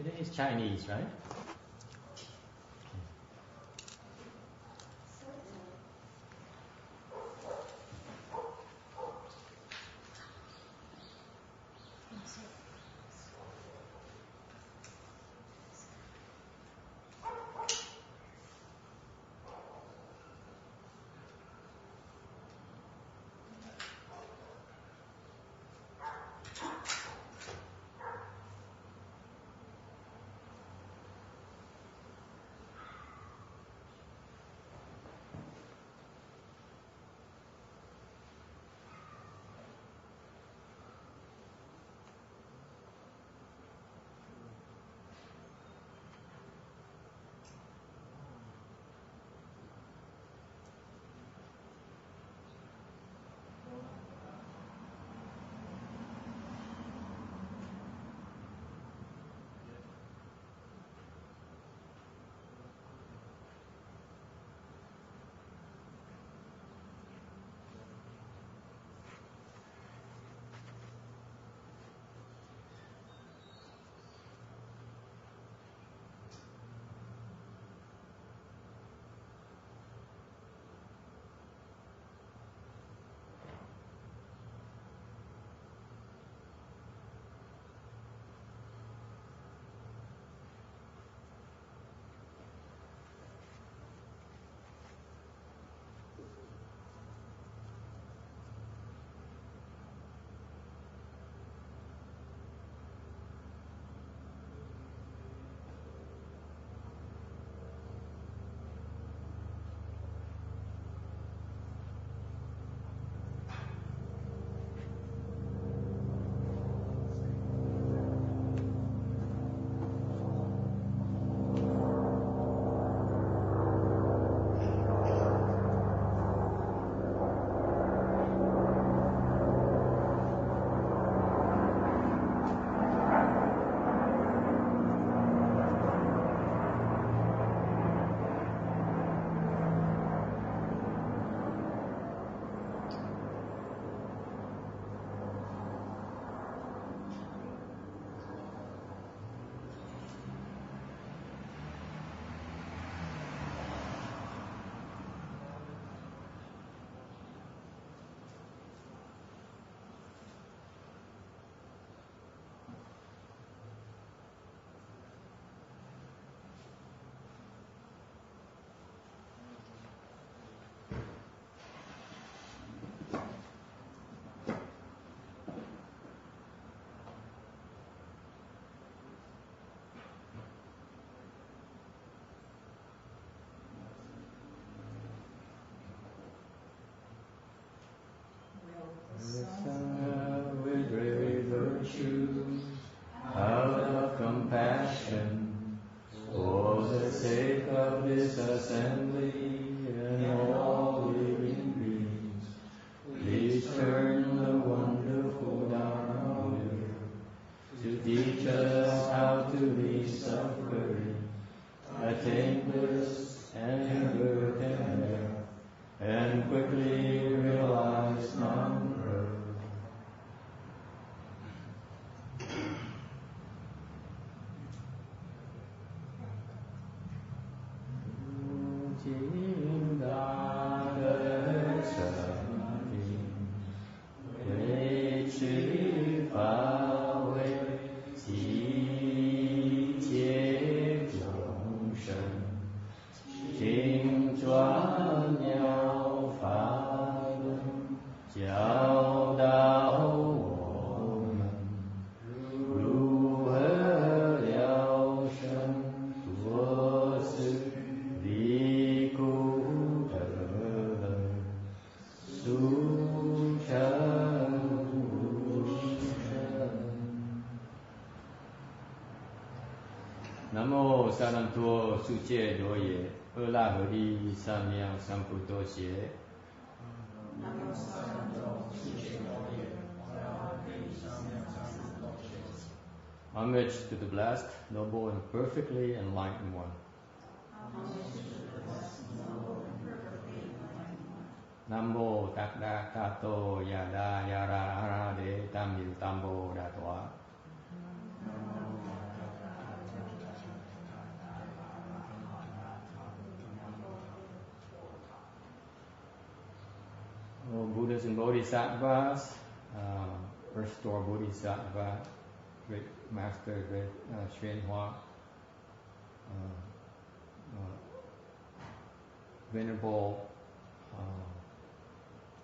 It is Chinese, right? With great virtue, out of compassion, for the sake of this assembly and all living beings, please turn the wonderful Dharma wheel to teach us how to be suffering, attain bliss and birth and death, and quickly realize non-birth. Namo Saranto Suche Doye, Ola Hori Samyang Samputosye. Namo Saranto Suche Doye, Ola Hori Samyang Samputosye. Homage to the blessed, noble, and perfectly enlightened one. Homage to the blessed, noble, and perfectly enlightened one. Namo Takda Kato Yada Yara Arade Tamil Tambo Datwa. Namo Takda Buddhas and Bodhisattvas, Earth Store Bodhisattva, Great Master, Great Xuan Hoa, Venerable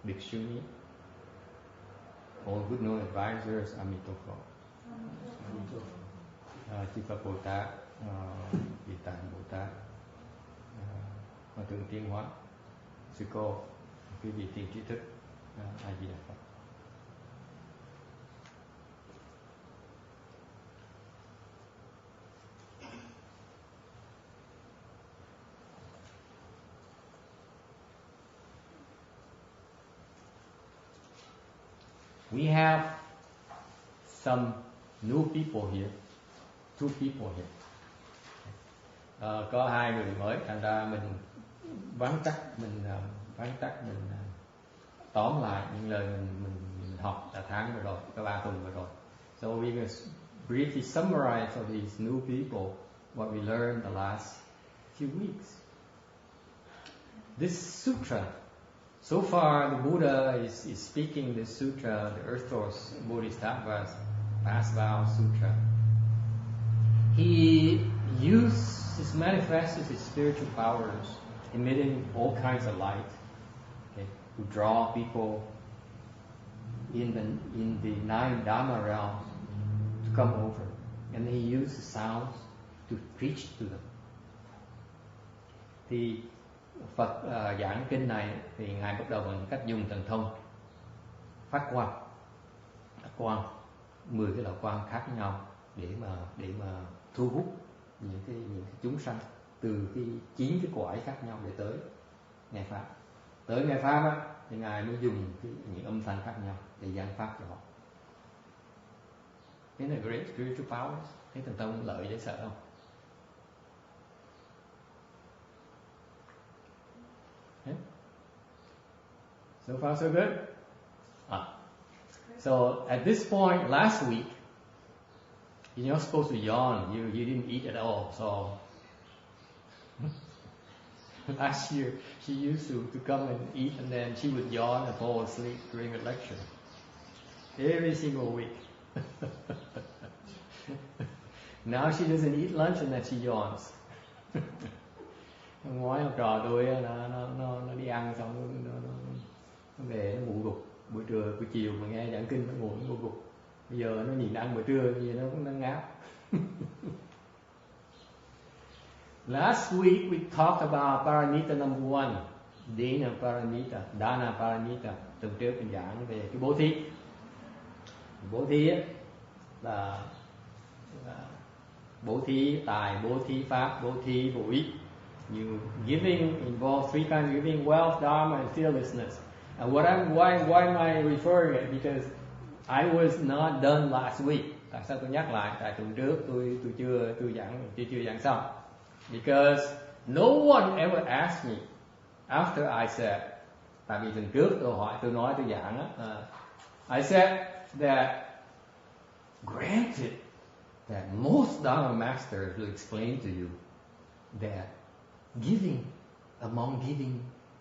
Bhikshuni, all good known advisors, Amitofo, Chư Phật Bồ Tát, Địa Tạng Bồ Tát, Hòa Thượng Tiên Hóa, Sư Cô, quý vị thiền trí thức, A Di Đà Phật. We have some new people here, two people here. Có hai người mới, thành ra mình vắn tắt mình tóm lại những lời mình học cả tháng vừa rồi, cả 3 tuần vừa rồi. So we can briefly summarize for these new people what we learned the last few weeks. This sutra, so far the Buddha is speaking the sutra, the Earth Source Bodhisattvas Past Vow Sutra. He manifests his spiritual powers, emitting all kinds of light, okay, to draw people in the 9 Dharma realms to come over, and he uses sounds to preach to them. Thì Phật giảng kinh này thì ngài bắt đầu bằng cách dùng thần thông phát quang 10 cái loại quang khác nhau để mà thu hút những cái chúng sanh từ cái 9 cái cõi khác nhau để tới ngày pháp. Tới ngày pháp á, thì ngài mới dùng những âm thanh khác nhau để giảng pháp cho họ. Thế là great spiritual powers. Thấy thần thông lợi dễ sợ không? Okay. So far so good. So at this point last week, you're not supposed to yawn. You didn't eat at all. So last year she used to come and eat, and then she would yawn and fall asleep during a lecture every single week. Now she doesn't eat lunch and then she yawns. Hôm ngoái học trò tôi nó đi ăn xong nó về nó ngủ gục buổi chiều mà nghe giảng kinh nó ngủ gục. Bây giờ nó nhìn ăn buổi trưa gì nó cũng đang ngáp. Last week we talked about paramita number 1, Dana paramita. Tuần trước mình giảng về cái bố thí. Bố thí là bố thí tài, bố thí pháp, bố thí vô ích. Giving involves 3 kinds of giving: wealth, dharma, and fearlessness. And why am I referring it? Because I was not done last week. Tại sao tôi nhắc lại? Tại tuần trước tôi chưa giảng xong. Because no one ever asked me after I said. Tại vì tuần trước tôi giảng I said that granted that most Dharma masters will explain to you that among giving,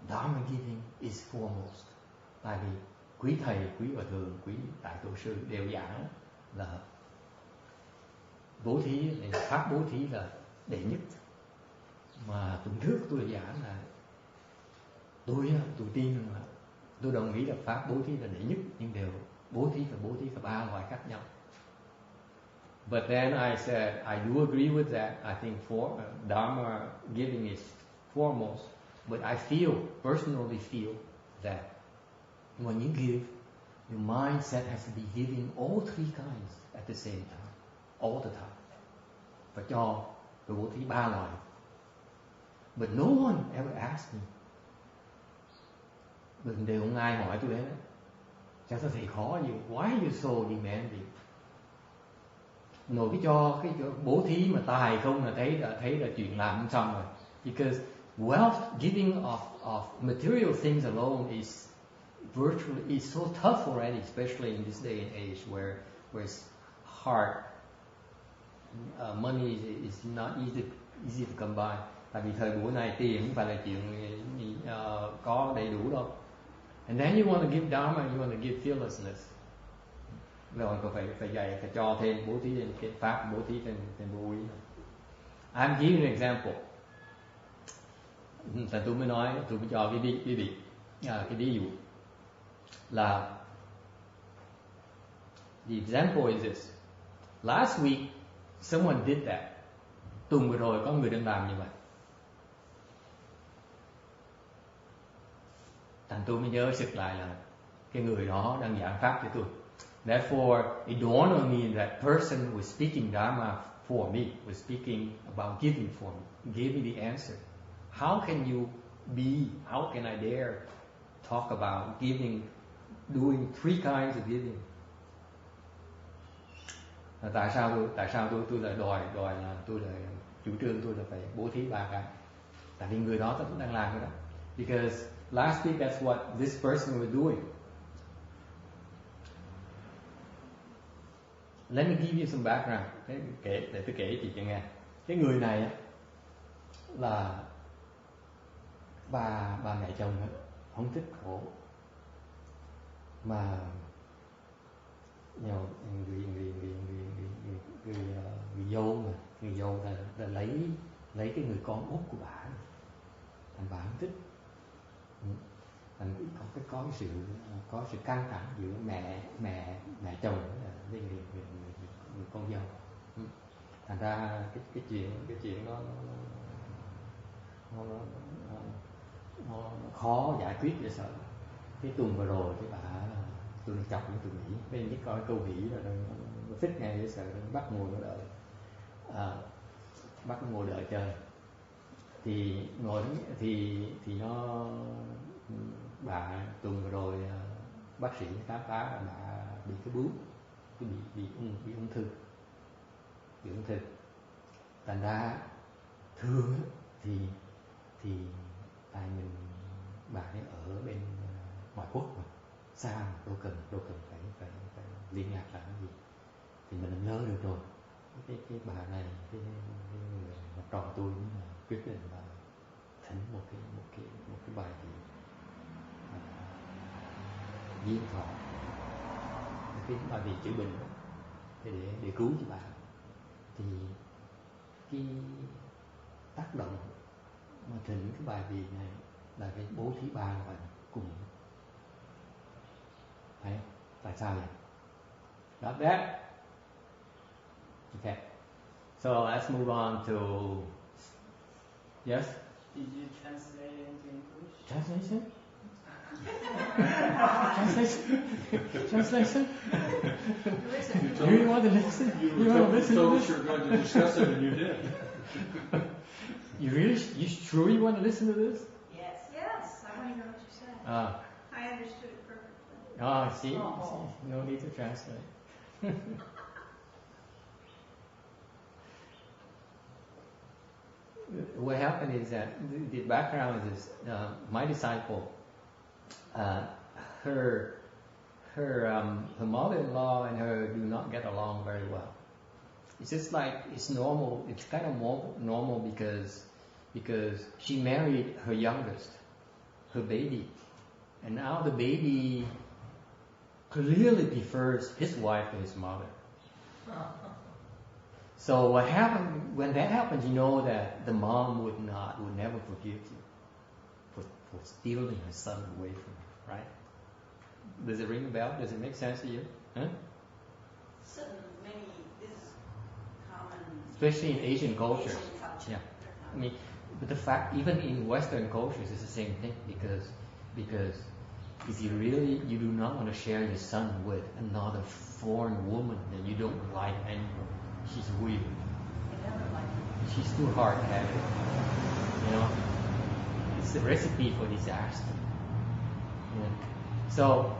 Dharma giving is foremost. Tại vì quý thầy, quý hòa thượng, quý đại tổ sư đều giảng là bố thí, pháp bố thí là đệ nhất. Mà tuần trước tôi giảng là tôi tin rằng là tôi đồng ý là pháp bố thí là đệ nhất, nhưng đều bố thí là 3 loại khác nhau. But then I said I do agree with that. I think Dharma giving is foremost. But I personally feel that when you give, your mindset has to be giving all 3 kinds at the same time, all the time. Và cho bố thí 3 loại. But no one ever asked me. Đừng đều không ai hỏi tôi đấy. Chắc sao thầy khó gì? Why are you so demanding? Nội cái cho bố thí mà tài không là thấy là chuyện làm không xong rồi. Because wealth, giving of material things alone is so tough already, especially in this day and age where it's hard. Money is not easy to come by. Tại vì thời buổi này tiền không phải là chuyện có đầy đủ đâu. And then you want to give Dharma, you want to give fearlessness. Rồi có phải dạy, phải cho thêm, bố thí thêm cái pháp, bố thí thêm vô úy. I'm giving an example. Tại tôi mới nói, tôi mới cho cái ví dụ là the example is this. Last week, someone did that. Tuần vừa rồi có người đang làm như vậy. Thành tôi mới nhớ sực lại là cái người đó đang giảng pháp cho tôi. Therefore, it dawned on me that person was speaking Dharma for me, was speaking about giving for me, gave me the answer. How can you be, how can I dare talk about giving, doing three kinds of giving? Tại sao tôi lại đòi là tôi lại chủ trương tôi là phải bố thí 3 cái? Tại vì người đó đang làm cái đó. Because last week that's what this person was doing. Let me give you some background. Để tôi kể chị cho nghe. Cái người này á, là bà mẹ chồng không thích khổ, mà người dâu là lấy cái người con út của bà, thành bà không thích. Thành có sự căng thẳng giữa mẹ chồng với người con dâu. Thành ra cái chuyện nó khó giải quyết vậy sợ. Cái tuần vừa rồi cái bà tôi chọc với tôi nghĩ bên nhất coi câu nghĩ là nó thích ngay vậy sợ, bắt ngồi nó đợi, bắt nó ngồi đợi chơi. Thì ngồi thì nó bà tuần vừa rồi bác sĩ khám phá là bà bị cái bướu, bị ung thư. Thành ra thường thì tại mình bà ấy ở bên ngoại quốc mà xa mà đâu cần phải liên lạc làm cái gì, thì mình nhớ được rồi. Cái bà này cái người học trò tôi quyết định là thỉnh một cái bài diên thọ, cái bài vị chữ bình để cứu cho bà. Thì cái tác động mà thỉnh cái bài vị này là cái bố thí 3 lần cùng. Đấy, tại sao vậy? Got that? Okay. So let's move on to yes. Did you translate into English? Translation? Translation? You really want to listen? You want to listen told to us this? you were going to discuss it, and you did. You sure you want to listen to this? Yes. I want to know what you said. I understood it perfectly. See, no need to translate. What happened is that the background is my disciple, her mother-in-law and her do not get along very well. It's just like it's normal. It's kind of more normal because she married her youngest, her baby, and now the baby clearly prefers his wife to his mother. So what happened when that happens? You know that the mom would never forgive you for stealing her son away from her, right? Does it ring a bell? Does it make sense to you? Huh? This is common. Especially in Asian cultures. Yeah. I mean, but the fact, even in Western cultures, it's the same thing because if you do not want to share your son with another foreign woman that you don't like anymore. She's weird. She's too hard-headed. You know, it's a recipe for disaster. Yeah. So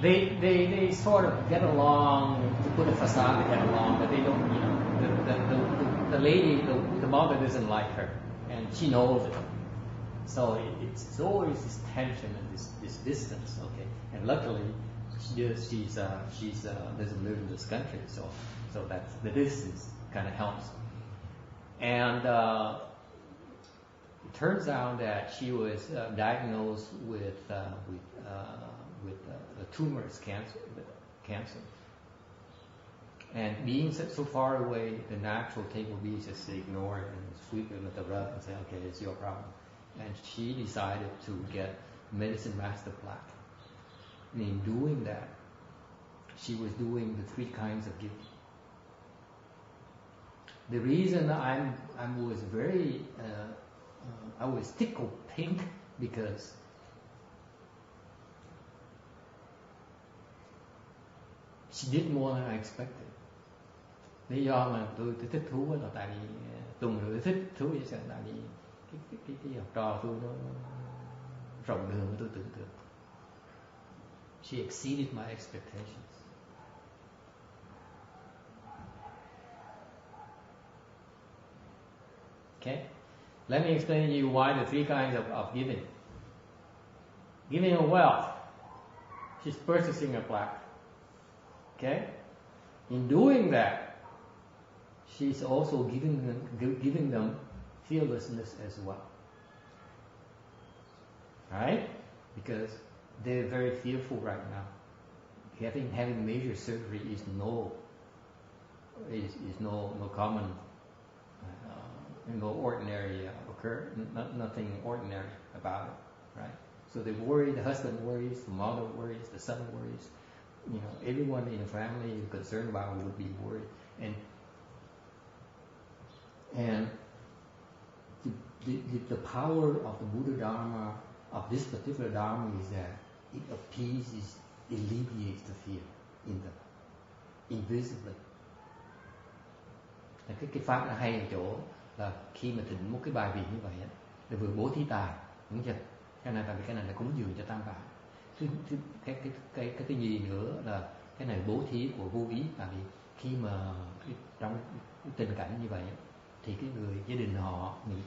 they sort of get along, to put a facade, they get along, but they don't. You know, the lady, the mother doesn't like her, and she knows it. So it's always this tension and this distance. Okay, and luckily. She doesn't live in this country, so that's the distance kind of helps. And It turns out that she was diagnosed with a tumorous cancer. And being so far away, the natural thing would be just to ignore it and sweep it with the rug and say, okay, it's your problem. And she decided to get medicine master black. And in doing that, she was doing the 3 kinds of giving. The reason I was very, I was tickled pink because she did more than I expected. Lý do mà tôi thích thú là tại vì Tùng tôi thích thú vậy sao? Tại vì cái học trò tôi nó rộng đường của tôi tưởng tượng. She exceeded my expectations. Okay, let me explain to you why the 3 kinds of giving. Giving of wealth, she's purchasing a plaque. Okay, in doing that, she's also giving them fearlessness as well. Right? Because they're very fearful right now. Having major surgery is no common, no ordinary nothing ordinary about it, right? So they worry. The husband worries, the mother worries, the son worries. You know, everyone in the family is concerned about would be worried, and the power of the Buddha Dharma, of this particular Dharma, is that it appeases, alleviates the fear in them, invisibly. Cái pháp nó hay ở chỗ là khi mà thỉnh một cái bài vị như vậy á, là vừa bố thí tài, đúng chưa? Cái này tại vì cái này là cúng dường cho tam bảo. Cái gì nữa là cái này bố thí của vô ý, tại vì khi mà trong cái tình cảnh như vậy thì cái người gia đình họ, người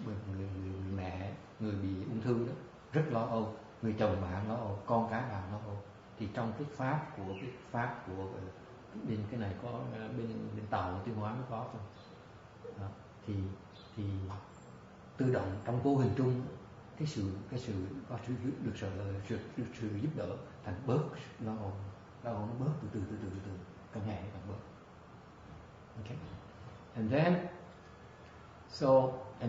mẹ, người bị ung thư đó rất lo âu, người chồng bạn lo âu, con cái bạn lo âu, thì trong cái pháp của bên cái này có bên Tàu Tiêu Hóa mới có thôi. Đó, thì tự động trong vô hình chung cái sự có được sự giúp đỡ thành bớt lo âu nó bớt từ từ càng ngày nó càng bớt. Okay, and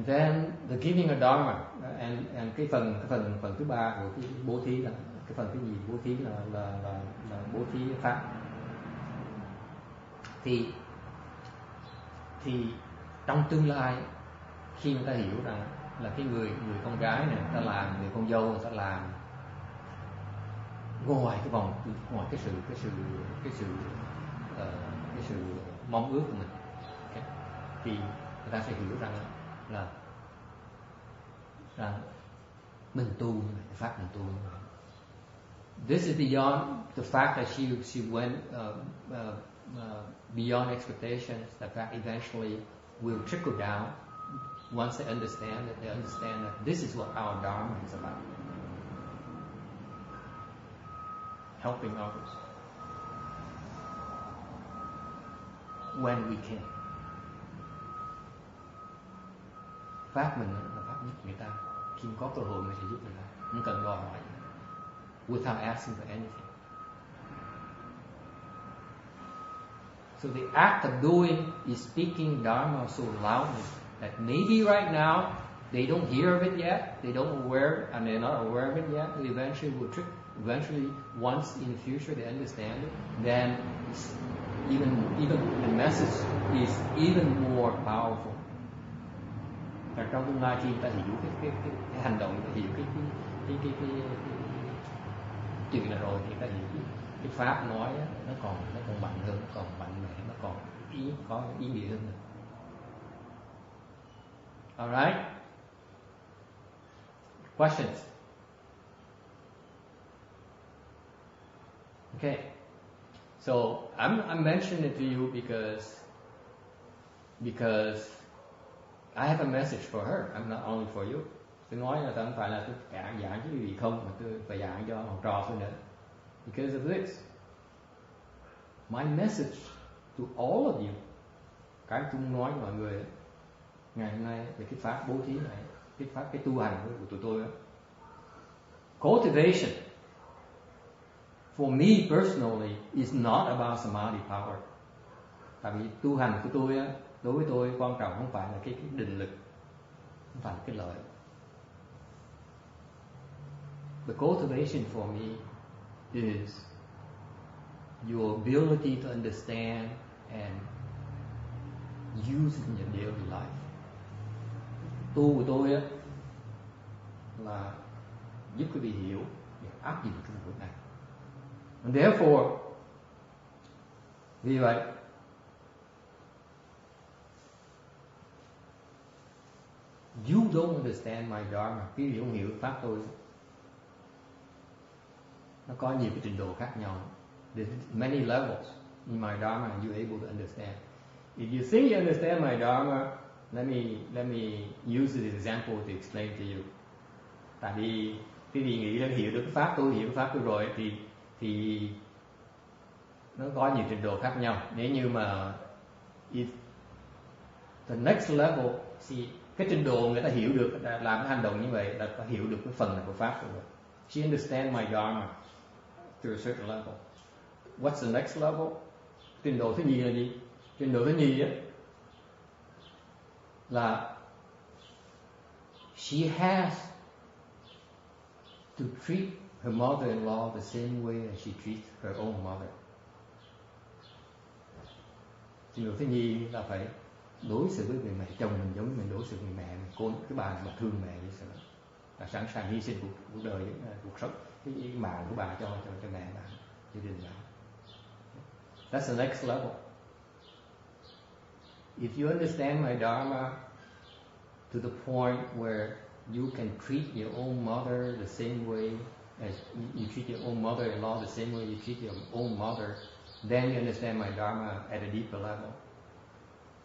then the giving of dharma, and cái phần thứ 3 của cái bố thí là cái phần cái gì? Bố thí là bố thí pháp. Thì trong tương lai khi người ta hiểu rằng là cái người con gái này người ta làm, người con dâu người ta làm ngoài cái sự mong ước của mình, okay, thì người ta sẽ hiểu rằng là mình tu như vậy, pháp mình tu như vậy. This is beyond the fact that she went beyond expectations. That eventually will trickle down. Once they understand that this is what our Dharma is about. Helping others. When we can. Pháp mình là pháp giúp người ta. Khi có cơ hội mình sẽ giúp người ta. Không cần đòi hỏi. Without asking for anything. So the act of doing is speaking Dharma so loudly that maybe right now they don't hear of it yet, they're not aware of it yet. But eventually, once in the future they understand it, then even the message is even more powerful. Và trong tương lai khi ta hiểu cái hành động, ta hiểu cái chuyện là rồi thì ta hiểu cái pháp nói đó, nó còn mạnh hơn, nó còn mạnh mẽ, nó còn có ý nghĩa hơn. All right? Questions? Okay. So I'm mentioning it to you because I have a message for her. I'm not only for you. Tôi nói là tôi không phải là tôi giảng cho quý vị không, mà tôi phải giảng cho học trò tôi nữa. Because of this, my message to all of you, cái tôi nói với mọi người ngày hôm nay về cái pháp bố thí này, cái tu hành của tụi tôi đó. Cultivation for me personally is not about samadhi power. Tại vì tu hành của tôi á, đối với tôi quan trọng không phải là cái định lực, không phải là cái lợi. The cultivation for me is your ability to understand and use it in your daily life. Tu của tôi á là giúp quý vị hiểu và áp dụng trong cuộc này. And therefore, vì vậy, you don't understand my dharma. Quý vị không hiểu pháp tôi. Nó có nhiều cái trình độ khác nhau. There's many levels in my dharma and you're able to understand. If you think you understand my dharma, let me use this example to explain to you. Tại vì quý vị nghĩ là hiểu được cái pháp tôi, hiểu pháp tôi rồi thì nó có nhiều trình độ khác nhau. Nếu như mà if the next level, see, cái trình độ người ta hiểu được làm cái hành động như vậy là ta hiểu được cái phần này của pháp rồi. She understand my dharma to a certain level. What's the next level? Trình độ thứ nhì là gì? Trình độ thứ nhì á là she has to treat her mother-in-law the same way as she treats her own mother. Trình độ thứ nhì là phải đối xử với người mẹ chồng mình giống như mình đối xử với người mẹ mình, cô cái bà mà thương mẹ như thế, là sẵn sàng hy sinh cuộc đời, cuộc sống, cái mạng của bà cho mẹ bà, gia đình bà. That's the next level. If you understand my dharma to the point where you can treat your own mother the same way as you treat your own mother-in-law the same way you treat your own mother, then you understand my dharma at a deeper level.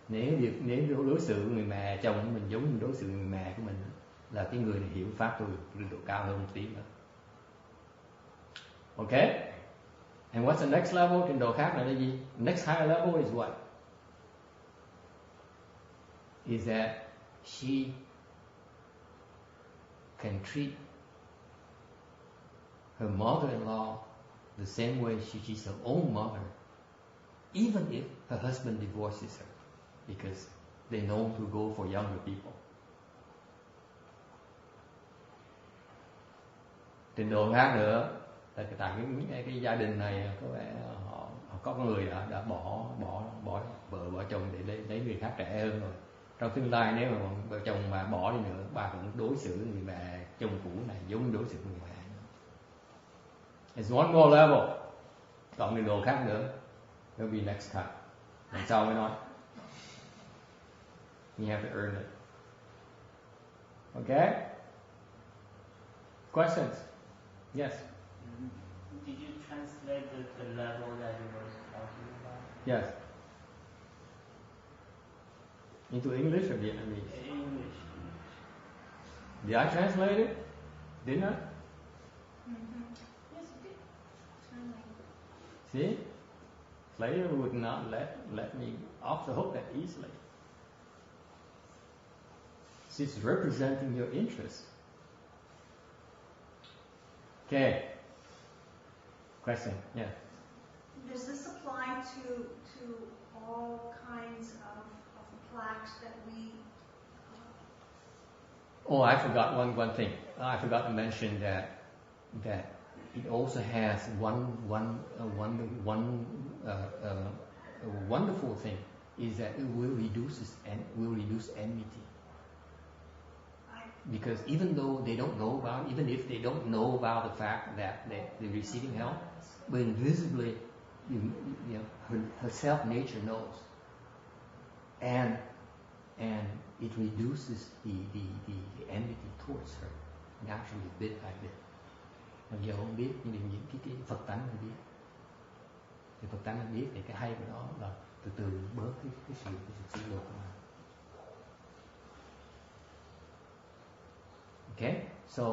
Nếu đối xử với người mẹ chồng của mình giống như đối xử với người mẹ của mình, là cái người này hiểu pháp tôi trình độ cao hơn một tí nữa. Okay? And what's the next level? Trình độ khác là cái gì? Next higher level is what? Is that she can treat her mother-in-law the same way she treats her own mother, even if her husband divorces her, because they know to go for younger people. Trình độ khác nữa là tại cái gia đình này có vẻ họ có người đã bỏ vợ chồng để lấy người khác trẻ hơn rồi. Trong tương lai nếu mà vợ chồng mà bỏ đi nữa, bà cũng đối xử với người mẹ chồng cũ này giống đối xử với người mẹ. It's one more level. Còn trình độ khác nữa, there'll be next time. Lần sau mới nói. You have to earn it. Okay? Questions? Yes. Did you translate the level that you were talking about? Yes. Into English or Vietnamese? English. Did I translate it? Didn't I? Mm-hmm. Yes, you did. See? Slayer would not let me off the hook that easily. She's representing your interests. Okay. Question? Yeah. Does this apply to all kinds of plaques that we? Oh, I forgot one thing. I forgot to mention that it also has one wonderful thing is that it will reduce enmity. Because even though they don't know about, even if they don't know about the fact that they're receiving help, but invisibly, her self-nature knows, and it reduces the enmity towards her naturally bit by bit. Mặc dù không biết nhưng những cái Phật tánh mình biết, thì Phật tánh mình biết thì cái hay của nó là từ từ bớt cái sự xung đột của mình. Okay, so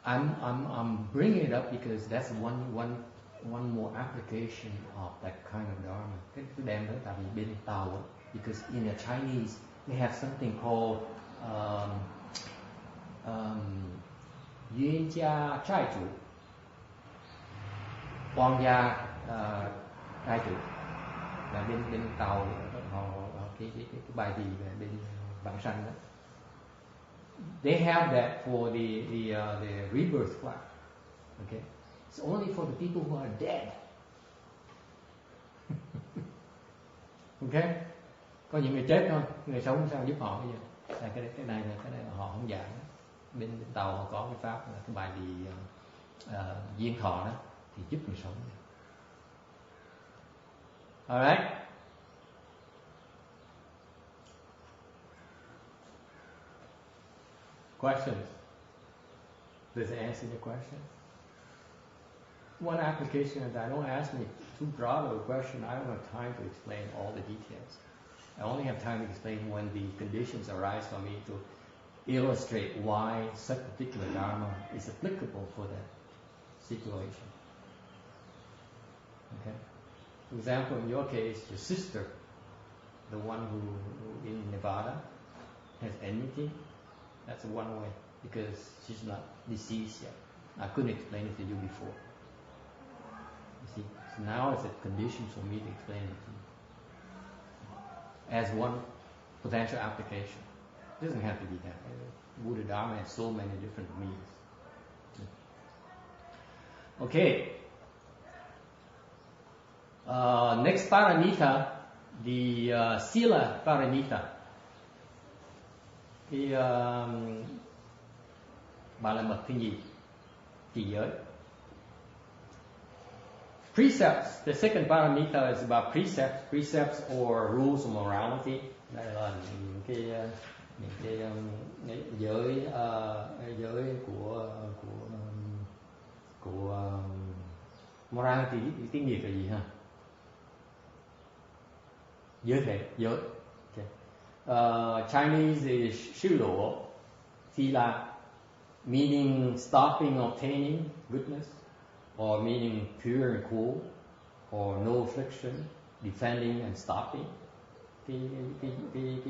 I'm bringing it up because that's one more application of that kind of dharma. Cái đem tới tại vì bên Tàu, because in a Chinese they have something called duyên gia trai chủ, quan gia trai chủ, là bên Tàu họ cái bài gì về bên Vãng Sanh đó. They have that for the rebirth flag. Okay, it's only for the people who are dead. Okay, có những người chết thôi, người sống sao giúp họ bây giờ? Cái này là họ không dạy. Bên Tàu họ có cái pháp là cái bài gì duyên thọ đó thì giúp người sống. Alright. Questions? Does it answer your question? One application is that don't ask me too broad of a question. I don't have time to explain all the details. I only have time to explain when the conditions arise for me to illustrate why such particular dharma is applicable for that situation. Okay? For example, in your case, your sister, the one who in Nevada, has enmity. That's one way, because she's not deceased yet. I couldn't explain it to you before. You see, so now it's a condition for me to explain it to you. As one potential application. It doesn't have to be that. Buddha Dharma has so many different meanings. Okay. Next paramita, the sila paramita. Cái bà là mật thứ nhì, trì giới. Precepts. The second paramita is about precepts or rules of morality. Đây là những cái giới của morality. Tiếng Việt là gì ha? Giới thể, giới. Chinese is 师罗, sila, meaning stopping obtaining goodness, or meaning pure and cool, or no affliction, defending and stopping. Cái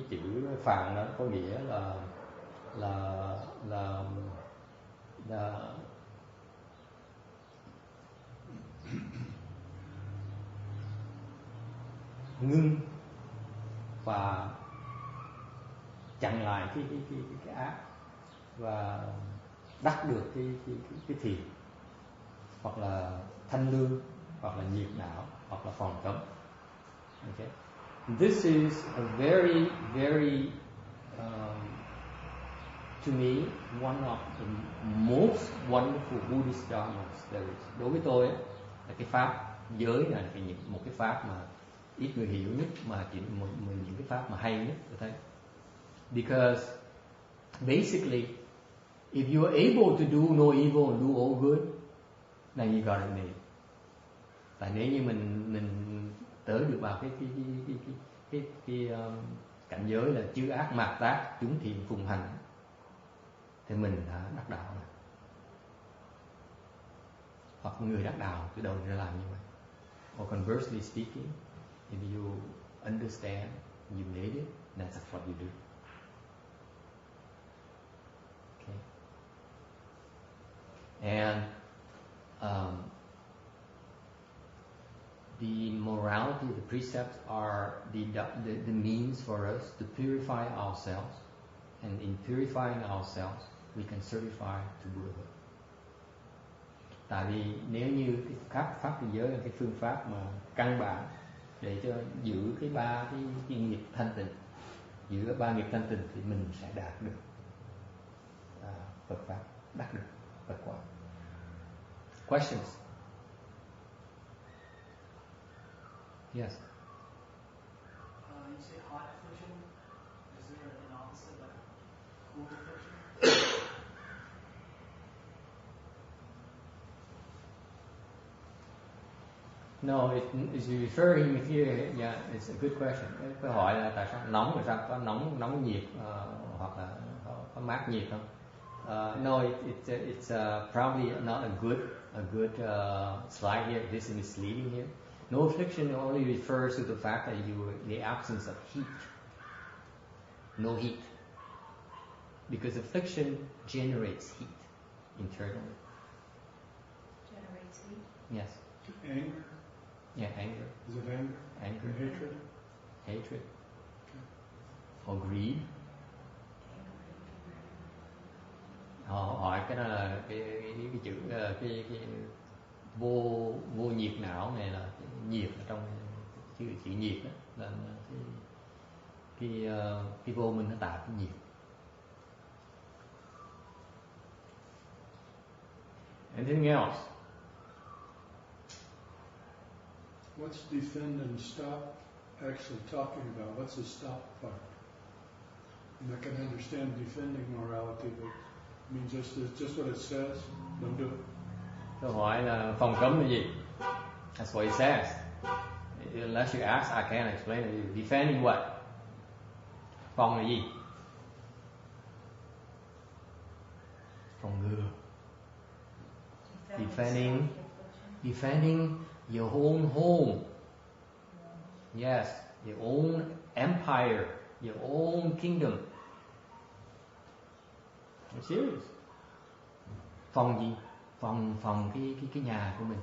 chữ phạn đó có nghĩa là ngưng và chặn lại cái ác và đắc được cái thiện, hoặc là thanh lương, hoặc là nhiệt não, hoặc là phòng cấm. Okay. This is a very, very to me one of the most wonderful Buddhist dharmas there is. Đối với tôi là cái pháp giới này là một cái pháp mà ít người hiểu nhất, mà chỉ những cái pháp mà hay nhất tôi thấy. Because basically, if you are able to do no evil and do all good, then you got it made. Và nếu như mình tới được vào cái cảnh giới là chư ác mạt tác, chúng thiện phùng hành, thì mình đã đắc đạo rồi. Hoặc người đắc đạo từ đầu ra làm như vậy. Or conversely speaking, if you understand, you made it, that's what you do. Okay. And the morality, the precepts are the means for us to purify ourselves, and in purifying ourselves, we can certify to Buddhahood. Tại vì nếu như cái pháp trì giới là cái phương pháp mà căn bản để cho giữ cái ba cái nghiệp thanh tịnh, giữ ba nghiệp thanh tịnh thì mình sẽ đạt được Phật pháp, đạt được Phật quả. Questions? Yes. You say hot affliction. Is there an opposite, like cool affliction? No, is referring here. Yeah, it's a good question. Câu hỏi là tại sao nóng, là sao có nóng nhiệt hoặc là có mát nhiệt không? No, it's probably not a good slide here. This is misleading here. No affliction only refers to the fact that the absence of heat. no heat. Because affliction generates heat internally. Generates heat. Yes. Anger? Yeah, anger. Is it anger? Anger. And hatred? Hatred. Or greed. Họ hỏi cái đó là cái chữ cái vô nhiệt não này là cái nhiệt ở trong chữ nhiệt đó là cái vô minh nó tạo cái nhiệt. Anything else? What's defend and stop actually talking about? What's the stop part? And I can understand defending morality, but it means just what it says, don't do it. Câu hỏi là phòng cấm là gì? That's what it says. Unless you ask, I can't explain it. Defending what? Phòng là gì? Phòng ngừa. Defending your own home. Yes, your own empire, your own kingdom. I'm serious. Phòng gì? Phòng cái nhà của mình,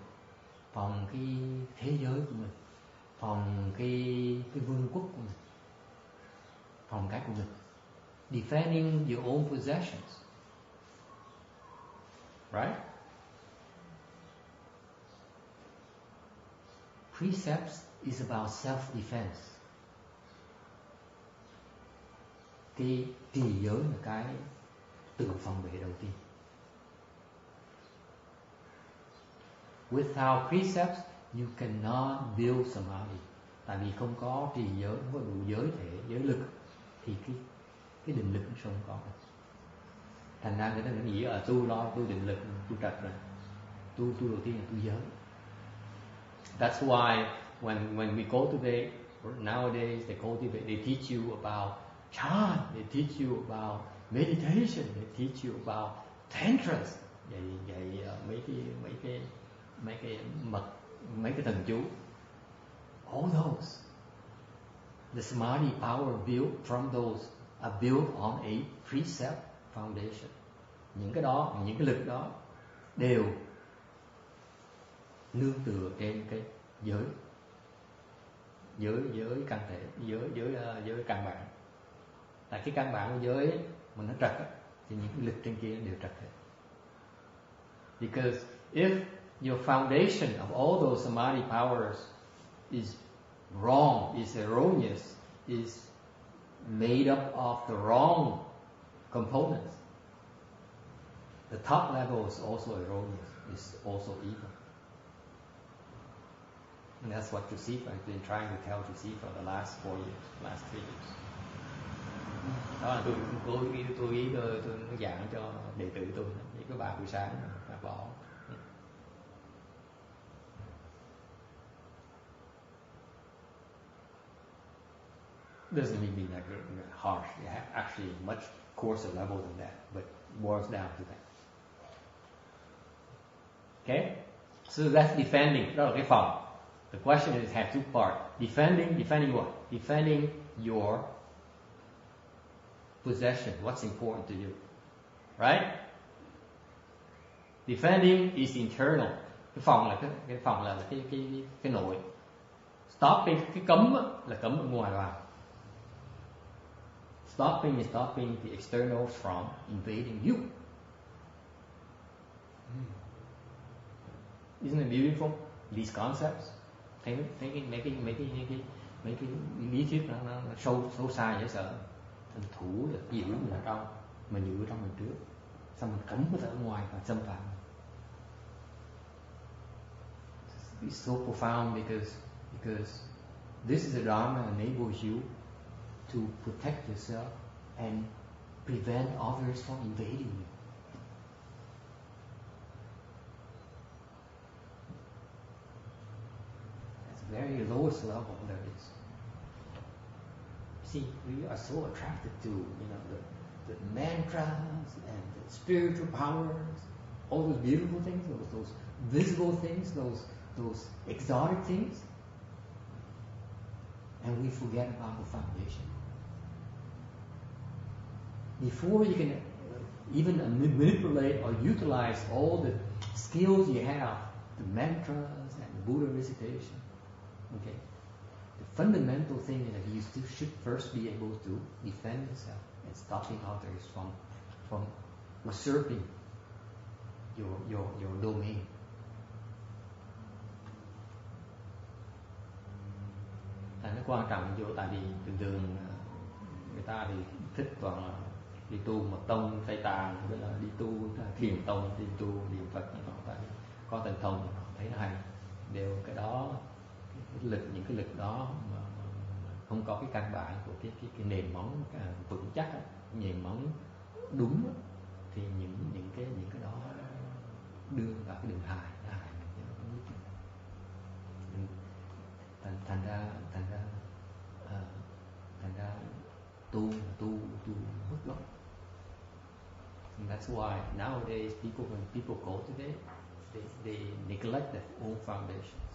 phòng cái thế giới của mình, phòng cái vương quốc của mình, phòng cái của mình. Defending your own possessions. Right? Precepts is about self-defense. Cái trì giới là cái tự phòng vệ đầu tiên. Without precepts, you cannot build samadhi. Tại vì không có trì giới, không có đủ giới thể, giới lực, thì cái định lực nó không có. Thành ra người ta nghĩ tu định lực, tu trật rồi. Tu đầu tiên là tu giới. That's why when we cultivate, nowadays they teach you about chant, they teach you about meditation, they teach you about tantras, dạy mấy cái thần chú. All those, the samadhi power built from those are built on a precept foundation. Những cái đó, những cái lực đó đều nương tựa trên cái giới căn thể, giới căn bản. Tại cái căn bản của giới mà nó trật thì những cái lực trên kia đều trật hết. Because if your foundation of all those samadhi powers is wrong, is erroneous, is made up of the wrong components, the top level is also erroneous, is also evil. And that's what Josefa has been trying to tell Josefa for the last 4 years, last 3 years. Đó là tôi giảng cho đệ tử tôi, những cái bà buổi sáng bà bỏ. Doesn't mean like harsh. You have actually much coarser level than that, but boils down to that. Okay, so that's defending. Đó là cái phòng. The question is have two parts. Defending what? Defending your possession. What's important to you, right? Defending is internal. Cái phòng là cái phòng là cái nội. Stopping, cái cấm là cấm ở ngoài vào. Stopping is stopping the external from invading you. Isn't it beautiful? These concepts. Thấy mấy cái lý thuyết nó sâu xa dễ sợ. Thành thủ là giữ mình ở trong, mình giữ ở trong mình trước, xong mình cấm cái ở ngoài và xâm phạm. It's so profound because this is a dharma enables you to protect yourself and prevent others from invading you. Very lowest level there is. See, we are so attracted to the mantras and the spiritual powers, all those beautiful things, those visible things, those exotic things, and we forget about the foundation. before you can even manipulate or utilize all the skills you have, the mantras and Buddha recitation. Okay, the fundamental thing is that you still should first be able to defend yourself and stopping others from usurping your domain. Nó quan trọng vô, tại vì thường người ta thì thích toàn là đi tu một tông Tây Tạng, tức là đi tu thiền tông, đi tu niệm Phật, tại vì có thần thông thấy nó hay, đều cái đó những cái lực đó mà không có cái căn bản của cái nền móng vững chắc, nền móng đúng, thì những cái đó đưa vào cái đường hài, thành ra tu mất gốc. And that's why nowadays when people go today, they neglect their own foundations.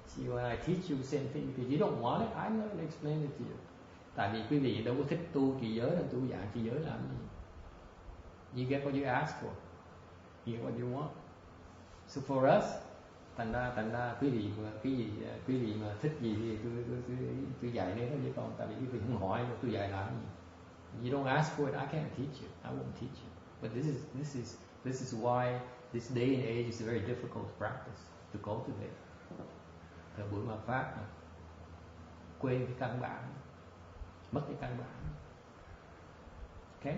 See, when I teach you the same thing, because you don't want it, I'm not going to explain it to you. Tại vì quý vị đâu có thích tu trì giới, đâu tu giảng trì giới làm gì. You get what you ask for, you get what you want. So for us, thành ra quý vị mà thích gì thì tôi dạy nên thôi, chứ còn tại vì quý vị không hỏi tôi dạy làm gì. You don't ask for it, I can't teach you. I won't teach you. But this is why this day and age is very difficult to practice, to cultivate. Thời buổi mà pháp quên cái căn bản, mất cái căn bản. Okay?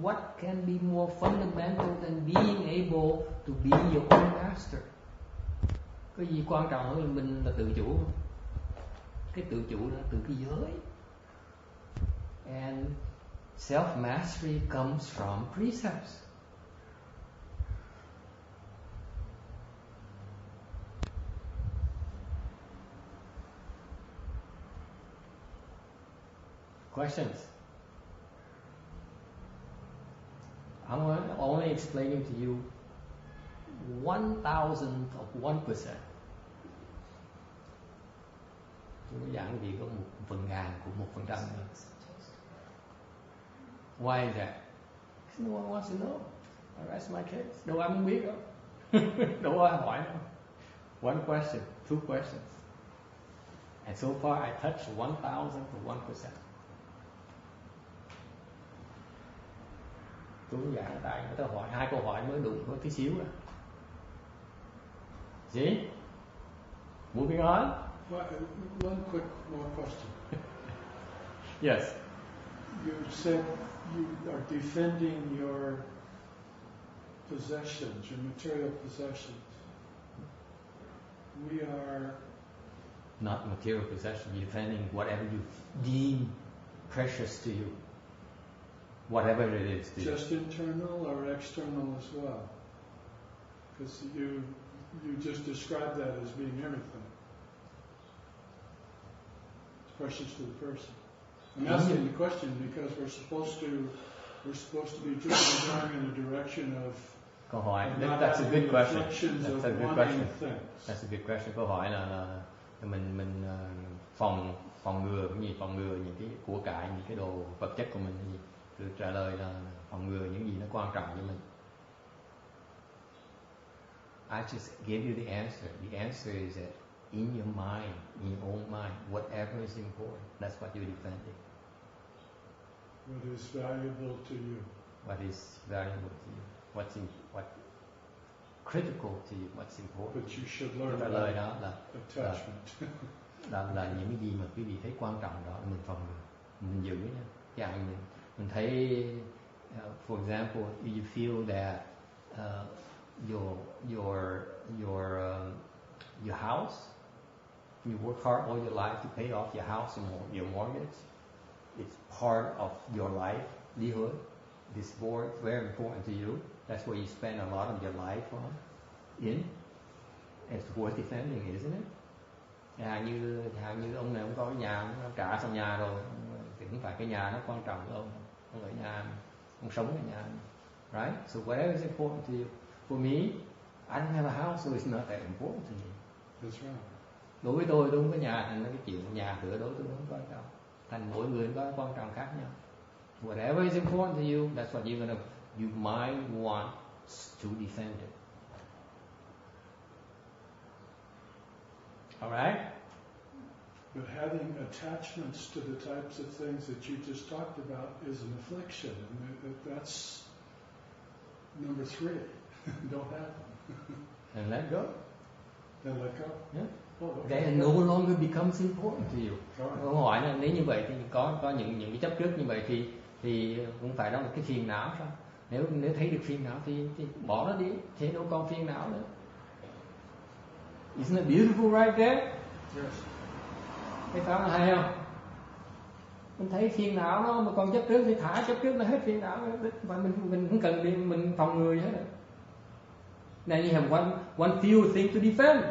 What can be more fundamental than being able to be your own master? Cái gì quan trọng hơn là mình là tự chủ? Cái tự chủ đó từ cái giới. And self-mastery comes from precepts. Questions? I'm only explaining to you 1,000th of 1%. Tôi giảng gì có 1/1000 của 1%. Why is that? No one wants to know. I rest my case. Đâu ai muốn biết đâu. Đâu ai hỏi đâu. One question, two questions. And so far I touched 1,000th of 1%. Tôi giảng tại người ta hỏi 2 câu hỏi mới đủ có tí xíu à. See? Moving on. One quick more question. Yes. You said you are defending your possessions, your material possessions. We are not material possession. You're defending whatever you deem precious to you. Whatever it is to just you. Internal or external as well? Because you just described that as being everything. It's precious to the person. I'm asking the question because we're supposed to be going in the direction of. Câu hỏi. That's a good question. That's a good question. That's a good question. Câu hỏi là mình phòng ngừa cái gì? Phòng ngừa những cái của cải, những cái đồ vật chất của mình cái gì? Tôi trả lời là phòng ngừa những gì nó quan trọng với mình. I just gave you the answer. The answer is that in your mind, in your own mind, whatever is important, that's what you're defending. What is valuable to you? What is valuable to you? What critical to you? What's important? But you should learn trả lời đó là attachment. là những cái gì mà quý vị thấy quan trọng đó mình phòng ngừa, mình giữ nha. Chẳng mình thấy, for example, you feel that your house, you work hard all your life to pay off your house and your mortgage. It's part of your livelihood. This board is very important to you. That's where you spend a lot of your life on. It's worth defending, isn't it? Hàng như ông này ông có cái nhà, ông trả xong nhà rồi, thì không phải cái nhà nó quan trọng với ông ở nhà, ông sống ở nhà, right? So whatever is important to you. For me, I don't have a house, so it's not that important to me. That's right. Đối với tôi không có nhà, thành cái chuyện nhà cửa đối tôi không quan trọng. Thành mỗi người có quan trọng khác nhau. Whatever is important to you, that's what you might want to defend it. Alright? But having attachments to the types of things that you just talked about is an affliction, and that's number 3. Don't have them. And let go. Then let go. Yeah. Oh, okay. That no longer becomes important to you. Right. Câu hỏi là nếu như vậy thì có những cái chấp trước như vậy thì cũng phải đó là cái phiền não sao? Nếu thấy được phiền não thì bỏ nó đi, thế đâu còn phiền não nữa. Isn't it beautiful right there? Yes. Cái pháp là hay không? Mình thấy phiền não nó mà còn chấp trước thì thả chấp trước nó hết phiền não, và mình không cần đi mình phòng ngừa gì hết. Now you have one few thing to defend.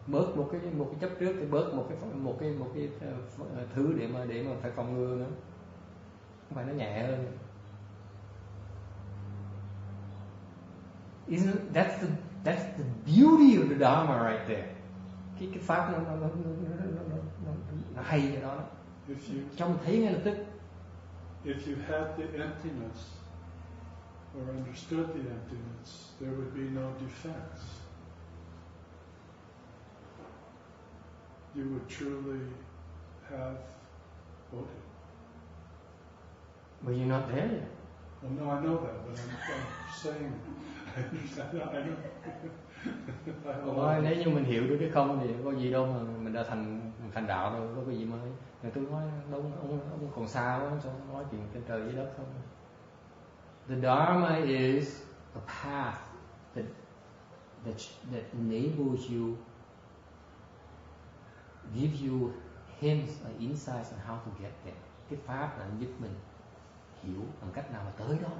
Bớt một cái chấp trước thì bớt một cái thứ để mà phải phòng ngừa nữa. Không phải nó nhẹ hơn. Isn't that's the beauty of the Dharma right there. Cái pháp nó hay cho đó. Trong thấy ngay lập tức. If you had the emptiness or understood the emptiness, there would be no defense. You would truly have bodhi. But you're not there yet. Well, no, I know that, but I'm saying, I understand. Nếu như mình hiểu được cái không thì có gì đâu mà mình đã thành đạo đâu, có cái gì mới. Rồi tôi nói ông còn xa quá, sao nói chuyện trên trời dưới đất không? The Dharma is a path that enables you, gives you hints and insights on how to get there. Cái pháp là giúp mình hiểu bằng cách nào mà tới đó.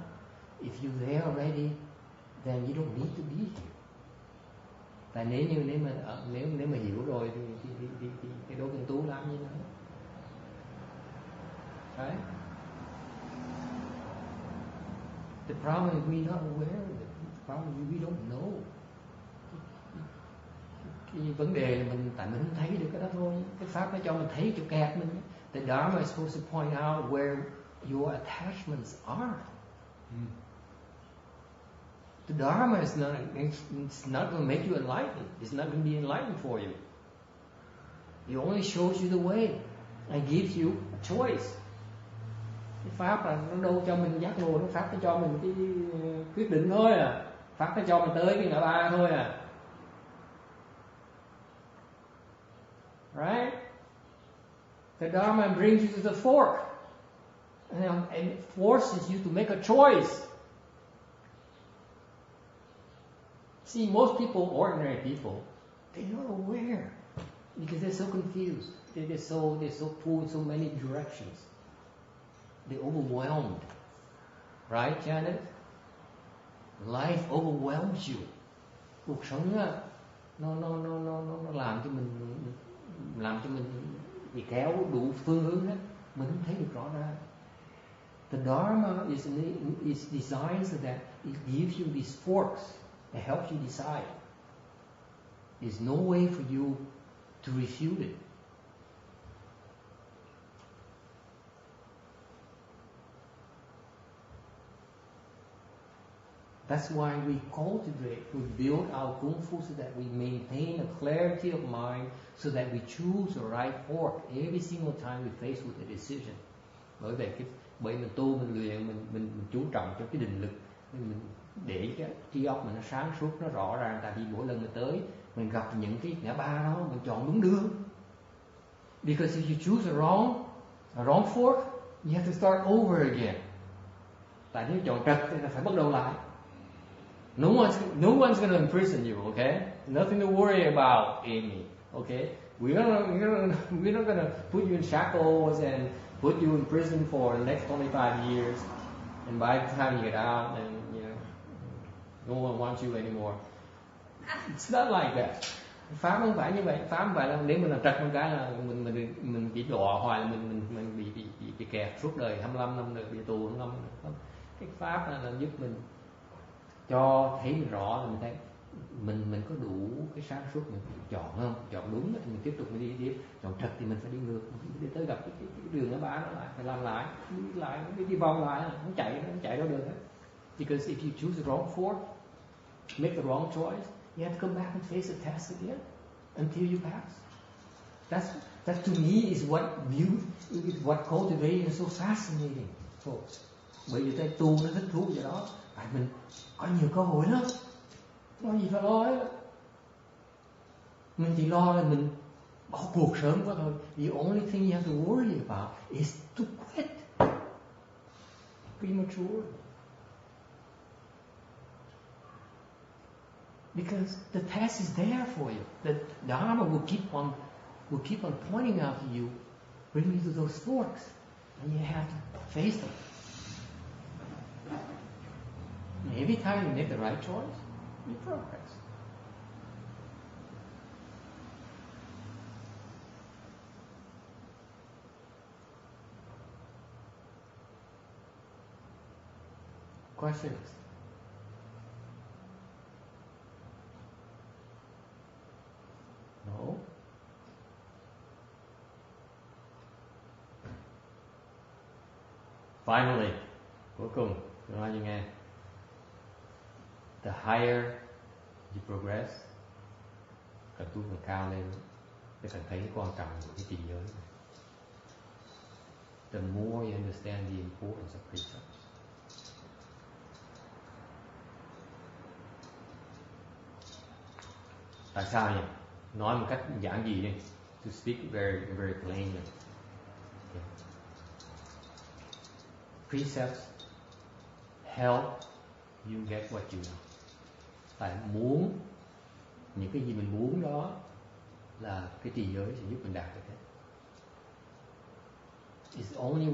If you're there already, then you don't need to be here. Tại nếu mà hiểu rồi thì cái Đỗ Cần Tú làm như thế nào? Right? The problem is we're not aware of it. The problem is we don't know. Cái vấn đề là tại mình không thấy được cái đó thôi. Cái pháp nó cho mình thấy chỗ kẹt mình. The Dharma is supposed to point out where your attachments are. The Dharma is not going to make you enlightened. It's not going to be enlightened for you. It only shows you the way and gives you a choice. Cái pháp là nó đâu cho mình giác ngộ, nó pháp nó cho mình cái quyết định thôi à. Pháp nó cho mình tới cái ngã ba thôi à. Right? The Dharma brings you to the fork. And forces you to make a choice. See, most people, ordinary people, they're not aware because they're so confused. They're so pulled in so many directions. They're overwhelmed. Right, Janet? Life overwhelms you. Cuộc sống á, nó làm cho mình bị kéo đủ phương hướng hết. Mình không thấy được rõ ràng. The Dharma is designed so that it gives you these forks that helps you decide. There's no way for you to refute it. That's why we cultivate, we build our Kung Fu so that we maintain a clarity of mind so that we choose the right fork every single time we face with a decision. Bởi mình tu, mình luyện, mình chú trọng cho cái định lực, mình để cái trí óc mình nó sáng suốt, nó rõ ràng. Tại vì mỗi lần mình tới, mình gặp những cái ngã ba đó, mình chọn đúng đường. Because if you choose a wrong fork, you have to start over again. Tại nếu chọn trật thì phải bắt đầu lại. No one's going to imprison you, okay? Nothing to worry about, Amy, okay? We're not going to put you in shackles and put you in prison for the next 25 years. And by the time you get out, and no one wants you anymore. It's not like that. Pháp không phải như vậy. Pháp không phải là nếu mình làm trật một cái là mình bị đọa hoài, là mình bị kẹt suốt đời 25 năm được bị tù 25 năm. Cái pháp là giúp mình cho thấy rõ là mình thấy mình có đủ cái sáng suốt mình chọn không, chọn đúng thì mình tiếp tục mình đi tiếp, chọn trật thì mình phải đi ngược, đi tới gặp cái đường nó bá nó lại, phải làm lại, đi vòng lại, không chạy đâu được hết. Because if you choose the wrong fork, make the wrong choice, you have to come back and face the test again until you pass. That to me is what cultivating is so fascinating, folks. Bởi vì cái tu nó thích thú vậy đó, tại mình có nhiều cơ hội lắm, có gì phải lo hết. Mình chỉ lo là mình có cuộc sống quá thôi. The only thing you have to worry about is to quit premature. Because the test is there for you. The Dharma will keep on pointing out to you, bring you to those forks, and you have to face them. And every time you make the right choice, you progress. Questions? No? Finally, cuối cùng, tôi nói cho nghe. The higher you progress, càng tu càng cao lên, để càng thấy cái quan trọng của cái trì giới này. The more you understand the importance of precepts. Tại sao nhỉ? Nói một cách giản dị đi. To speak very, very plainly. Okay. Precepts help you get what you want. Phải muốn những cái gì mình muốn đó là cái trì giới sẽ giúp mình đạt được hết. It's only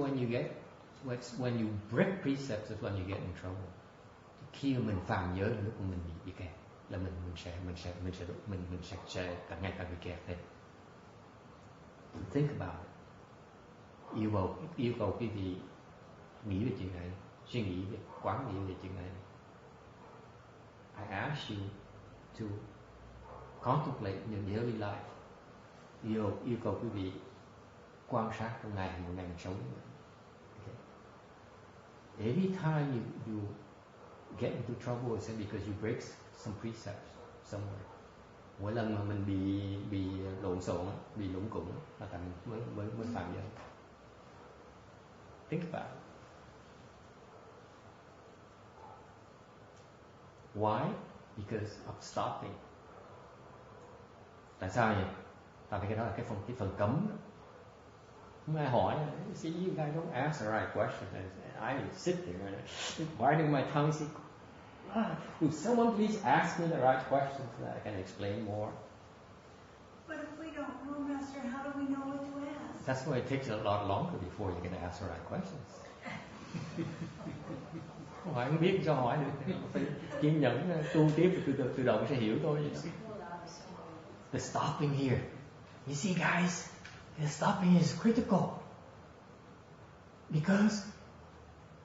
when you break precepts is when you get in trouble. Khi mà mình phạm giới là lúc mà mình bị kẹt, là mình sẽ càng ngày càng bị kẹt thêm. Think about it. Yêu cầu quý vị nghĩ về chuyện này, suy nghĩ về, quán nghĩ về chuyện này. I ask you to contemplate in your daily life. Yêu cầu quý vị quan sát trong ngày một ngày mình sống. Okay. Every time you get into trouble is because you break some precepts somewhere. Mỗi lần mà mình bị lộn xộn, bị lủng củng là tại mình mới phạm giới. Think about it. Why? Because of stopping. Tại sao vậy? Tại vì cái đó là cái phần cấm. Không ai hỏi. See, you guys don't ask the right question. I sit there and biting my tongue. Say, would someone please ask me the right questions so that I can explain more? But if we don't know, Master, how do we know what to ask? That's why it takes a lot longer before you can ask the right questions. Không phải không biết sao hỏi được, phải kiên nhẫn tu tiếp tự động sẽ hiểu thôi. The stopping here, you see, guys, the stopping is critical because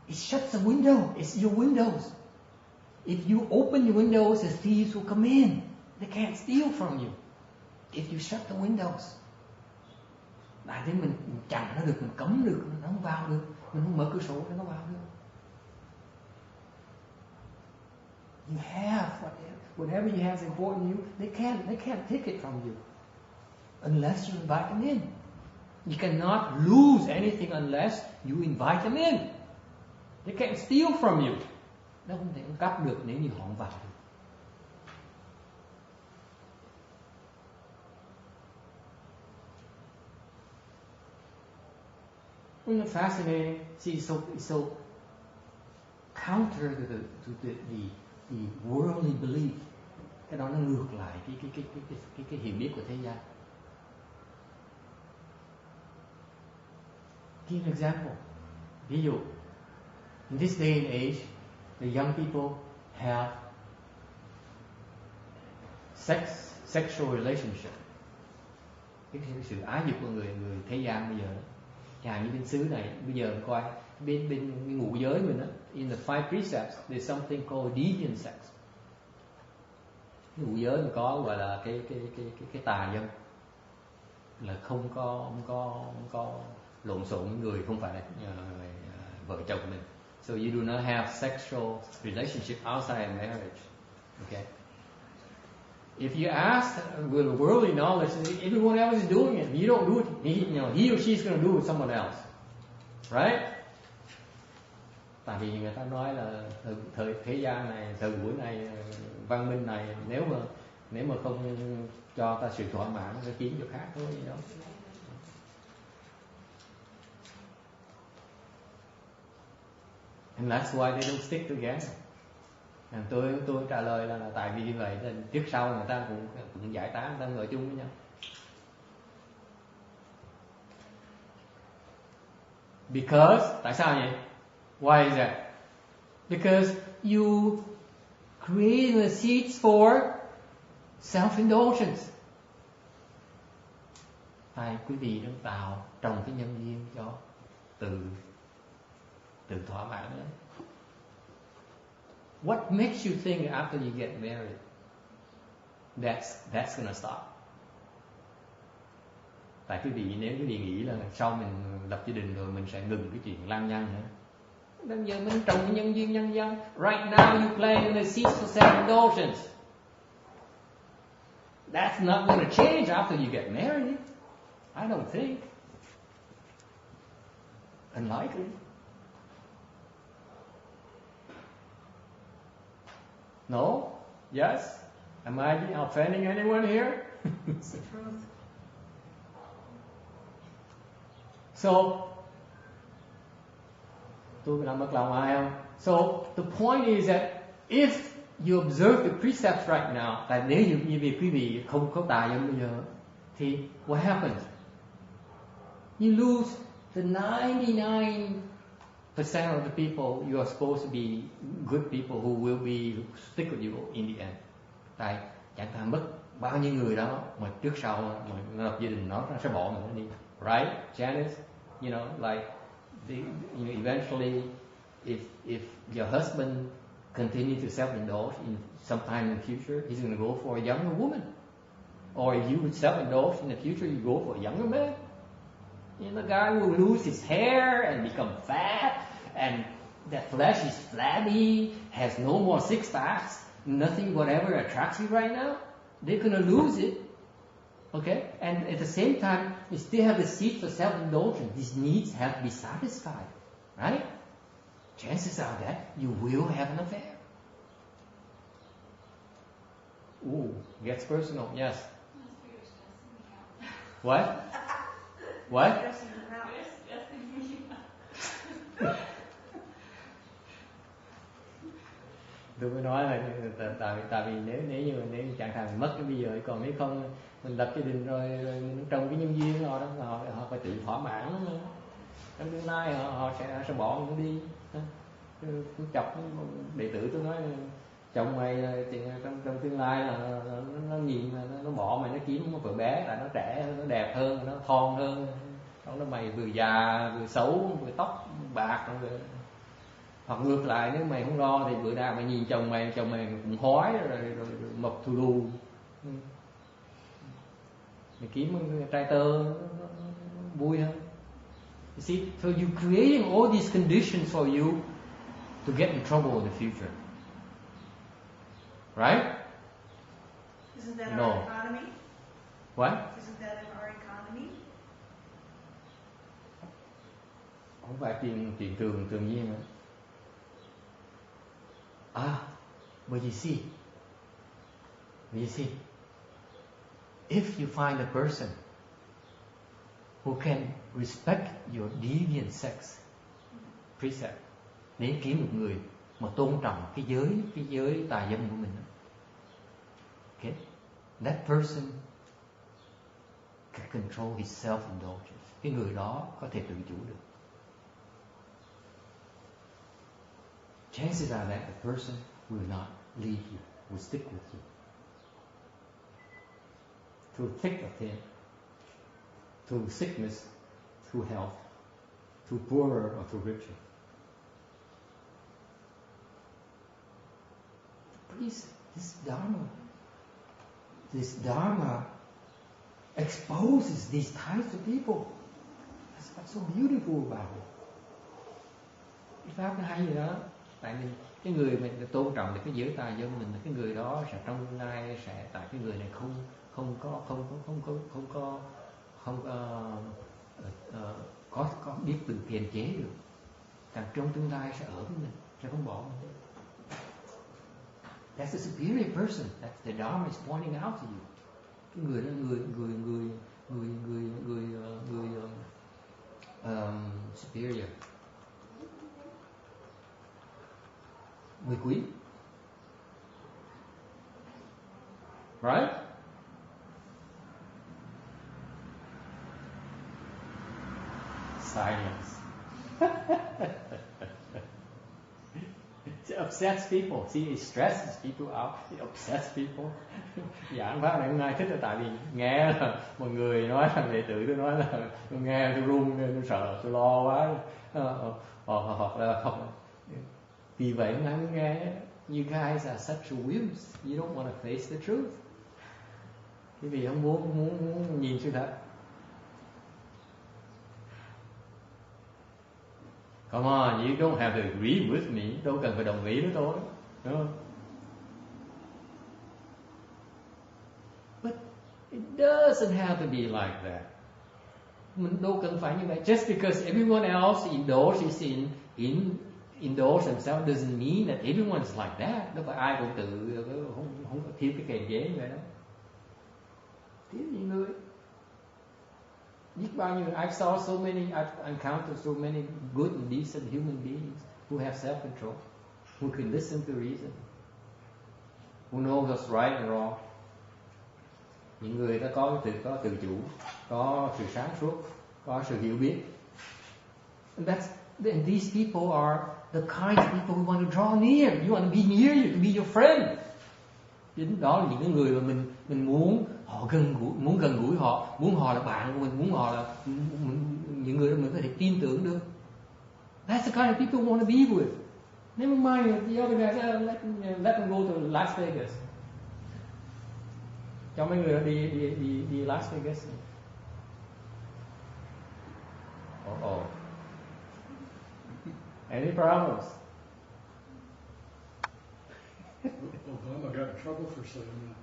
it shuts the window. It's your windows. If you open your windows, the thieves will come in. They can't steal from you. If you shut the windows, đại thế mình chặn nó được, mình cấm được, nó không vào được, mình không mở cửa sổ để nó vào được. You have whatever you have is important to you. They can't take it from you unless you invite them in. You cannot lose anything unless you invite them in. They can't steal from you. Nó không thể cắp được nếu như họ không vào được. Isn't it fascinating? See, it's so counter to the worldly belief. Cái đó nó ngược lại cái hiểu biết của thế gian. Give an example. Ví dụ, in this day and age, the young people have sexual relationship. Cái sự ái dục của người thế gian bây giờ, chẳng như bên xứ này bây giờ coi bên ngũ giới mình á, in the 5 precepts there's something called deviant sex. Ngũ giới mình có gọi là cái tà dâm, là không có lộn xộn với người không phải là vợ chồng mình. So you do not have sexual relationship outside of marriage. Okay. If you ask with worldly knowledge, everyone else is doing it. You don't do it. He or she's going to do it with someone else, right? Tại vì người ta nói là thời thế gian này, thời buổi này, văn minh này, nếu mà không cho ta sự thỏa mãn, nó kiếm chỗ khác thôi gì đó. And that's why they don't stick together. Tôi trả lời là tại vì như vậy, trước sau người ta cũng giải tán, người ta ngồi chung với nhau. Because, tại sao vậy? Why is that? Because you create the seeds for self-indulgence. Tại quý vị đang tạo trồng cái nhân duyên cho tự thỏa mãn đó. What makes you think after you get married that's gonna stop? Tại quý vị, nếu quý vị nghĩ là sau mình lập gia đình rồi mình sẽ ngừng cái chuyện lăng nhăng nữa. Bây giờ mình trồng cái nhân duyên nhân dân. Right now you plant the seeds for self-indulgence. That's not going to change after you get married. I don't think. Unlikely. No? Yes? Am I offending anyone here? It's the truth. So, tôi làm mất lòng ai không? So, the point is that if you observe the precepts right now, tại nếu như vì quý vị không có tà dâm bây giờ, thì what happens? You lose the 99% of the people you are supposed to be good people who will be stick with you in the end. Tại chẳng hạn mất bao nhiêu người đó mà trước sau mà lập gia đình nó sẽ bỏ mình đi, right, Janice? You know, like eventually, if your husband continue to self-indulge in sometime in the future, he's going to go for a younger woman. Or if you would self-indulge in the future, you go for a younger man. You know, the guy will lose his hair and become fat, and the flesh is flabby, has no more six-packs, nothing whatever attracts you right now. They're going to lose it. Okay? And at the same time, you still have the seed for self-indulgence. These needs have to be satisfied. Right? Chances are that you will have an affair. Ooh, gets personal. Yes. What? What? Tôi mới nói là tại vì nếu chẳng hạn mình mất cái bây giờ, còn nếu không mình lập gia đình rồi mình trồng cái nhân duyên họ đó, họ phải tự thỏa mãn đó. Trong tương lai họ sẽ bỏ mình đi. Tôi chọc đệ tử tôi nói chồng mày trong tương lai là nó nhìn nó bỏ mày, nó kiếm một vợ bé là nó trẻ hơn, nó đẹp hơn, nó thon hơn. Nó mày vừa già vừa xấu, vừa tóc bạc rồi. Hoặc ngược lại, nếu mày không lo thì bữa nào mày nhìn chồng mày cũng hói rồi mập thù lù. Mày kiếm trai tơ vui hơn. You see, so you're creating all these conditions for you to get in trouble in the future. Right? Isn't that No. our economy? What? Isn't that in our economy? Không phải chuyện tự nhiên nữa. But you see, if you find a person who can respect your deviant sex precept, nếu kiếm một người mà tôn trọng cái giới tà dâm của mình, okay, that person can control his self-indulgence. Cái người đó có thể tự chủ được. Chances are that the person will not leave you, will stick with you. Through thick or thin, through sickness, through health, through poorer or through richer. this Dharma exposes these types of people. That's what's so beautiful about it. Cái pháp nó hay gì đó. Tại vì cái người mình tôn trọng được cái giới tài dân mình, cái người đó sẽ trong tương lai sẽ, tại cái người này không có biết tự kiềm chế được, rằng trong tương lai sẽ ở với mình, sẽ không bỏ mình. That's a superior person. That's the Dharma is pointing out to you. Cái người đó người superior, người quý, right? Silence. It upsets people. See, it stresses people out. It upsets people. Giảng pháp này hôm nay thích là tại vì nghe là mọi người nói là đệ tử tôi nói là tôi nghe tôi run, tôi sợ, tôi lo quá. Hoặc là vì vậy hôm nay mới nghe you guys are such wimps. You don't want to face the truth. Cái vì không muốn nhìn sự thật. Come on, you don't have to agree with me. Đâu cần phải đồng ý với tôi, đúng không? But it doesn't have to be like that. Mình đâu cần phải như vậy. Just because everyone else indulges indulge themselves doesn't mean that everyone is like that. Đâu phải ai cũng không có thiếu cái kềm chế như vậy đâu. Thiếu những người. Biết bao nhiêu, I've encountered so many good and decent human beings who have self-control, who can listen to reason, who know what's right and wrong. Những người đã có tự chủ, có sự sáng suốt, có sự hiểu biết. And these people are the kind of people who want to draw near. You want to be near you, to be your friend. Chính đó là những cái người mà mình muốn họ gần gũi họ, muốn họ là bạn của mình, muốn họ là những người mình có thể tin tưởng được. That's the kind of people we want to be with. Never mind the other guys. Let them go to Las Vegas. Cho mấy người đó đi Las Vegas. Oh. Any problems? Obama got in trouble for saying that.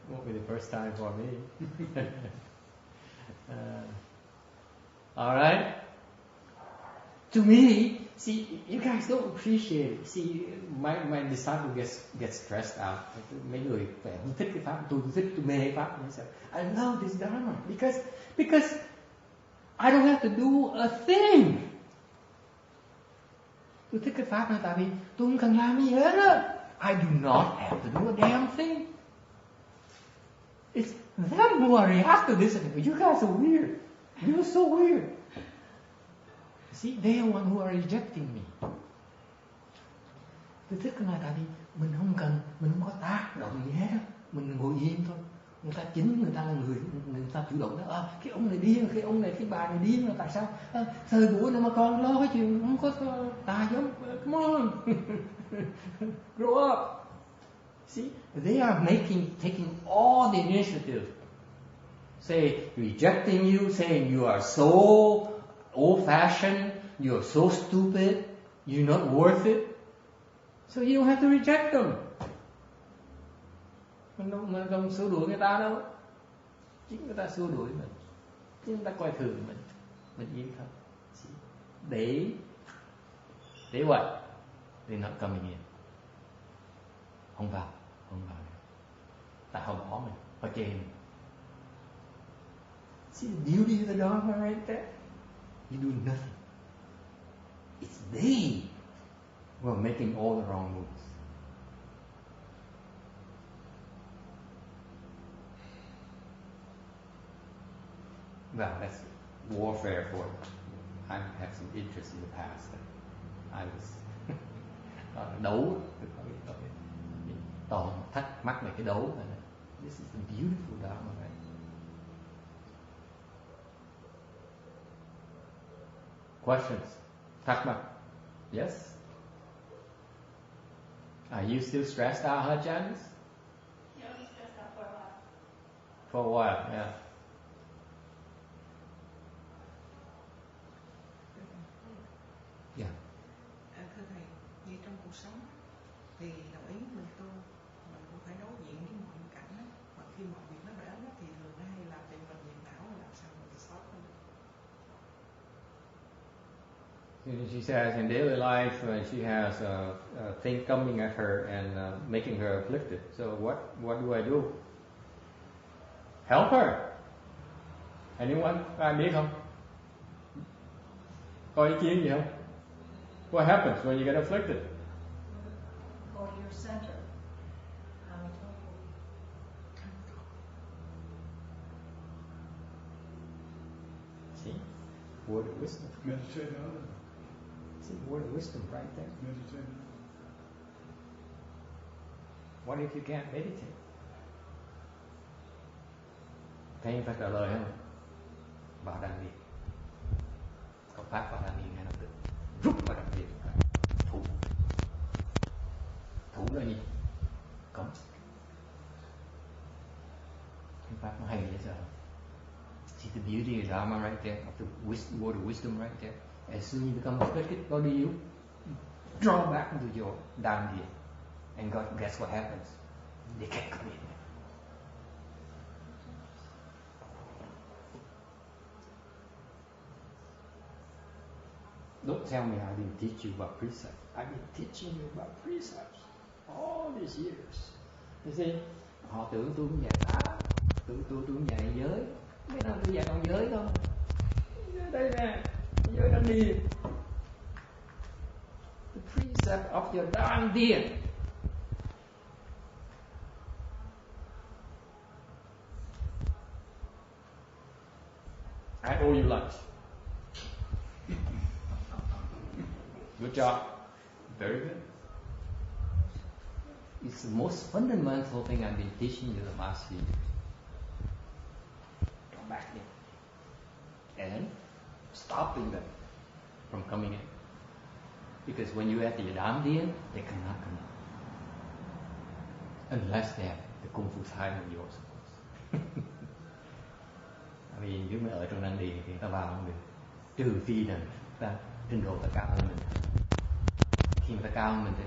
Won't be the first time for me. All right. To me, see, you guys don't appreciate it. See, my disciple gets stressed out. Mấy người không thích cái pháp, tôi thích, tôi mê pháp. I love this Dharma because I don't have to do a thing. Tôi thích cái pháp này tại vì tôi không cần làm gì hết á. I do not have to do a damn thing. It's them who are reacting to this. You guys are weird. You're so weird. See, they are one who are rejecting me. Tôi thích cái này tại vì mình không có tác động gì hết á. Mình ngồi im thôi. Người ta là người ta chủ động đó. Cái ông này điên, cái bà này điên là tại sao? Thời buổi này mà còn lo cái chuyện không có tà giống. Come on. Grow up. See, they are taking all the initiative. Say, rejecting you, saying you are so old-fashioned, you are so stupid, you're not worth it. So you don't have to reject them. Mình không xua đuổi người ta đâu. Chính người ta xua đuổi mình. Chính người ta coi thường mình im thôi. They what? They're not coming in. Không vào. Tại họ bỏ mình, họ chê mình. See the beauty of the Dharma right there? You do nothing. It's they who are making all the wrong moves. Well, that's warfare for it. I have some interest in the past. I was đấu, toàn thắc mắc về cái đấu này. This is the beautiful Dharma, right? Questions? Thắc mắc. Yes. Are you still stressed out, huh, Janice? Yeah, I'm stressed out for a while. For a while, yeah. Yeah. Thưa thầy, như trong cuộc sống thì đồng ý mình tu, mình cũng phải đối diện với mọi hoàn cảnh á. Mà khi mọi việc nó đến á, thì thường nó hay làm cho mình phiền não, làm sao mình xót hơn. She says in daily life she has a thing coming at her and making her afflicted. So what do I do? Help her. Anyone? Ai biết không? Có ý kiến gì không? What happens when you get afflicted? Go to your center. See? Word of wisdom. Meditate on it. See, word of wisdom right there. Meditate on it. What if you can't meditate? Thấy phải trả lời không? Vào đan điền. Cậu phát vào đan điền ngay lập tức. Rút vào đan điền. Thủ. Thủ là gì? Cấm. Cái pháp nó hay dễ sợ. See the beauty of Dharma right there, of the word of wisdom right there. As soon as you become afflicted, what do you? Draw back into your Dharma. And God, guess what happens? They can't come in. Don't tell me I didn't teach you about precepts. I've been teaching you about precepts all these years. You see, họ tưởng tôi cũng dạy pháp, tưởng tôi cũng dạy giới. Mấy năm tôi dạy còn giới không? Đây nè, giới đang đi. The precept of your darn dear. I owe you lunch. Good job. Very good. It's the most fundamental thing I've been teaching you the last few years. Come back in. And stopping them from coming in. Because when you have the Yadamdian, they cannot come in. Unless they have the Kung Fu time of yours, of course. Vì nếu mà ở trong Đan Điền thì ta vào không được. Trừ khi là ta trình độ ta cao hơn mình. Khi mà ta cao hơn mình thì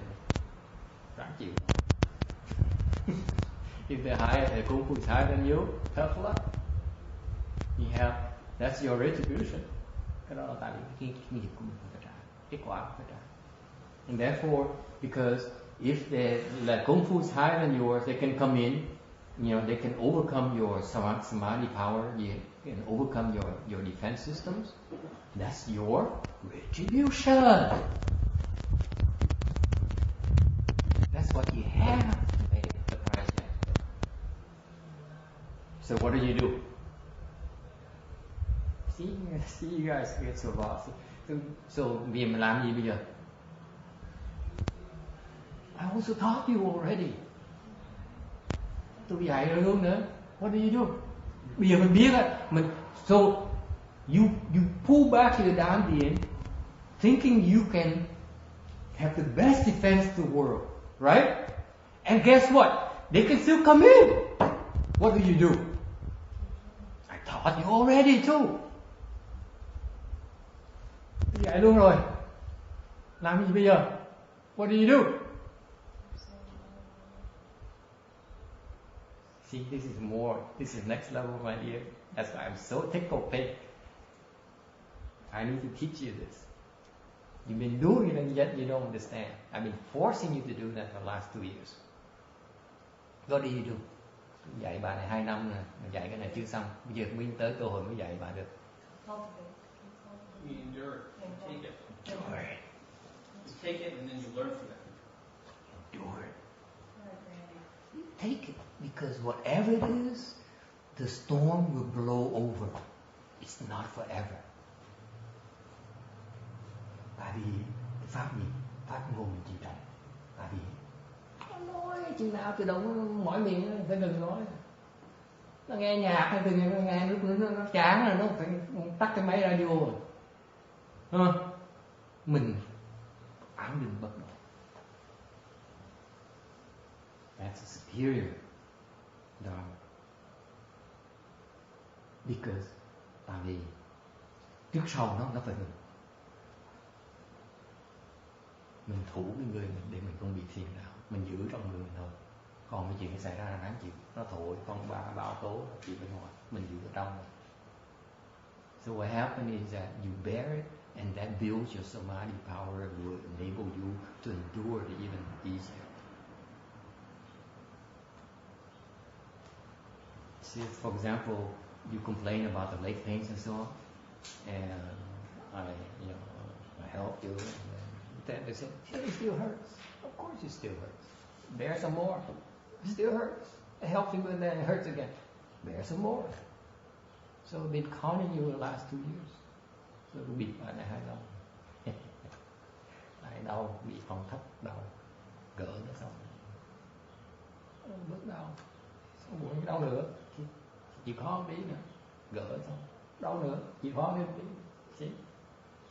ráng chịu. If they're higher, the Kung Fu is higher than you, tough luck. You have, that's your retribution. Cái đó là tại vì cái nghiệp của mình phải trả, kết quả phải trả. And therefore, because if the Kung Fu is higher than yours, they can come in. You know, they can overcome your samadhi power. You can overcome your defense systems. That's your retribution. That's what you have to pay the price yet. So what do? See you guys get so lost. So vì mình làm gì bây giờ? I also taught you already. Tôi dạy rồi luôn nữa. What do? Bây giờ mình biết á, so you pull back your Dhamma thinking you can have the best defense to the world, right? And guess what? They can still come in. What do? I taught you already too. Tôi dạy luôn rồi. Làm gì bây giờ? What do? See, this is next level of idea. That's why I'm so tickled pink. I need to teach you this. You've been doing it and yet you don't understand. I've been forcing you to do that for the last 2 years. What do? Tôi dạy bà này 2 năm rồi, mà dạy cái này chưa xong. Bây giờ mới tới cơ hội mới dạy bà được. You endure it. You take it. Endure it. You take it and then you learn from it. Endure it. Take it, because whatever it is, the storm will blow over. It's not forever. Tại vì cái pháp gì? Pháp ngôn chỉ trọng. Tại vì nó nói chừng nào tự động mỏi miệng phải đừng nói. Nó nghe nhạc hay từ nghe lúc nó chán rồi nó phải tắt cái máy radio rồi. mình an định bất động. That's a superior Dharma. Because tại vì trước sau nó phải mình thủ cái người mình để mình không bị phiền não, mình giữ trong người mình thôi. Còn cái chuyện xảy ra là đáng chịu, nó thổi con ba bão tố chỉ bên ngoài, mình giữ ở trong. So what happens is that you bear it, and that builds your samadhi power and will enable you to endure it even easier. See, for example, you complain about the leg pains and so on, and I help you, and then they say, it still hurts. Of course it still hurts. Bear some more. It still hurts. I help you and then it hurts again. Bear some more. So I've been counting you the last 2 years. So bịt ở này hai lần. Lại đau, bị phòng thấp đau, gỡ nó xong. Bước đau, xong buồn đau nữa. Chịu khó tí nữa, gỡ xong. Đau nữa, chịu khó thêm tí. See?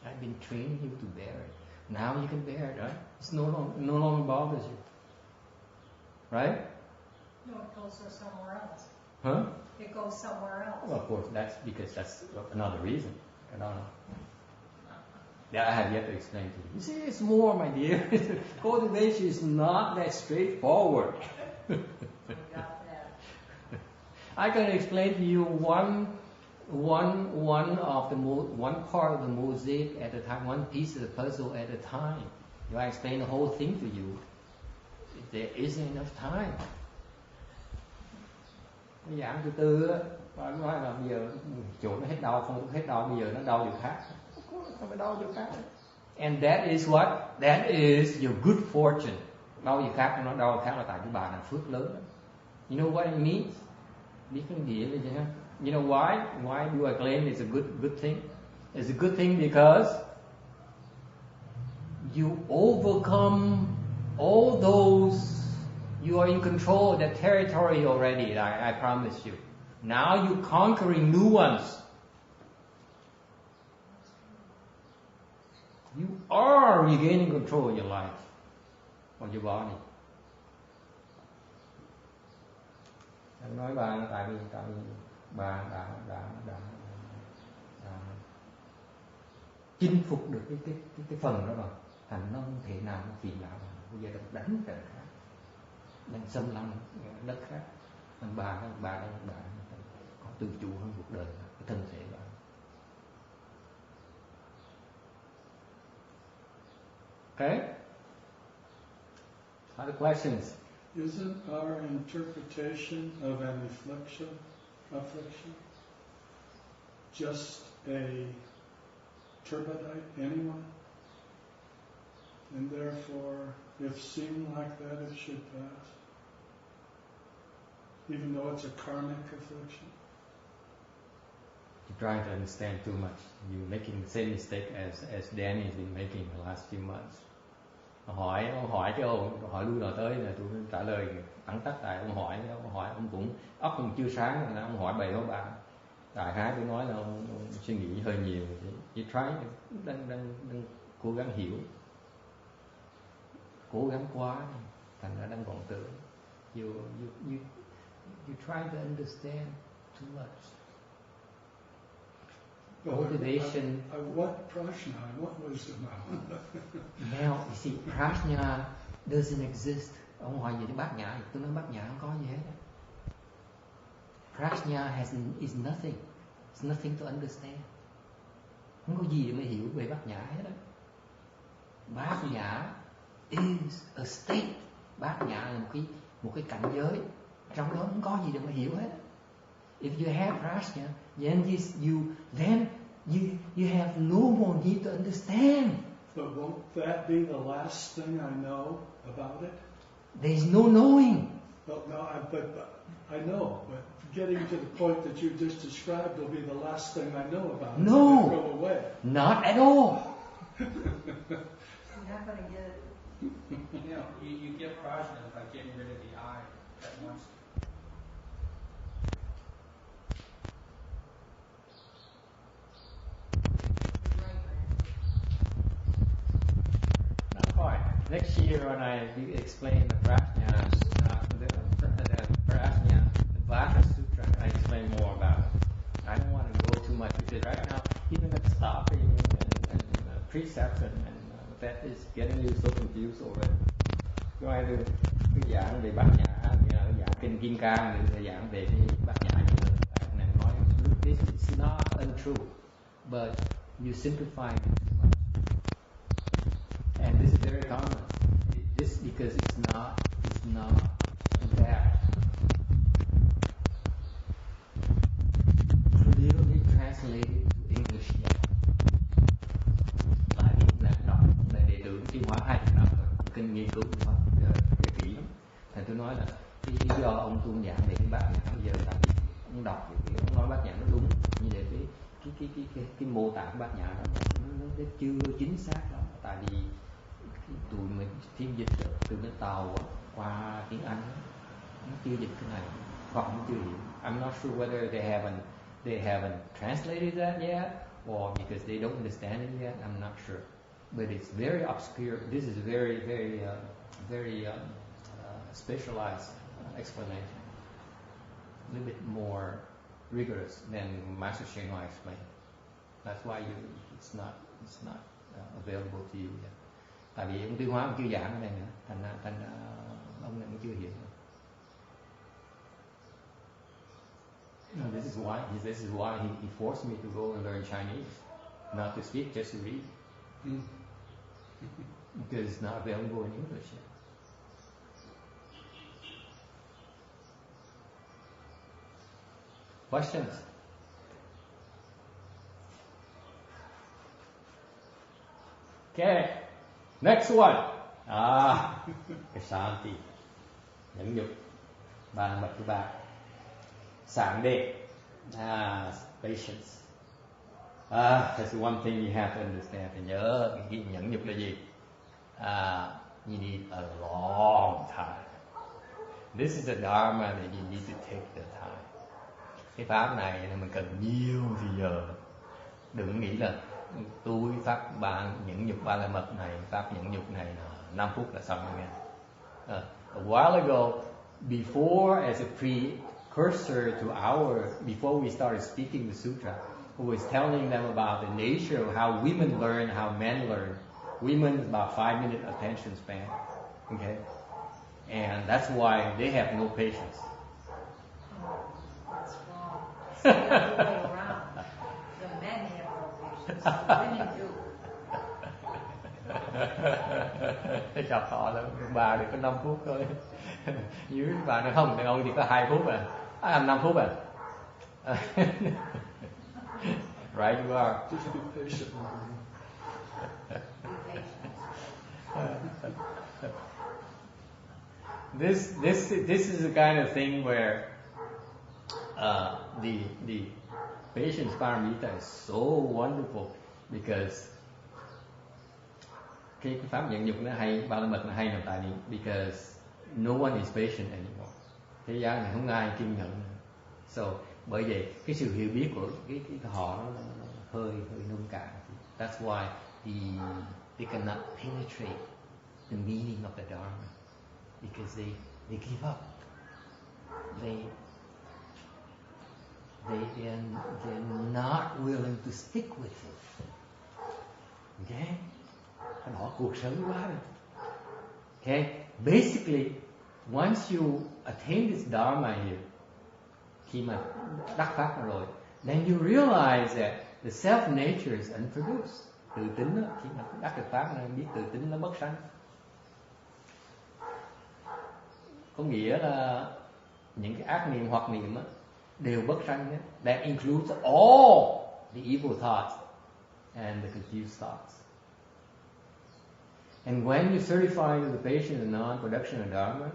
I've been training you to bear it. Now you can bear it, right? It's no longer bothers you. Right? No, it goes somewhere else. Huh? It goes somewhere else. Well, of course, that's because that's another reason. I don't know. That I have yet to explain to you. You see, it's more, my dear. Cultivation is not that straightforward. I can explain to you one part of the mosaic at a time, one piece of the puzzle at a time. If I explain the whole thing to you, there isn't enough time. Cái giảng từ từ á, và nói là bây giờ chỗ nó hết đau, không hết đau, bây giờ nó đau chỗ khác, không phải đau chỗ khác. And that is what? That is your good fortune. Đau chỗ khác, nó đau chỗ khác là tại cái bà là phước lớn đó. You know what it means? Biết cái nghĩa là gì ha? You know why? Why do I claim it's a good thing? It's a good thing because you overcome all those. You are in control of that territory already, I promise you. Now you're conquering new ones. You are regaining control of your life, of your body. Anh nói bà là tại vì bà đã chinh phục được cái phần đó rồi, thành nó không thể nào nó phiền não. Bây giờ đánh trận khác, đang xâm lăng đất khác, bà có tự chủ hơn cuộc đời, cái thân thể bà. Okay? Other questions? Isn't our interpretation of an affliction just a turbidite anyway? And therefore, if seen like that, it should pass, even though it's a karmic affliction. You're trying to understand too much. You're making the same mistake as Danny has been making the last few months. Ông hỏi cái ông hỏi lui rồi tới là tôi trả lời thẳng tắt. Tại ông hỏi ông cũng óc cũng chưa sáng, là ông hỏi bày đó bạn. Đại khái tôi nói là ông suy nghĩ hơi nhiều. You try, đang cố gắng hiểu, cố gắng quá, thành ra đang vọng tưởng. You try to understand too much. Motivation. I want prajna, I want wisdom. Now, you see, prajna doesn't exist. Ông hỏi gì đến bát nhã, tôi nói bát nhã không có gì hết. Prajna is nothing. It's nothing to understand. Không có gì để mà hiểu về bát nhã hết đó. Bát nhã is a state. Bát nhã là một cái cảnh giới, trong đó không có gì để mà hiểu hết. If you have prajna, then you have no more need to understand. But won't that be the last thing I know about it? There is no knowing. Well, no, but I know. But getting to the point that you just described will be the last thing I know about it. No, It'll go away. not at all. You're not going to get it. You get prajna by getting rid of the I that wants to. next year when I explain the Prajna, the Vajra Sutra, I explain more about it. I don't want to go too much because right now, even the stopping and precepts and that is getting you so confused already. Có ai đưa cái giảng về Bát Nhã, giảng kinh Kim Cang, thì giảng về cái Bát Nhã như thế này nói, this is not untrue, but you simplify it too much. And this is very common. This because it's not that. Clearly translated to English yet. Tại vì là đọc là đệ tử tiêu hóa 20 năm rồi, kinh nghiên cứu tiêu hóa kỹ lắm. Thành tôi nói là cái lý do ông tu giảng về cái Bát Nhã bây giờ là vì ông đọc thì ông nói Bát Nhã nó đúng, như để cái mô tả của Bát Nhã nó chưa chính xác lắm. Tại vì tụi mình phiên dịch từ bên Tàu qua tiếng Anh nó chưa dịch cái này, hoặc nó chưa hiểu. I'm not sure whether they haven't translated that yet, or because they don't understand it yet. I'm not sure, but it's very obscure. This is very specialized explanation, a little bit more rigorous than Master Shen Hua explained. That's why it's not available to you yet. Tại vì ông Tiêu Hóa ông chưa giảng cái này nữa, thành ra ông này cũng chưa hiểu. This is why he forced me to go and learn Chinese, not to speak, just to read, because it's not available in English yet. Questions? Okay. Next one. Cái Shanti, nhẫn nhục, ba mật thứ ba, sảng đệ, patience. That's one thing you have to understand. Phải nhớ cái nhẫn nhục là gì? You need a long time. This is a dharma that you need to take the time. Cái pháp này mình cần nhiều thì giờ. Đừng nghĩ là tôi pháp bạn nhẫn nhục ba la mật này, pháp nhẫn nhục này là 5 phút là xong rồi. A while ago, before as a precursor to before we started speaking the sutra, I was telling them about the nature of how women learn, how men learn. Women is about 5-minute attention span, okay, and that's why they have no patience. That's wrong. It's the other way around. The men have no patience. The women do. Chọc họ là bà được có 5 phút thôi. Dưới bà nói không, đàn ông thì có 2 phút à. 5 phút à. Right you are. Just be patient. This is the kind of thing where the patience paramita is so wonderful because cái pháp nhẫn nhục nó hay, ba la mật nó hay là tại vì because no one is patient anymore. Thế gian này không ai kiên nhẫn nữa. So bởi vậy cái sự hiểu biết của cái họ nó hơi nông cạn. That's why they cannot penetrate the meaning of the dharma because they give up. They're not willing to stick with it. Okay? Bỏ cuộc sống quá rồi. Okay? Basically, once you attain this dharma here, khi mà đắc pháp rồi, then you realize that the self nature is unproduced. Tự tính đó, khi mà đắc được pháp này biết tự tính nó bất sanh. Có nghĩa là những cái ác niệm hoặc niệm đó, đều bất sanh nhé. That includes all the evil thoughts and the confused thoughts. And when you certify to the patient the non-production of dharmas,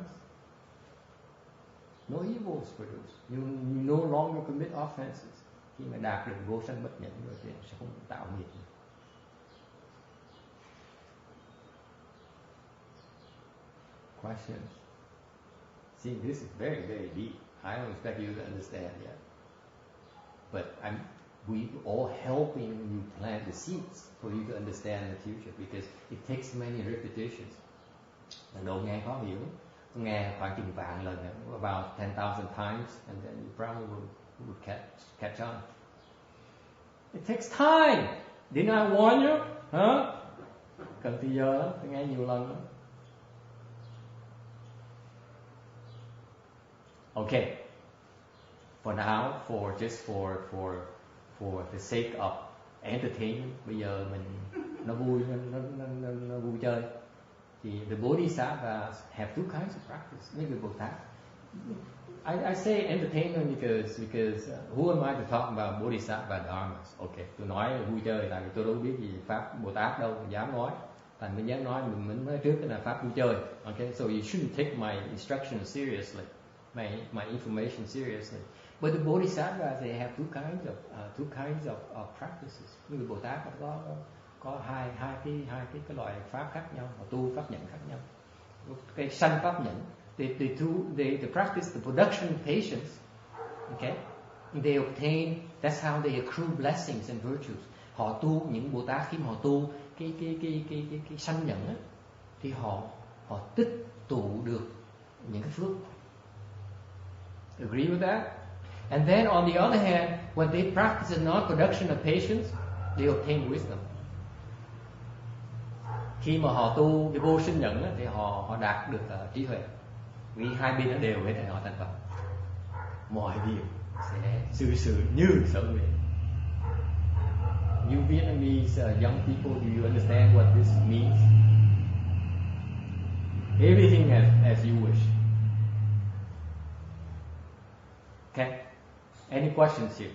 no evil is produced. You no longer commit offenses. Khi mà đạt được vô sanh bất nhẫn rồi thì sẽ không tạo nghiệp. Questions? See, this is very, very deep. I don't expect you to understand yet. But we all helping you plant the seeds for you to understand the future because it takes many repetitions. Độ nghe khó hiểu, nghe khoảng chừng vạn lần, about 10,000 times, and then you probably would catch on. It takes time. Didn't I warn you? Huh? Cần thời giờ lắm, phải nghe nhiều lần lắm. Okay. For now, for the sake of entertainment, bây giờ mình nó vui, nó vui chơi. Thì the Bodhisattvas have two kinds of practice. Mấy người Bồ Tát. I say entertainment because who am I to talk about Bodhisattva dharmas? Okay, tôi nói là vui chơi, tại vì tôi đâu biết gì pháp Bồ Tát đâu, mình dám nói. Tại mình dám nói, mình nói trước cái là pháp vui chơi. Okay, so you shouldn't take my instructions seriously, my information seriously. But the Bodhisattvas, they have two kinds of practices. Những người Bồ Tát có hai cái loại pháp khác nhau, họ tu pháp nhẫn khác nhau. Cái sanh pháp nhẫn, they practice the production of patience. Okay, they obtain. That's how they accrue blessings and virtues. Họ tu, những Bồ Tát khi mà họ tu cái sanh nhẫn á, thì họ tích tụ được những cái phước. Agree with that? And then on the other hand, when they practice the non-production of patience, they obtain wisdom. Khi mà họ tu cái vô sinh nhẫn á, thì họ đạt được trí huệ. Vì hai bên nó đều hết thì họ thành Phật. Mọi việc sẽ xử sự như sở nguyện. You Vietnamese young people, do you understand what this means? Everything as you wish. Okay. Any questions here?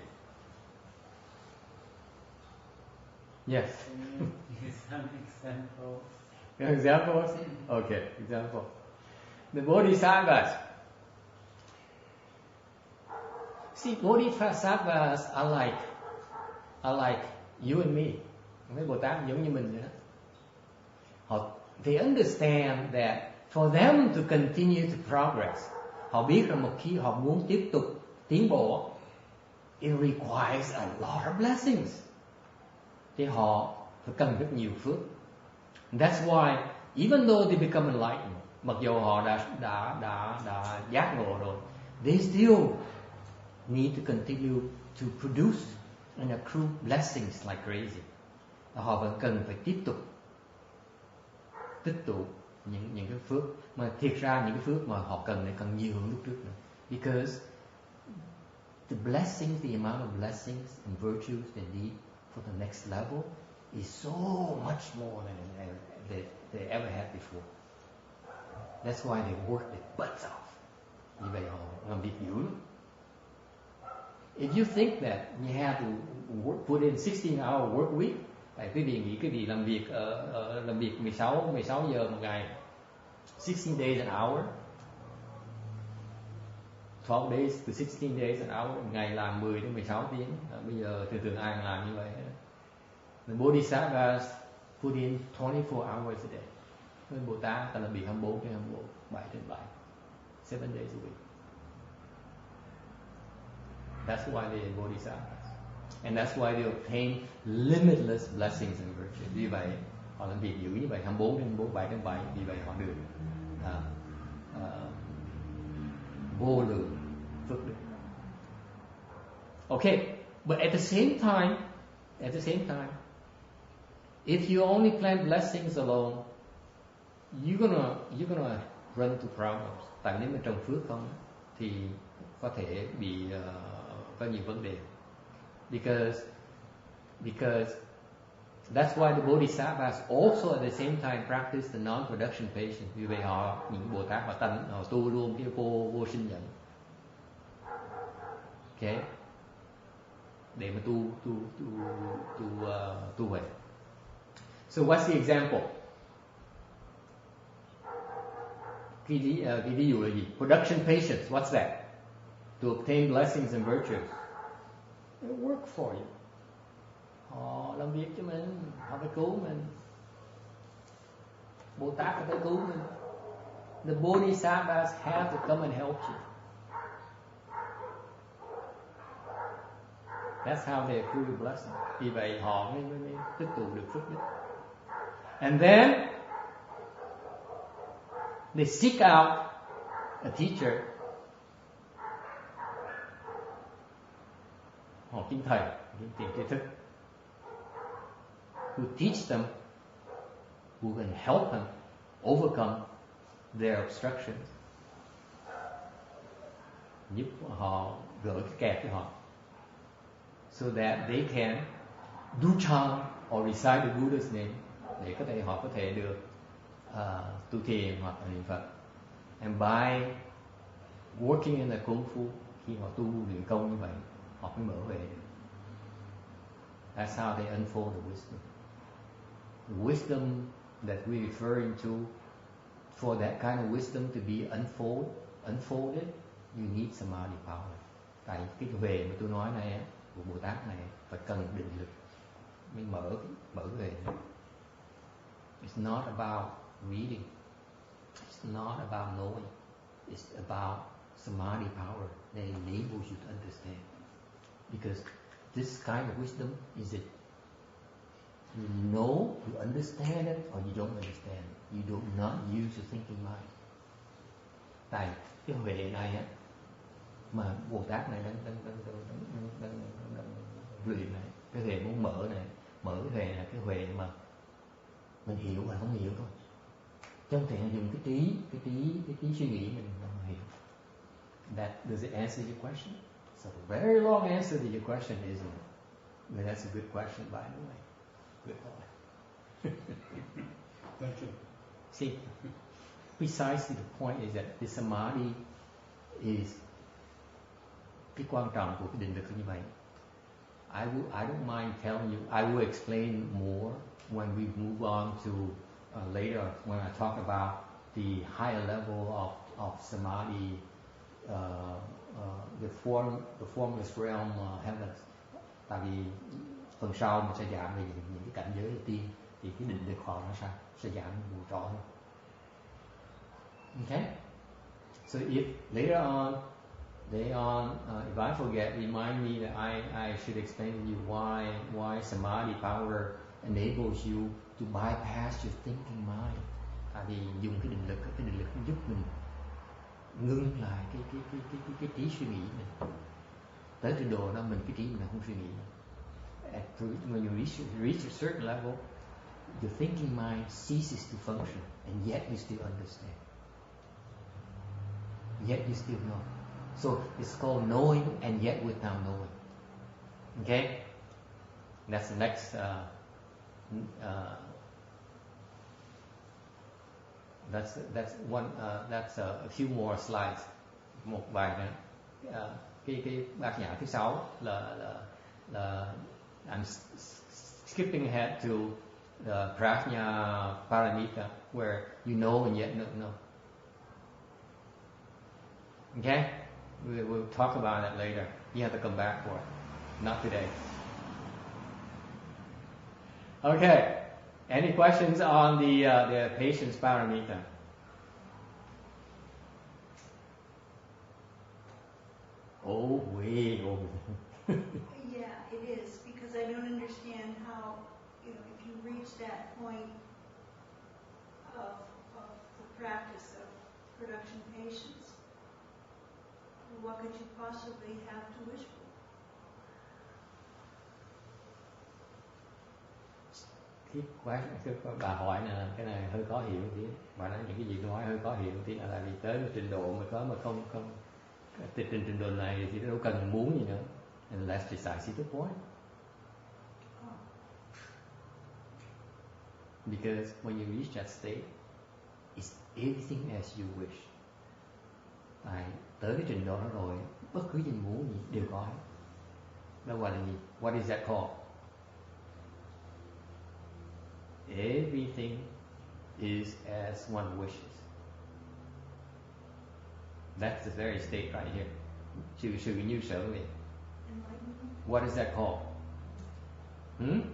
Yes. Some examples. Examples? Okay, example. The Bodhisattvas. See, Bodhisattvas are like you and me. Mấy Bồ Tát giống như mình vậy đó. They understand that for them to continue to progress, họ biết rằng một khi họ muốn tiếp tục tiến bộ, it requires a lot of blessings. Thì họ phải cần rất nhiều phước. That's why even though they become enlightened, mặc dù họ đã giác ngộ rồi, they still need to continue to produce and accrue blessings like crazy. Họ vẫn cần phải tiếp tục tích tụ những cái phước, mà thiệt ra những cái phước mà họ cần này cần nhiều hơn lúc trước nữa. Because the blessings, the amount of blessings and virtues they need for the next level is so much more than they ever had before. That's why they work their butts off. Như vậy họ làm việc dữ lắm. If you think that you have to put in 16-hour work week, tại quý vị nghĩ cái gì làm việc 16 giờ một ngày, 16 days an hour, 12 days to 16 days an hour, một ngày làm 10 đến 16 tiếng. Bây giờ thường ai làm như vậy. The Bodhisattvas put in 24 hours a day. Nên Bồ Tát ta làm việc 24 trên 24, 7 trên 7, 7 days a week. That's why they are Bodhisattvas. And that's why they obtain limitless blessings and virtues. Vì vậy, họ làm việc dữ như vậy, 24 trên 24, 7 trên 7, vì vậy họ được vô lượng phước đức. Okay, but at the same time, if you only plan blessings alone, you're gonna run into problems. Tại nếu mà trồng phước không, thì có thể bị có nhiều vấn đề. Because that's why the Bodhisattvas also at the same time practice the non-production patience. Vì vậy những Bồ Tát họ tu luôn cái vô sinh nhẫn. Okay, để mà tu huệ. So what's the example? Cái ví dụ là gì? Production patience. What's that? To obtain blessings and virtues. They work for you. Họ làm việc cho mình, họ phải cứu mình. Bồ Tát phải cứu mình. The Bodhisattvas have to come and help you. That's how they accrue the blessing. Vì vậy họ mới tích tụ được phước đức. And then They seek out a teacher. Họ kiếm thầy, tìm tri thức. Who teach them, who can help them overcome their obstructions. Giúp họ gỡ cái kẹp cho họ. So that they can do chant or recite the Buddha's name. Để họ có thể được tu thiền hoặc là niệm Phật. And by working in the công phu, khi họ tu luyện công như vậy, họ mới mở huệ được. That's how they unfold the wisdom. The wisdom that we're referring to, for that kind of wisdom to be unfolded, you need samadhi power. Tại cái huệ mà tôi nói này của Bồ Tát này phải cần định lực mới mở huệ. It's not about reading. It's not about knowing. It's about samadhi power that enables you to understand. Because this kind of wisdom is it. You know, you understand it, or you don't understand it. You do not use your thinking mind. Tại cái huệ này á, mà Bồ Tát này đang luyện này, cái huệ muốn mở này, mở cái huệ này, cái huệ mà mình hiểu mà không hiểu thôi. Chứ không thể dùng cái trí suy nghĩ mình không hiểu. Does it answer your question? So a very long answer to your question, isn't it? But that's a good question, by the way. Good thought. Thank you. See, precisely the point is that the samadhi is cái quan trọng của cái định lực như vậy. I don't mind telling you. I will explain more when we move on to later when I talk about the higher level of samadhi, the formless realm heavens. Tại vì phần sau mình sẽ giảng về những cái cảnh giới đầu tiên, thì cái định lực họ nó sẽ giảng nhiều rõ hơn. Okay? So if later on, if I forget, remind me that I should explain to you why samadhi power enables you to bypass your thinking mind. Tại vì dùng cái định lực giúp mình ngưng lại cái trí suy nghĩ mình. Tới trình độ đó mình cái trí mình không suy nghĩ. When you reach a certain level, your thinking mind ceases to function, and yet you still understand. Yet you still know. So it's called knowing, and yet without knowing. Okay, that's the next. That's one. That's a few more slides. Một vài nữa. Cái bát nhã thứ 6 là I'm skipping ahead to the prajna paramita, where you know and yet not know. Okay, we'll talk about that later. You have to come back for it, not today. Okay, any questions on the patience paramita? Oh, way over. Yeah, it is, because I don't understand how, if you reach that point of the practice of production patience, what could you possibly have to wish for? Bà hỏi là cái này hơi khó hiểu tí. Bà nói những cái gì tôi hỏi hơi khó hiểu tí, là vì tới một trình độ mà không trình độ này thì đâu cần muốn gì nữa. And that's precisely the point. Because when you reach that state, it's everything as you wish. Tới cái trình độ đó rồi, bất cứ gì muốn gì đều có. Đó gọi là gì? What is that called? Everything is as one wishes. That's the very state right here. Sự như sở về. What is that called? Enlightenment.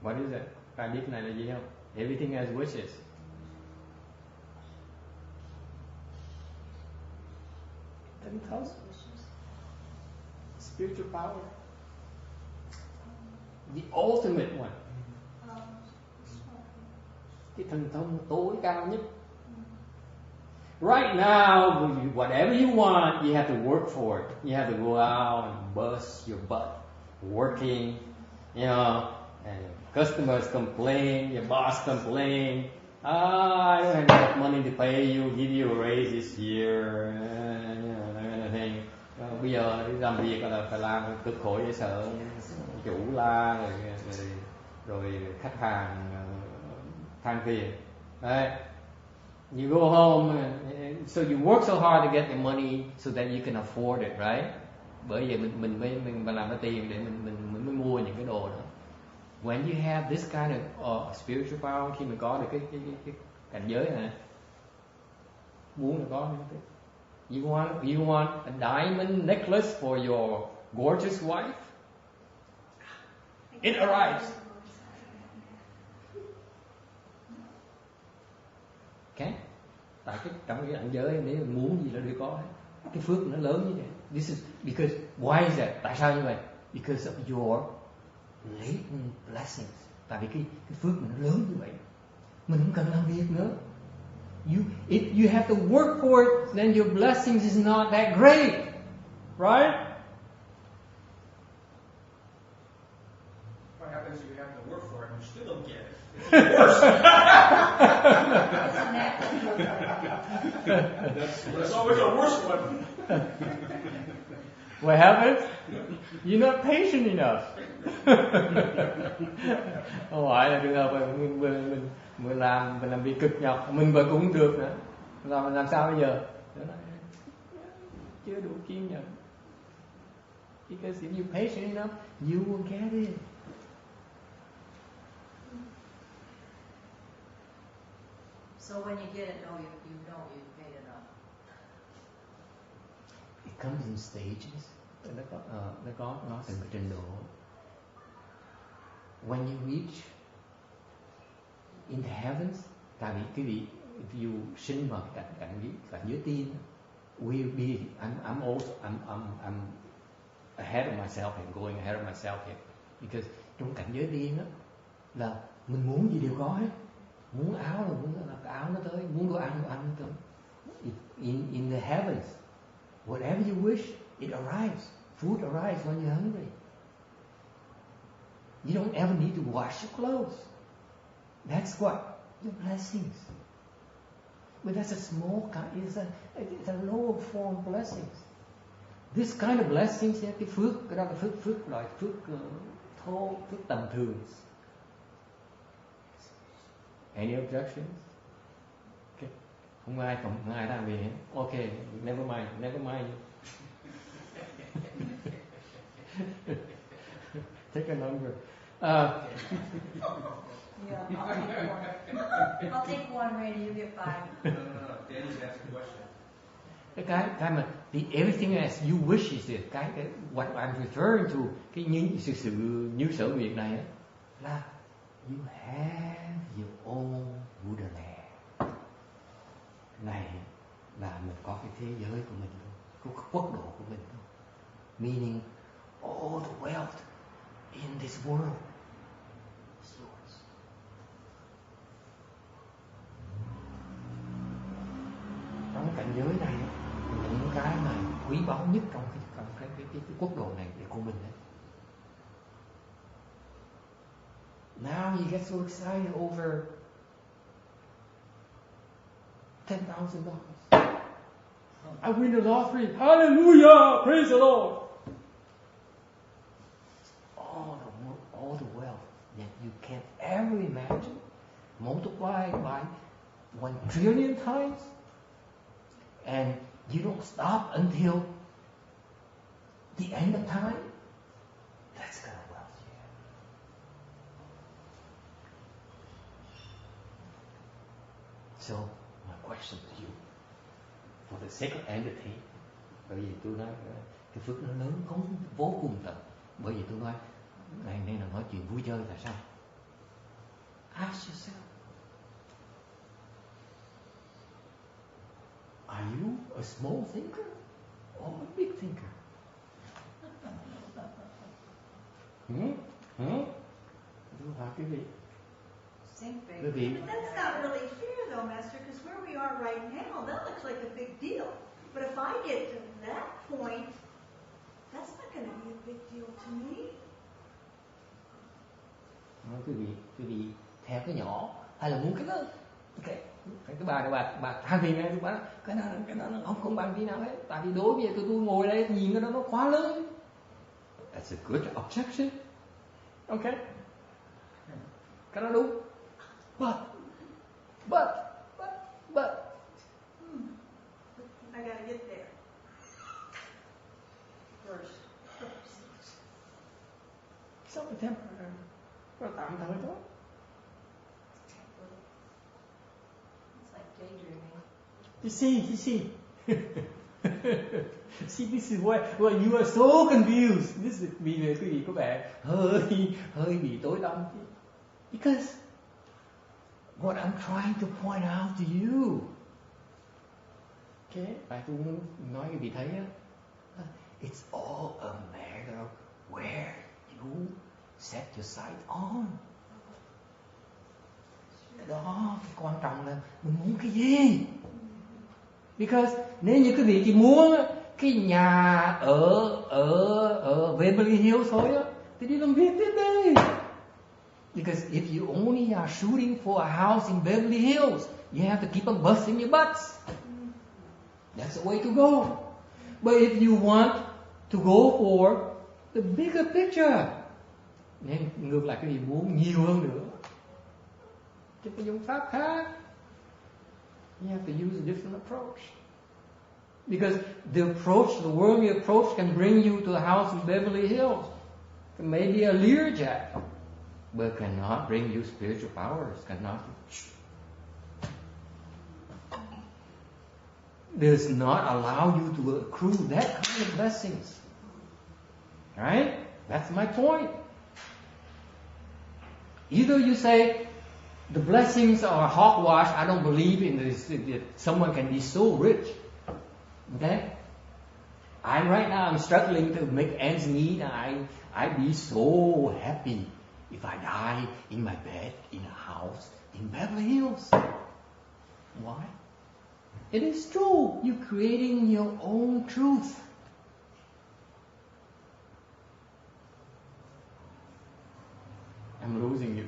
What is it? Bạn biết này là gì không? Everything has wishes. Can you tell us? Spiritual power. The ultimate one. cái thần thông tối cao nhất. Right now, whatever you want, you have to work for it. You have to go out and bust your butt, working, you know, and customers complain, your boss complain, I don't have enough money to pay you, give you a raise this year, you know, that kind of thing. Bây giờ đi làm việc là phải làm cực khổ dễ sợ, chủ la rồi khách hàng than phiền. Right? You go home, so you work so hard to get the money so that you can afford it, right? Bởi vậy mình làm ra tiền để mình mới mua những cái đồ đó. When you have this kind of spiritual power, khi mình có được cái cảnh giới này, muốn là có cái. You want a diamond necklace for your gorgeous wife? It arrives. Okay? Tại trong cái cảnh giới nếu mình muốn gì là đều có hết. Cái phước nó lớn như vậy. This is because why is that? Tại sao như vậy? Because of your latent blessings. Tại vì cái phước mình nó lớn như vậy, mình không cần làm việc nữa. If you have to work for it, then your blessings is not that great, right? What happens if you have to work for it and you still don't get it? It's worse. There's always a worse one. What happens? You're not patient enough. Không phải là trường hợp mình làm việc cực nhọc, mình vừa cũng được nữa. Rồi mình làm sao bây giờ? Chưa đủ kiên nhẫn. Because if you're patient enough, you will get it. So when you get it, you know you've paid enough. It comes in stages. Nó có từng cái trình độ. When you reach in the heavens, tại vì cái vị if you sinh vào cảnh giới tiên, will be I'm ahead of myself and going ahead of myself here, because trong cảnh giới tiên đó là mình muốn gì đều có hết. Muốn áo là muốn là cái áo nó tới, muốn đồ ăn nó tới. In the heavens, whatever you wish, it arrives. Food arrives when you're hungry. You don't ever need to wash your clothes. That's what your blessings. But that's a small kind. It's a lower form of blessings. This kind of blessings, cái phước, cái đó là phước loại phước thô, phước tầm thường. Any objections? Okay. Không ai làm gì hết. Okay, never mind. Take a number. Yeah, I'll take one, Randy, you get 5. No. Danny's asking a question. Cái mà everything as you wish is it. Cái what I'm referring to, cái sự như sở nguyện này á, là you have your own Buddha land. Này là mình có cái thế giới của mình thôi, cái quốc độ của mình thôi. Meaning all the wealth in this world is yours. Trong cảnh giới này, những cái mà quý báu nhất trong cái quốc độ này là của mình đấy. Now you get so excited over $10,000. I win the lottery. Hallelujah! Praise the Lord. All the wealth that you can ever imagine, multiplied by 1 trillion times, and you don't stop until the end of time. That's kind of wealth you have. So, my question to you, for the sake of entity, bởi vì tôi nói cái phước nó lớn vô cùng tận. Bởi vì tôi nói ngày nay là nói chuyện vui chơi là sao? Ask yourself, are you a small thinker or a big thinker? Tôi hỏi quý vị. think big. Quý vị, But that's not really fair though, Master, because where we are right now, that looks like a big deal. But if I get to that point, that's not going to be a big deal to me. quý vị theo cái nhỏ hay là muốn cái lớn? Ok, cái bà than phiền này, bà cái nó không bằng tí nào hết. Tại vì đối với tôi ngồi đây nhìn cái đó nó quá lớn. That's a good objection. Ok, cái đó đúng. But I got to get there First. Sao phải temporary? Nó tạm thời thôi. It's like daydreaming. You see. See, this is why you are so confused. This is vì quý vị có vẻ hơi bị tối tăm. Because what I'm trying to point out to you. Okay, và tôi muốn nói quý vị thấy á, it's all a matter of where you set your sight on. Đó, cái quan trọng là mình muốn cái gì. Because nếu như quý vị chỉ muốn cái nhà ở Beverly Hills thôi á, thì đi làm việc tiếp đi. Because if you only are shooting for a house in Beverly Hills, you have to keep on busting your butts. That's the way to go. But if you want to go for the bigger picture, nên ngược lại cái gì muốn nhiều hơn nữa, thì phải dùng pháp khác. You have to use a different approach. Because the approach, the worldly approach can bring you to a house in Beverly Hills. It may be a Learjet, but cannot bring you spiritual powers, does not allow you to accrue that kind of blessings. Right? That's my point. Either you say, the blessings are hogwash, I don't believe in this, that someone can be so rich. Okay? Right now I'm struggling to make ends meet, and I'd be so happy if I die in my bed in a house in Beverly Hills. Why? It is true. You're creating your own truth. I'm losing you.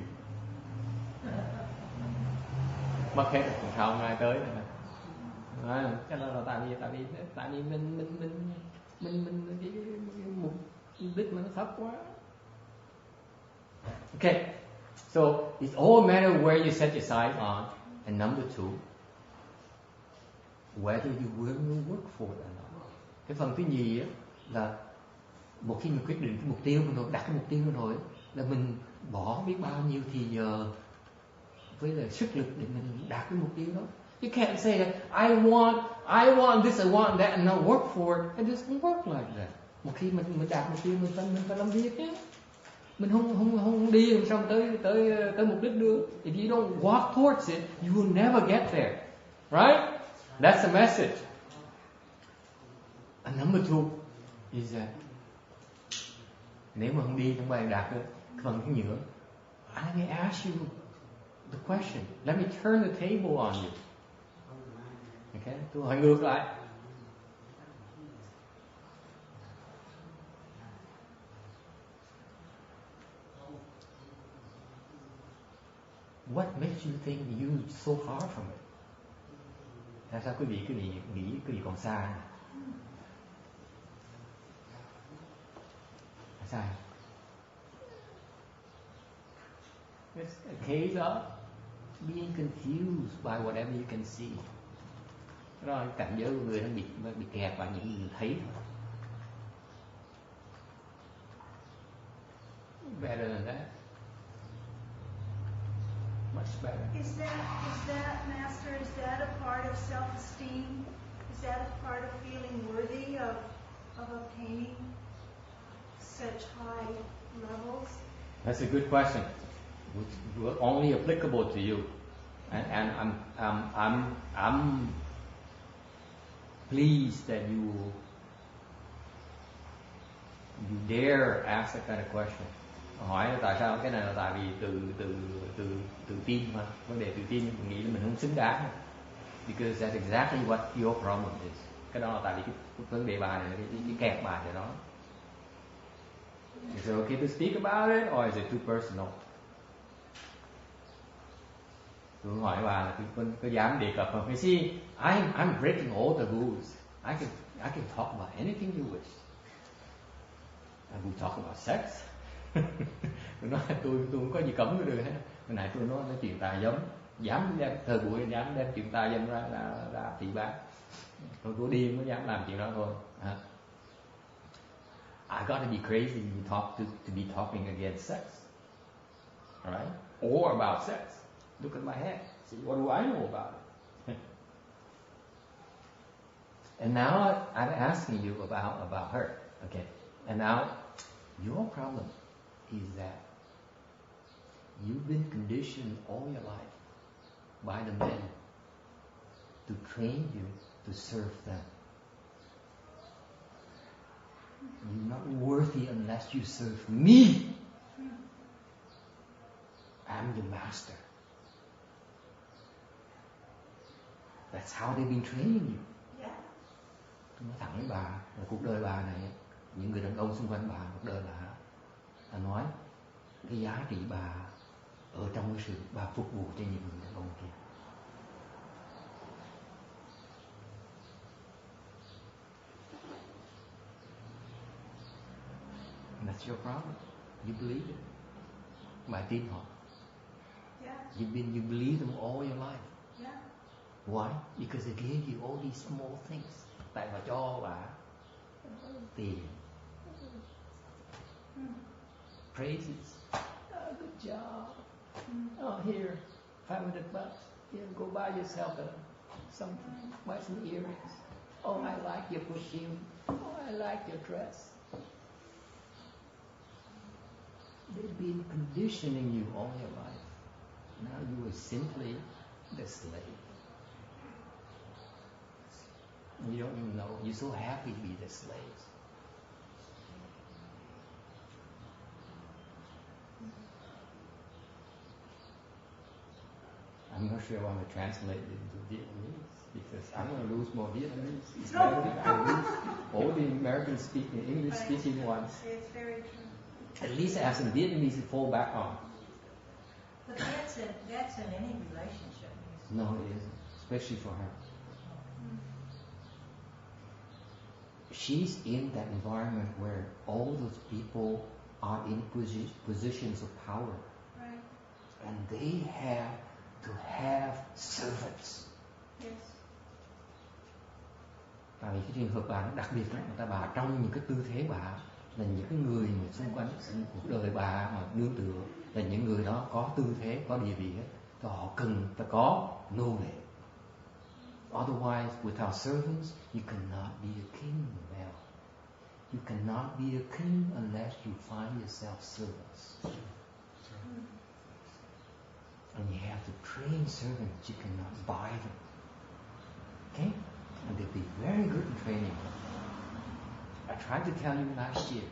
Mất hết rồi, sao không ai tới nữa. Cho nên là tại vì mình cái mục đích nó thấp quá. Okay, so it's all a matter of where you set your sight on. And number two, whether you will work for it or not. Cái phần thứ nhì á, là một khi mình quyết định cái mục tiêu của mình, đặt cái mục tiêu của mình rồi, là mình bỏ biết bao nhiêu thì giờ với là sức lực để mình đạt cái mục tiêu đó. You can't say that I want this, I want that, and not work for it. It doesn't work like that. Một khi mình đạt mục tiêu, mình phải làm việc nhé. Mình không đi làm sao tới mục đích được. If you don't walk towards it, you will never get there. Right? That's the message. And number two is that nếu mà không đi không bao giờ đạt được cái phần thứ nhnữa. Let me ask you the question. Let me turn the table on you. Okay? Tôi hỏi ngược lại. What makes you think you're so far from it? Tại sao quý vị nghĩ quý vị còn xa? Sai. It's a case of being confused by whatever you can see. Rồi cảnh giới của người đang bị kẹt vào những gì thấy. Better than that. Much better. Is that, Master, is that a part of self-esteem? Is that a part of feeling worthy of obtaining such high levels? That's a good question. Which only applicable to you, and I'm pleased that you dare ask that kind of question. Hỏi là tại sao cái này là tại vì từ tin mà. Vấn đề tự tin mình nghĩ là mình không xứng đáng. Because that's exactly what your problem is. Cái đó là tại vì cái vấn đề bà này, cái kẹt bà này đó. Is it okay to speak about it or is it too personal? Tôi hỏi bà là có dám đề cập không? You see, I'm breaking all the rules. I can talk about anything you wish. And we talk about sex. Tôi nói tôi không có gì cấm được hết. Hồi nãy tôi nói chuyện tà dâm, dám đem thời buổi dám đem chuyện tà dâm ra thị bán. Tôi có điên mới dám làm chuyện đó thôi. I got to be crazy to be talking against sex, alright? Or about sex. Look at my head. See, what do I know about it? And now I'm asking you about her. Okay. And now your problem is that you've been conditioned all your life by the men to train you to serve them. You're not worthy unless you serve me. I'm your master. That's how they've been training you. Yeah. Tôi nói thẳng với bà là cuộc đời bà này, những người đàn ông xung quanh bà, cuộc đời bà nói cái giá trị bà ở trong cái sự bà phục vụ cho những người đàn ông kia. And that's your problem. You believe it. Bà tin họ. Yeah. You believe them all your life. Yeah. Why? Because they gave you all these small things. Tại họ cho bà tiền, praises. Oh, good job. Oh, here, $500. Yeah, go buy yourself something. Buy some earrings. Oh, I like your perfume. Oh, I like your dress. They've been conditioning you all your life. Now you are simply the slave. You don't even know. You're so happy to be the slaves. I'm not sure I want to translate it into Vietnamese because I'm going to lose more Vietnamese. It's better if I lose all the American-speaking, English-speaking ones. It's very true. At least I have some Vietnamese to fall back on. But that's in any relationship. No, it isn't, especially for her. She's in that environment where all those people are in positions of power. Right. And they have to have servants. Yes. Tại vì cái trường hợp bà nó đặc biệt lắm, người ta bà trong những cái tư thế bà là những cái người mà xung quanh cuộc đời bà mà nương tựa là những người đó có tư thế, có địa vị hết, thì họ cần phải có nô lệ. Otherwise, without servants, you cannot be a king, Mel. You cannot be a king unless you find yourself servants. And you have to train servants. You cannot buy them. Okay? And they'll be very good in training them. I tried to tell you last year.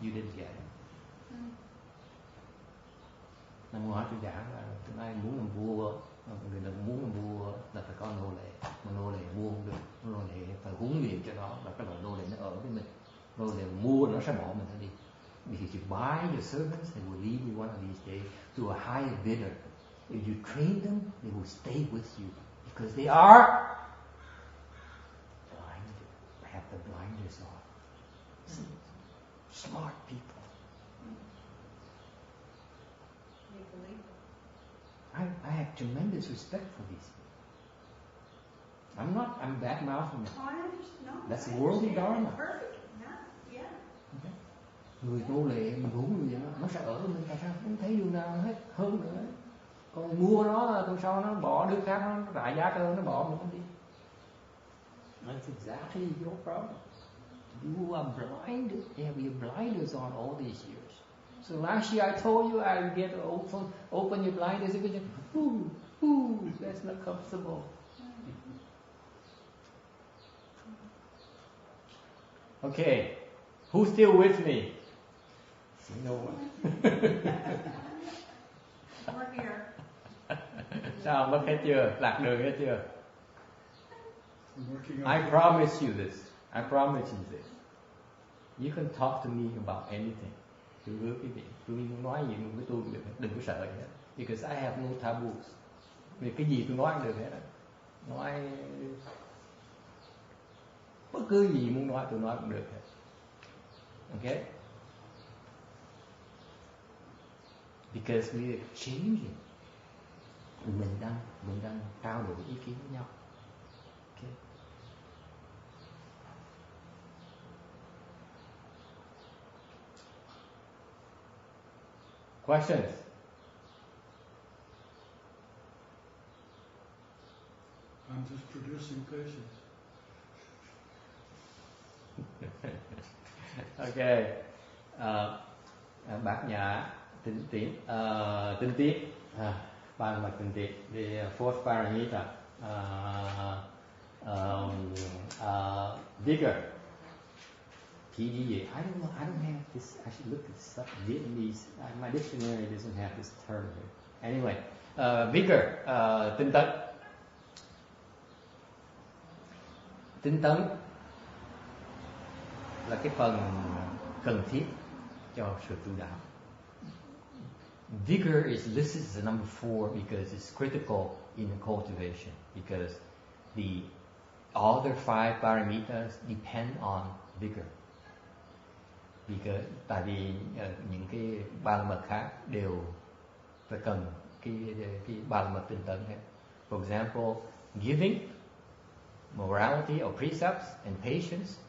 You didn't get it. Năm ngoái tôi giảng là từ nay muốn làm vua, người ta muốn làm vua là phải có nô lệ. Mà nô lệ mua không được, nô lệ phải huấn luyện cho nó, và cái loại nô lệ nó ở với mình. Nô lệ mua nó sẽ bỏ mình ra đi. Because you buy your servants, they will leave you one of these days to a higher bidder. If you train them, they will stay with you because they are blinded. Have the blinders on. Smart people. You believe it. I have tremendous respect for these people. I'm bad mouthing them. Oh, I understand. No, That's I worldly understand dharma. perfectly. Yeah. Okay. Người nô lệ mình huấn luyện nó sẽ ở mình, tại sao không thấy đường nào hết hơn nữa. Còn mua nó là tuần sau nó bỏ đứa khác, nó rải giá cơ, nó bỏ mình đi. That's exactly your problem. You are blinded. Yeah, we are blinders on all these years. So last year I told you I would get to open your blinders. You go, that's not comfortable. Okay, who's still with me? No one. We're here. Sao mất hết chưa? Lạc đường hết chưa? I'm working I on promise you this. I promise you this. You can talk to me about anything. Tôi hứa quý vị, tôi muốn nói gì với tôi được, đừng có sợ gì hết. Because I have no taboos. Vì cái gì tôi nói được hết. Nói bất cứ gì muốn nói tôi nói cũng được hết. Okay? Because we are changing. Mình đang trao đổi ý kiến với nhau. Okay? Questions? I'm just producing patience. Okay. Bát nhã tinh tiến. Ba tinh tiến. The fourth paramita. Vigor. Thì gì vậy? I don't know. I don't have this. I should look at this stuff. Vietnamese. My dictionary doesn't have this term here. Anyway, vigor. Tinh tấn. Tinh tấn là cái phần cần thiết cho sự tu đạo. Vigor this is the number 4 because it's critical in the cultivation because the other 5 paramitas depend on vigor. Because tại vì những cái ba la mật khác đều phải cần cái ba la mật tinh tấn hết. For example, giving, morality or precepts and patience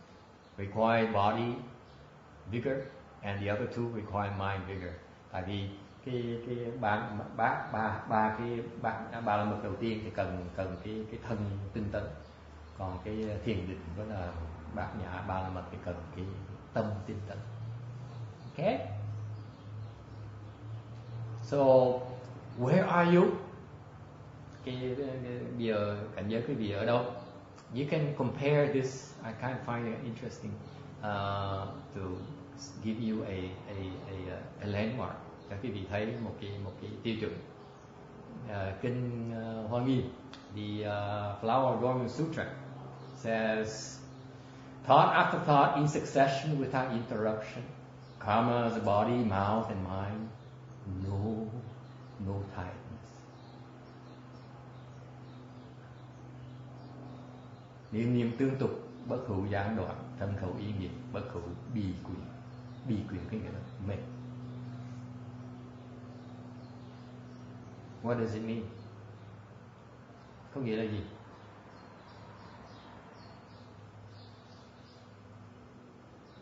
require body vigor and the other 2 require mind vigor. Tại vì cái ba la mật đầu tiên thì cần cái thân tinh tấn, còn cái thiền định đó là bát nhã ba la mật thì cần cái tâm tinh tấn. Okay? So where are you? Cái bây giờ cảnh giới quý vị ở đâu? You can compare this. I kind of find it interesting to give you a landmark. Cho quý vị thấy một cái tiêu chuẩn. Kinh Hoa Nghiêm, the Flower Adornment Sutra says, thought after thought in succession without interruption. Karma is the body, mouth, and mind. No tightness. Niệm tương tục, bất hữu gián đoạn, thân khẩu ý niệm, bất hữu bi quyền. Bi quyền cái nghĩa là mệt. What does it mean? Có nghĩa là gì?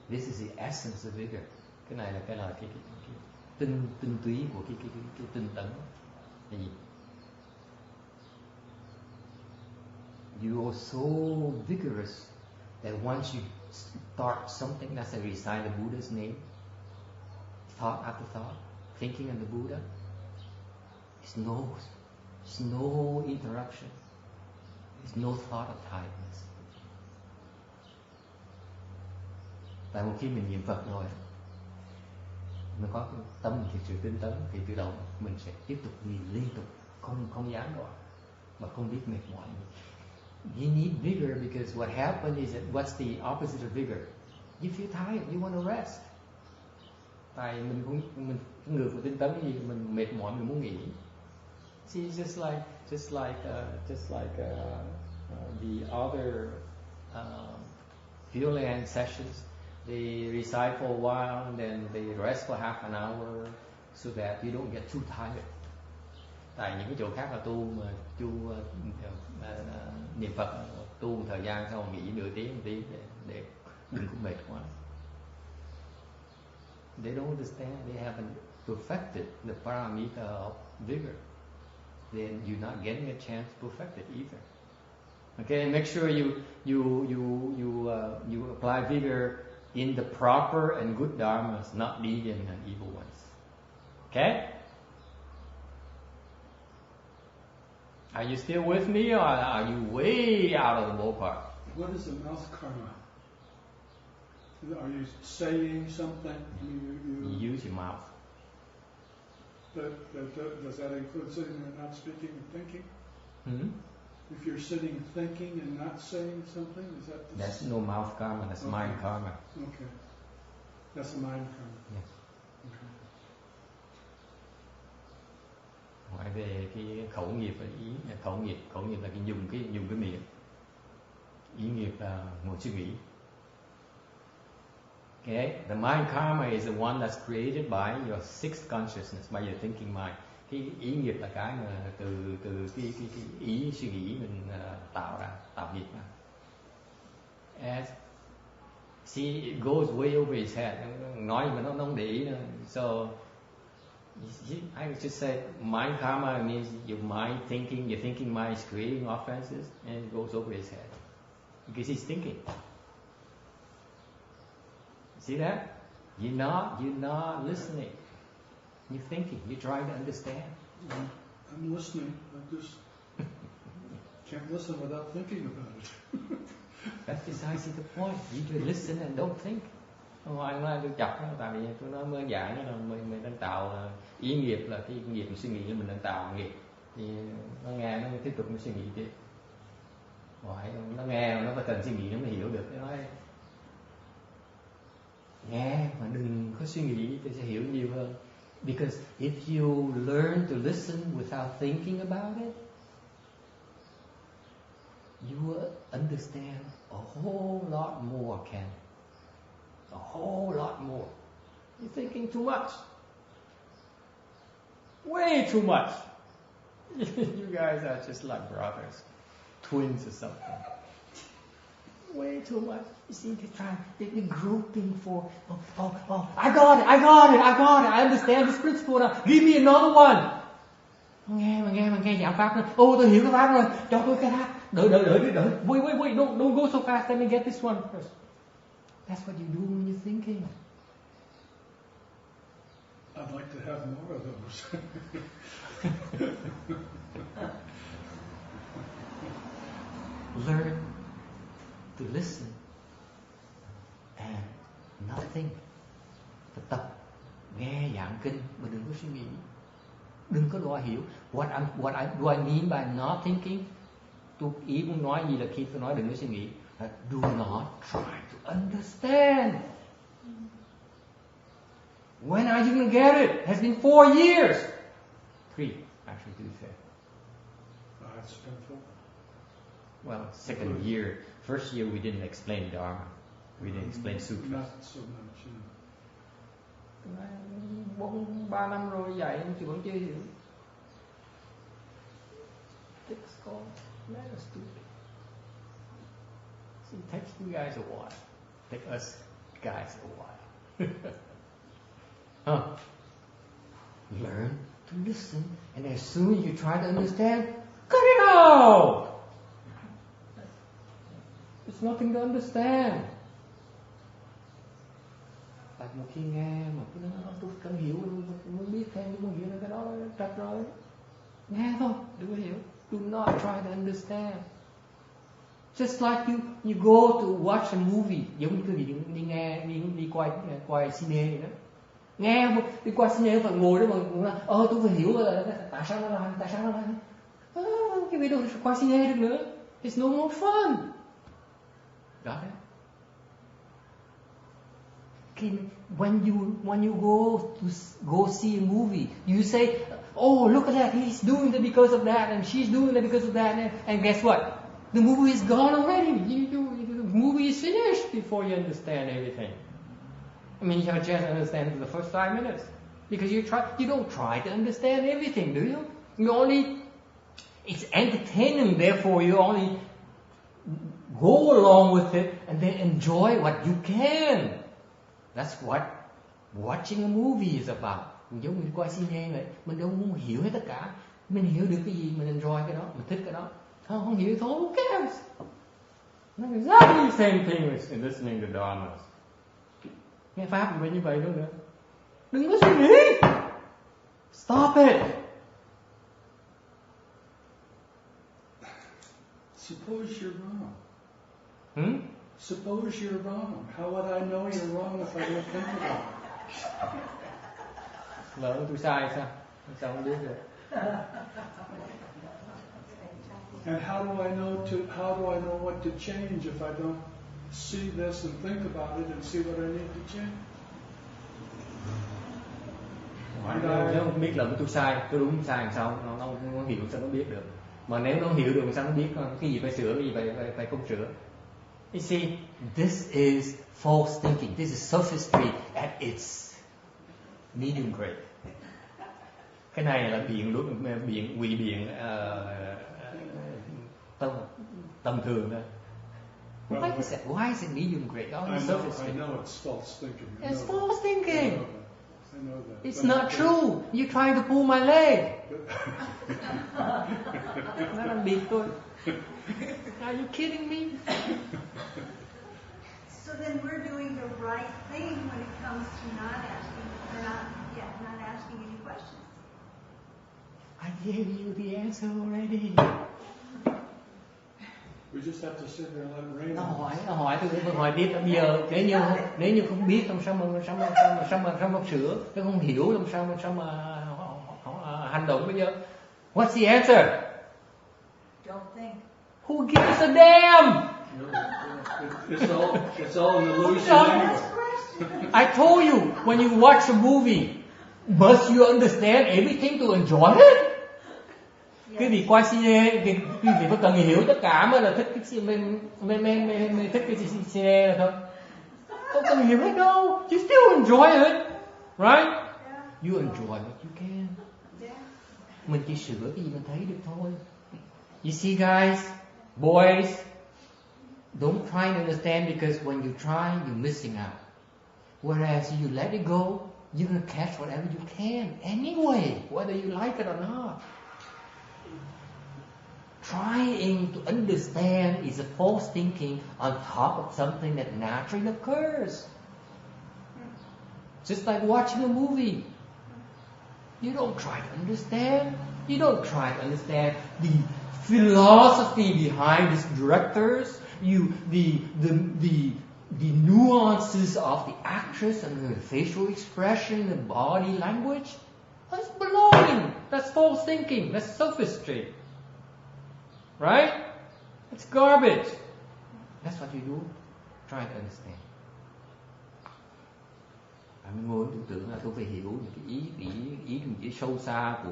This is the essence of vigor. Cái này là cái tinh túy của cái tinh tấn. Là gì? You are so vigorous that once you start something, that's a recite the Buddha's name, thought after thought, thinking of the Buddha, it's no interruption. There's no thought of tiredness. Tại một khi mình niệm Phật rồi, mình có tâm thiệt sự tinh tấn thì tự động mình sẽ tiếp tục liên tục, không gián đoạn mà không biết mệt mỏi. You need vigor because what happens is that what's the opposite of vigor? You feel tired, you want to rest. Tại mình ngược của tinh tấn gì, mình mệt mỏi, mình muốn nghỉ. See, just like the other Pure Land sessions, they recite for a while and then they rest for half an hour so that you don't get too tired. Tại những cái chỗ khác là tu mà niệm Phật tu một thời gian sau nghỉ nửa tiếng một tí để đừng có mệt quá. They don't understand. They haven't perfected the paramita of vigor. Then you're not getting a chance to perfect it either. Okay, and make sure you apply vigor in the proper and good dharmas, not deviant and evil ones. Okay? Are you still with me, or are you way out of the ballpark? What is the mouth karma? Are you saying something? You use your mouth. Does that include sitting and not speaking and thinking? Hmm? If you're sitting thinking and not saying something, is that the That's no mouth karma, that's Okay. mind karma. Okay. That's a mind karma. Yes. Okay. Hỏi về cái khẩu nghiệp và ý khẩu nghiệp là cái dùng cái miệng, ý nghiệp là một suy nghĩ. Okay, the mind karma is the one that's created by your sixth consciousness, by your thinking mind. Cái ý nghiệp là cái mà từ cái ý suy nghĩ mình tạo nghiệp ra. As see, it goes way over his head. Nói mà nó không để ý nữa. So I would just say mind karma means your thinking mind is creating offenses, and it goes over his head because he's thinking. See that? You're not listening. You're thinking. You're trying to understand. I'm listening. I just can't listen without thinking about it. That's precisely the point. You just listen and don't think. Ai nói tôi chọc nó, tại vì tôi nói mới dạy nó là mình đang tạo ý nghiệp, là cái nghiệp suy nghĩ mình đang tạo nghiệp, thì nó nghe nó tiếp tục nó suy nghĩ tiếp. Hỏi nó nghe nó phải cần suy nghĩ nó mới hiểu được. Nó nói nghe mà đừng có suy nghĩ, tôi sẽ hiểu nhiều hơn. Because if you learn to listen without thinking about it, you will understand a whole lot more, Ken. A whole lot more. You're thinking too much. Way too much. You guys are just like brothers, twins or something. Way too much. You see, they're groping for, I got it, I understand this principle now. Give me another one. Nghe giảng pháp rồi. Tôi hiểu cái pháp rồi. Cho tôi cái pháp. Đợi. Wait, don't go so fast. Let me get this one first. That's what you do when you're thinking. I'd like to have more of those. Learn to listen and nothing. Phải tập nghe giảng kinh mà đừng có suy nghĩ, đừng có đòi hiểu. What do I mean by not thinking? Tôi ý muốn nói gì là khi tôi nói đừng có suy nghĩ, do not try to understand. When are you going to get it? It has been 4 years. 3, actually, to be fair. It's been 4. Well, second year. First year we didn't explain Dharma. We didn't explain Sutra. Not so much. 3 năm rồi dạy thì vẫn chưa hiểu. It's called meta stupid. See, it takes you guys a while. Take us guys a while. Learn to listen, and as soon as you try to understand, cut it out. There's nothing to understand. Tại một khi nghe mà cứ nói tôi không hiểu, tôi muốn biết thêm, tôi muốn hiểu cái đó trật rồi. Nghe thôi, đừng có hiểu. Do not try to understand. Just like you go to watch a movie, giống như quý vị đi quay cine vậy đó. Nghe đi qua cine phải ngồi đó mà tôi phải hiểu là tại sao nó làm. Cái video qua cine được nữa. It's no more fun. Got it? When you go see a movie, you say, oh, look at that, he's doing it because of that, and she's doing it because of that, and guess what? The movie is gone already. The movie is finished before you understand everything. I mean, you have a chance to understand it for the first 5 minutes, because you don't try to understand everything, do you? It's entertaining, therefore you only go along with it and then enjoy what you can. That's what watching a movie is about. Giống như coi cine vậy, mình đâu muốn hiểu hết tất cả. Mình hiểu được cái gì, mình enjoy cái đó, mình thích cái đó. Không hiểu thôi, who cares? It's exactly the same thing as in listening to Dharma. Nghe pháp cũng như vậy nữa. Đừng có suy nghĩ. Stop it. Suppose you're wrong. Suppose you're wrong. How would I know you're wrong if I don't think about it? Lỡ tôi sai sao? Sao không biết được? And how do I know what to change if I don't see this and think about it and see what I need to change? Nếu không biết là tôi sai, tôi đúng sai làm sao nó không hiểu sao nó biết được. Mà nếu nó hiểu được sao nó biết cái gì phải sửa, cái gì phải không sửa. You see, this is false thinking. This is sophistry at its medium grade. Cái này là biện tầm thường thôi. Why is it medium grade? Oh, it's sophistry. I know it's false thinking. It's false thinking. I know that. It's not true. You're trying to pull my leg. Nó đang bịt tôi. Are you kidding me? So then we're doing the right thing when it comes to not asking any questions. I gave you the answer already. We just have to sit there and let it rain. Nó hỏi tôi hỏi tiếp bây giờ nếu như không biết làm sao mà sửa, nếu không hiểu làm sao mà hành động bây giờ. What's the answer? Don't think. Who gives a damn? It's all an illusion anyway. I told you when you watch a movie, must you understand everything to enjoy it? Cái việc coi cine, cái việc có cần hiểu tất cả mới là thích cái mình thích cái cine là thôi. Không cần hiểu hết đâu. You still enjoy it, right? You enjoy what you can. Mình chỉ sửa cái gì mình thấy được thôi. You see, guys, boys, don't try to understand because when you try, you're missing out. Whereas you let it go, you're gonna catch whatever you can anyway, whether you like it or not. Trying to understand is a false thinking on top of something that naturally occurs. Just like watching a movie. You don't try to understand. You don't try to understand the philosophy behind these directors. The nuances of the actress and her facial expression, the body language. That's belonging. That's false thinking. That's sophistry. Right? It's garbage. That's what you do. Try to understand. Mình ngồi tưởng tượng là tôi phải hiểu những cái ý nghĩa sâu xa của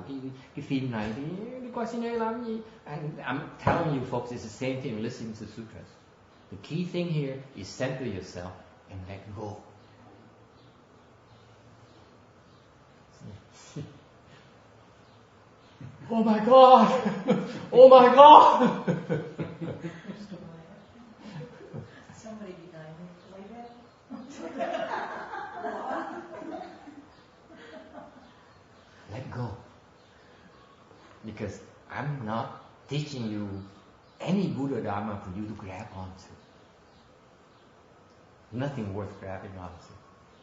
cái phim này thì đi coi cine làm gì? And I'm telling you folks, it's the same thing listening to sutras. The key thing here is center yourself and let go. Oh my God! Oh my God! Somebody behind me play that. Let go. Because I'm not teaching you any Buddha Dharma for you to grab onto. Nothing worth grabbing onto.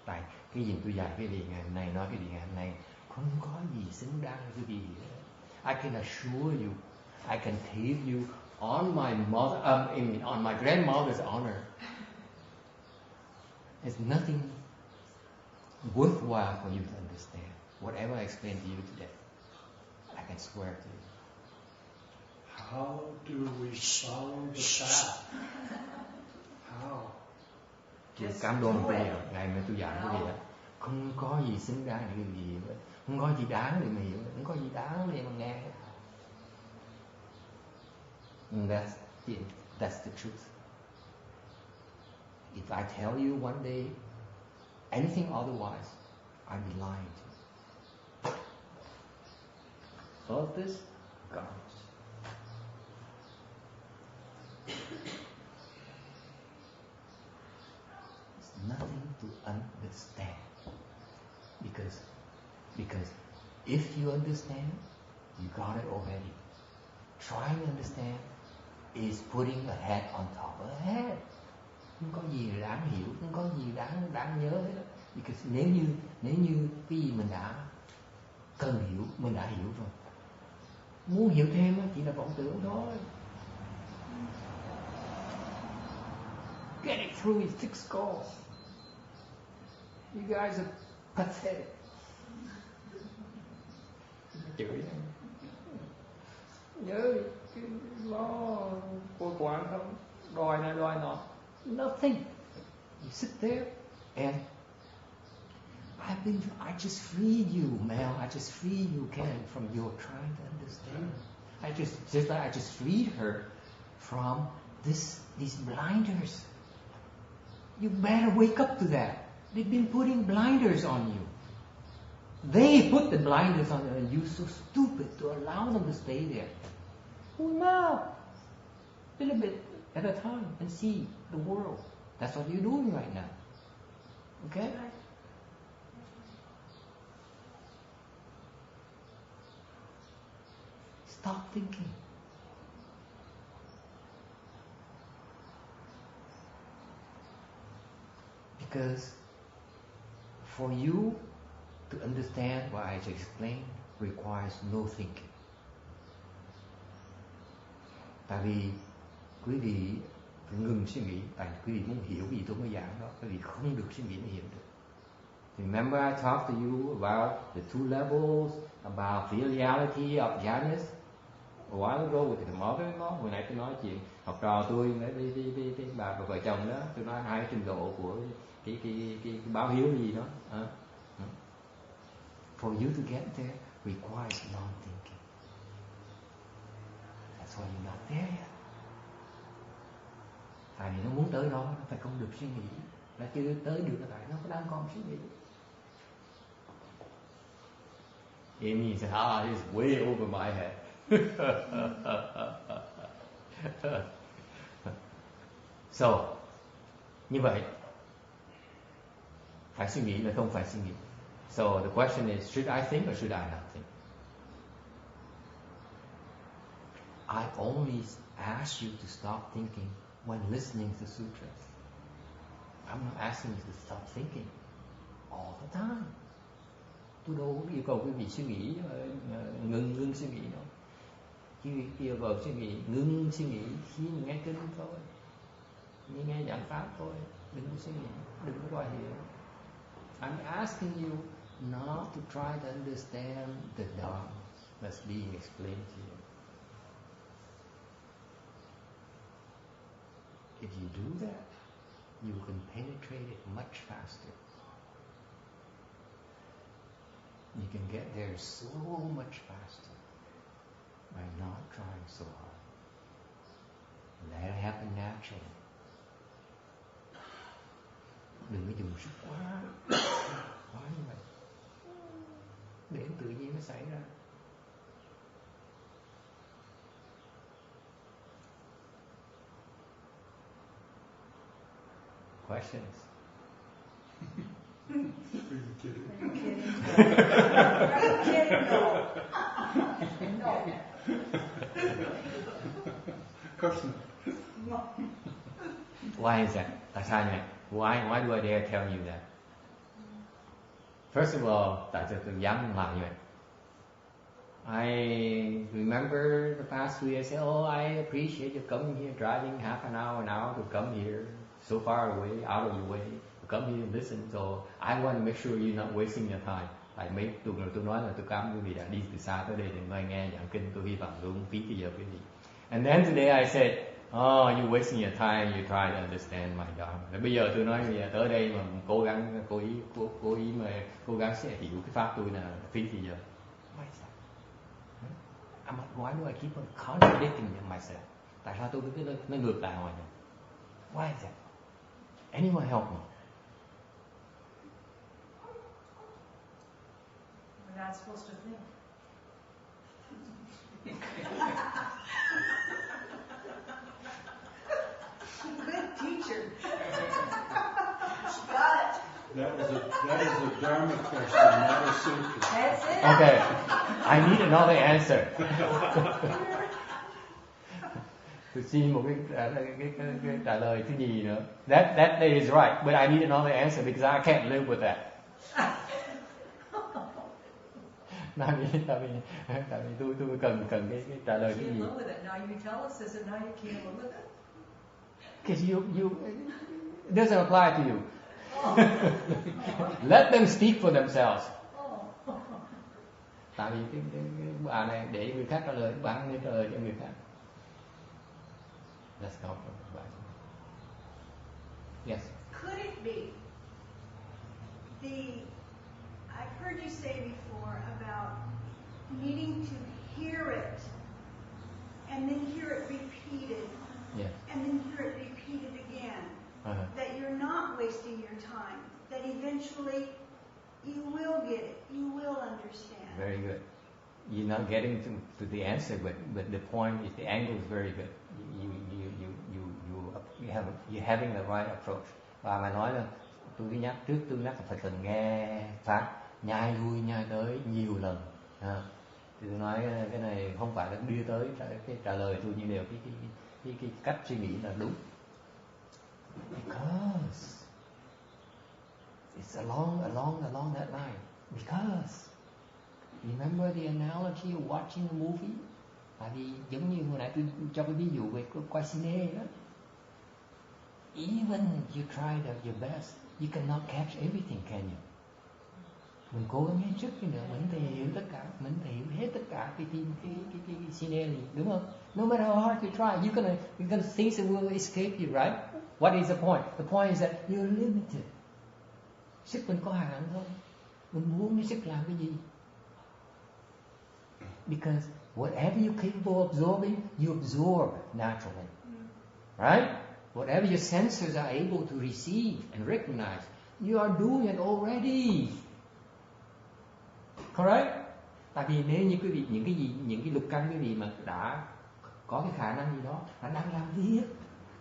Tại cái gì tôi dạy cái gì ngày hôm nay, nói cái gì ngày hôm nay, không có gì xứng đáng với cái gì. I can assure you, I can tell you on my on my grandmother's honor, there's nothing worthwhile for you to understand. Whatever I explained to you today, I can swear to you. How do we follow the path? How? Tôi cam đoan với ngày mai tôi giảng cái gì đó, không có gì xứng đáng để cái gì, không có gì đáng để mà hiểu, không có gì đáng để mà nghe. And that's the truth. If I tell you one day anything otherwise, I'd be lying to you. All of this, garbage. It's nothing to understand. Because if you understand, you got it already. Trying to understand is putting a head on top of a head. Không có gì đáng hiểu, không có gì đáng nhớ hết. Because nếu như cái gì mình đã cần hiểu, mình đã hiểu rồi. Muốn hiểu thêm chỉ là vọng tưởng thôi. Get it through your thick skull. You guys are pathetic. chửi nhớ nó cô quản không đòi này đòi nọ. Nothing. You sit there and I just freed you, Mel. I just freed you, Ken, from your trying to understand. I just freed her from these blinders. You better wake up to that. They've been putting blinders on you. They put the blinders on you, and you're so stupid to allow them to stay there. Pull them out, a little bit at a time, and see the world. That's what you're doing right now. Okay? Stop thinking. Because for you to understand what I just explained requires no thinking. Tại vì quý vị phải ngừng suy nghĩ, tại quý vị muốn hiểu gì tôi mới giảng đó, quý vị không được suy nghĩ mới hiểu được. Remember I talked to you about the two levels, about filiality of jhanas a while ago with the mother-in-law. Hồi nãy tôi nói chuyện học trò tôi với bà và vợ chồng đó, tôi nói hai trình độ của cái báo hiếu gì đó. For you to get there requires non-thinking. That's why you're not there yet. Tại vì nó muốn tới đó, nó phải không được suy nghĩ. Nó chưa tới được là tại nó đang còn suy nghĩ. It means it's way over my head. So, như vậy, phải suy nghĩ là không phải suy nghĩ. So the question is, should I think or should I not think? I only ask you to stop thinking when listening to sutras. I'm not asking you to stop thinking all the time. Tôi đâu yêu cầu quý vị suy nghĩ, ngừng suy nghĩ đâu. Chỉ yêu cầu suy nghĩ, ngừng suy nghĩ khi nghe kinh thôi, nghe giảng pháp thôi, đừng có suy nghĩ, đừng có đòi hiểu. I'm asking you not to try to understand the Dharma that's being explained to you. If you do that, you can penetrate it much faster. You can get there so much faster by not trying so hard. Let it happen naturally. Đừng có dùng sức quá như vậy, để tự nhiên nó xảy ra. Questions? Are you kidding? Are you kidding? Are you kidding? No. No. Of course not. Why is that? Tại sao nhỉ? Why do I dare tell you that? First of all, tại sao tôi dám làm như vậy? I remember the past 2 years, I appreciate you coming here, driving half an hour to come here, so far away, out of your way, to come here and listen. So I want to make sure you're not wasting your time. Tại mấy tuần rồi tôi nói là tôi cảm ơn quý vị đã đi từ xa tới đây để nghe giảng kinh. Tôi hy vọng tôi không phí cái giờ quý vị. And then today I said, you're wasting your time, you try to understand my Dharma. Rồi bây giờ tôi nói tới đây mà cố ý mà cố gắng sẽ hiểu cái pháp tôi là phí thì giờ. Why do I keep on contradicting myself? Tại sao tôi cứ nó ngược lại hoài vậy? Why is that? Anyone help me? We're not supposed to think. Good teacher. She got it. That is a Dharma question, not a sutra. That's it. Okay, I need another answer. Tôi xin một cái trả lời thứ gì nữa. That is right, but I need another answer because I can't live with that. Tại vì tôi cần cái trả lời cái gì. Can't live with it. Now you tell us this, and now you can't live with it. Because it doesn't apply to you. Let them speak for themselves. Tại vì cái bà này để người khác trả lời, bà không nên trả lời cho người khác. Let's go from the Bible. Yes. Could it be I've heard you say before about needing to hear it and then hear it repeated, Yes. and then hear it repeated again. That you're not wasting your time. That eventually you will get it. You will understand. Very good. You're not getting to the answer, but the point is the angle is very good. You're having the right approach. Và mà nói là tôi nhắc phải cần nghe pháp nhai lui nhai tới nhiều lần. Thì tôi nói cái này không phải là đưa tới cái trả lời tôi, nhưng đều cái cách suy nghĩ là đúng. Because it's along that line. Because remember the analogy of watching a movie? Tại vì giống như hồi nãy tôi cho cái ví dụ về coi cine đó. Even you try your best, you cannot catch everything, can you? Mình cố gắng hết sức đi nữa, mình thể hiểu tất cả, mình thể hiểu hết tất cả cái cine này, đúng không? No matter how hard you try, you're gonna things that will escape you, right? What is the point? The point is that you're limited. Sức mình có hạn thôi. Mình muốn cái sức làm cái gì? Because whatever you're capable of absorbing, you absorb naturally. Right? Whatever your senses are able to receive and recognize, you are doing it already. Correct? Tại vì nếu như quý vị những cái lục căn quý vị mà đã có cái khả năng gì đó, khả năng làm việc,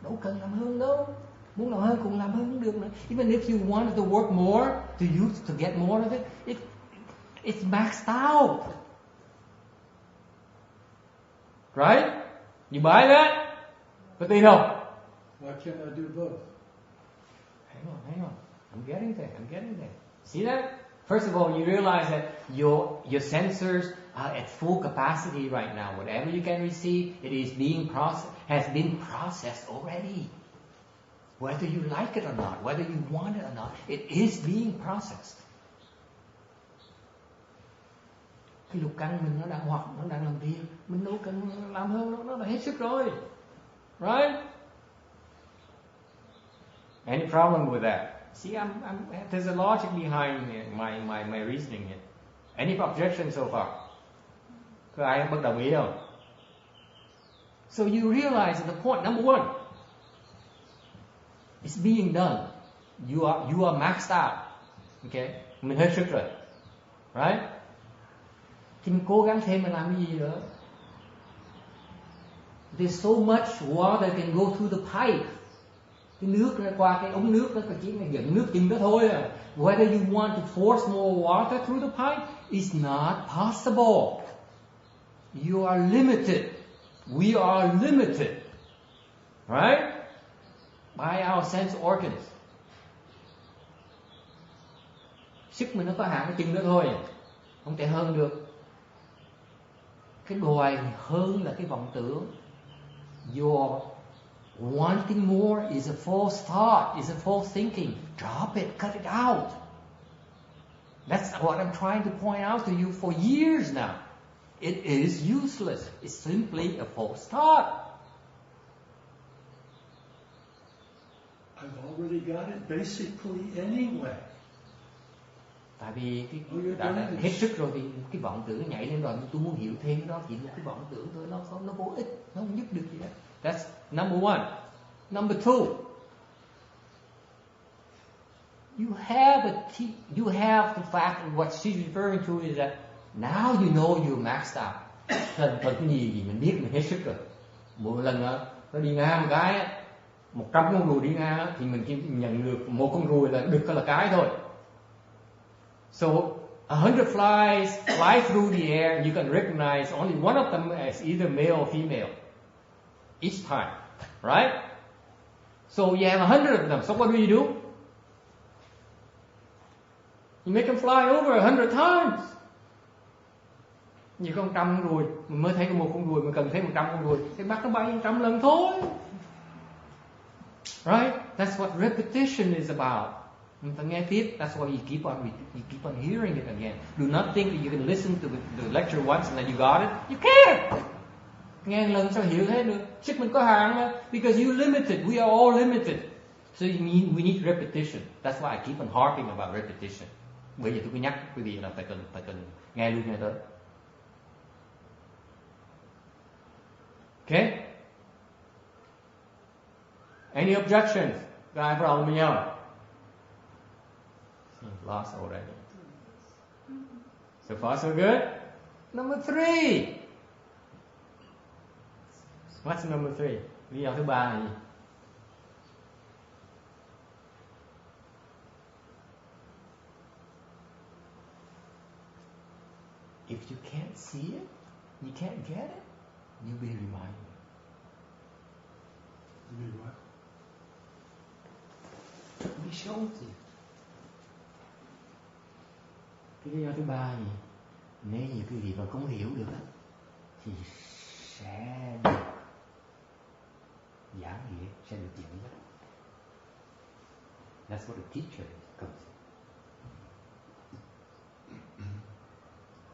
đâu cần làm hơn đâu. Muốn làm hơn cũng làm hơn cũng được nữa. Even if you wanted to work more, to get more of it, it's maxed out. Right? You buy that? Có tin không? Why can't I do both? Hang on. I'm getting there. See that? First of all, you realize that your sensors are at full capacity right now. Whatever you can receive, it is has been processed already. Whether you like it or not, whether you want it or not, it is being processed. Cái lục căn mình nó đang làm việc, mình đâu cần làm hơn, nó đã hết sức rồi. Right? Any problem with that? See, there's a logic behind my reasoning here. Any objection so far? Có ai bất đồng ý không? So you realize that the point number one, it's being done. You are maxed out. Okay, mình hết sức rồi, right? Thì mình cố gắng thêm mình làm cái gì nữa? There's so much water can go through the pipe. Cái nước ra qua cái ống nước đó chỉ là dẫn nước chừng đó thôi à. Whether you want to force more water through the pipe is not possible. You are limited. We are limited. Right? By our sense organs. Sức mình nó có hạn cái chừng đó thôi, không thể hơn được. Cái đòi hơn là cái vọng tưởng. Your wanting more is a false thought, is a false thinking. Drop it, cut it out. That's what I'm trying to point out to you for years now. It is useless. It's simply a false thought. I've already got it basically anyway. Tại vì đã hết sức rồi thì cái vọng tưởng nó nhảy lên rồi, tôi muốn hiểu thêm cái đó, chỉ một cái vọng tưởng thôi, nó vô ích, nó không giúp được gì hết. That's number one. Number two, you have the fact of what she's referring to is that now you know you're maxed out. Cần cái gì mình biết, mình hết sức rồi. Một lần nó đi ngang một cái, 100 con ruồi đi ngang thì mình chỉ nhận được một con ruồi là được là cái thôi. So 100 flies fly through the air, and you can recognize only one of them as either male or female each time, right? So you have 100 of them. So what do? You make them fly over 100 times. Như có 100 con ruồi, mình mới thấy có một con ruồi, mình cần thấy 100 con ruồi, cái bắt nó bay 100 lần thôi. Right? That's what repetition is about. Mình phải nghe tiếp. That's why you keep on hearing it again. Do not think that you can listen to the lecture once and then you got it. You can't. Nghe lần sao hiểu hết được? Sức mình có hạn mà. Because you limited. We are all limited. So we need repetition. That's why I keep on harping about repetition. Bây giờ tôi cứ nhắc quý vị là phải cần nghe luôn nghe tới. Okay? Any objections? Có ai problem với nhau? Lost already. So far so good. Number 3. What's number 3? Lý do thứ ba là gì? If you can't see it, you can't get it, you'll be reminded. You mean what? Be shown to you. Cái lý do thứ ba là gì? Nếu như quý vị mà không hiểu được thì sẽ được giảng nghĩa, sẽ được dẫn dắt. That's what a teacher comes in.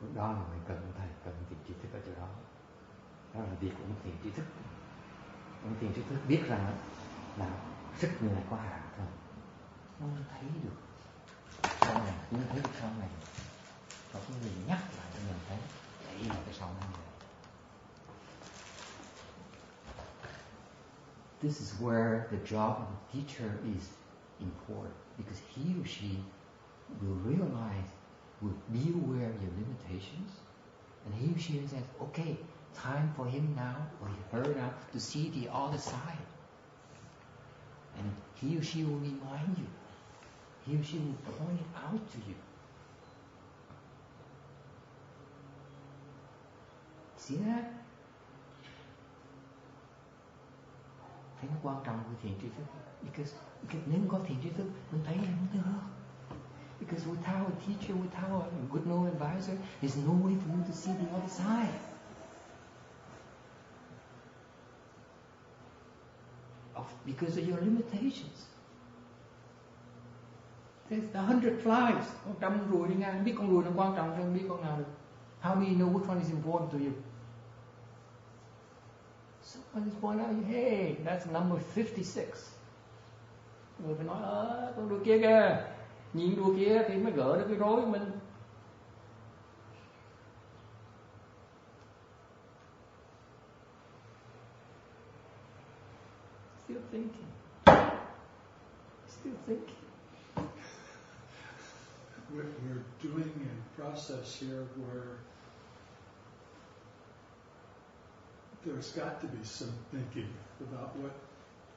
Lúc đó là mình cần thầy, cần tiền tri thức ở chỗ đó. Đó là việc của một tiền tri thức. Một tiền tri thức biết rằng là sức người này có hạn thôi. Nó thấy được sau này, nó thấy được sau này. Và có người nhắc lại cho mình thấy đây là cái sau này. This is where the job of the teacher is important, because he or she will realize, will be aware of your limitations, and he or she says, okay, time for him now, or her now, to see the other side. And he or she will remind you. He or she will point it out to you. See that? Thấy nó quan trọng của thiền tri thức. Because nếu không có thiền tri thức, mình thấy không được. Because without a teacher, without a good no advisor, there's no way for you to see the other side. Because of your limitations. There's 100 flies. Con trăm ruồi đi ngang. Biết con ruồi nó quan trọng hơn biết con nào được. How do you know which one is important to you? Someone is pointing out, hey, that's number 56. Người phải nói, con đùa kia kìa. Nhìn đùa kia thì mới gỡ được cái rối của mình. Still thinking. We're doing a process here where there's got to be some thinking about what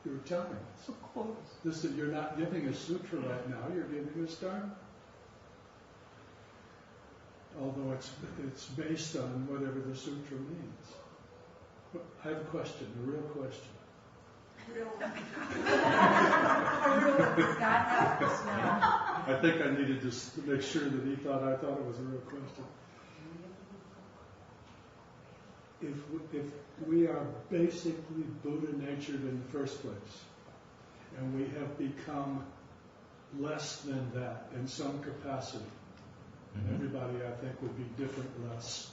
you're telling us. Of course. This is, you're not giving a sutra right now, you're giving us dharma. Although it's based on whatever the sutra means. I have a question, a real question. God help us now. I think I needed to make sure that I thought it was a real question. If we are basically Buddha natured in the first place, and we have become less than that in some capacity, and everybody I think would be different less.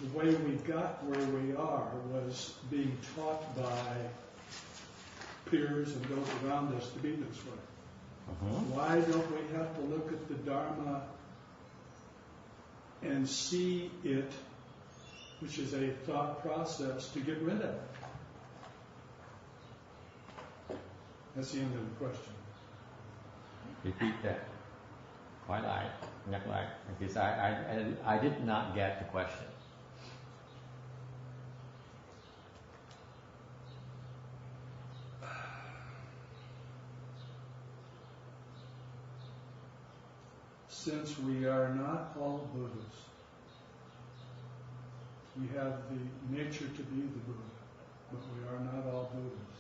The way we got where we are was being taught by peers and those around us to be this way. Why don't we have to look at the Dharma and see it, which is a thought process, to get rid of it? That's the end of the question. Repeat that. Hỏi lại, nhắc lại. Because I did not get the question. Since we are not all Buddhas, we have the nature to be the Buddha, but we are not all Buddhas.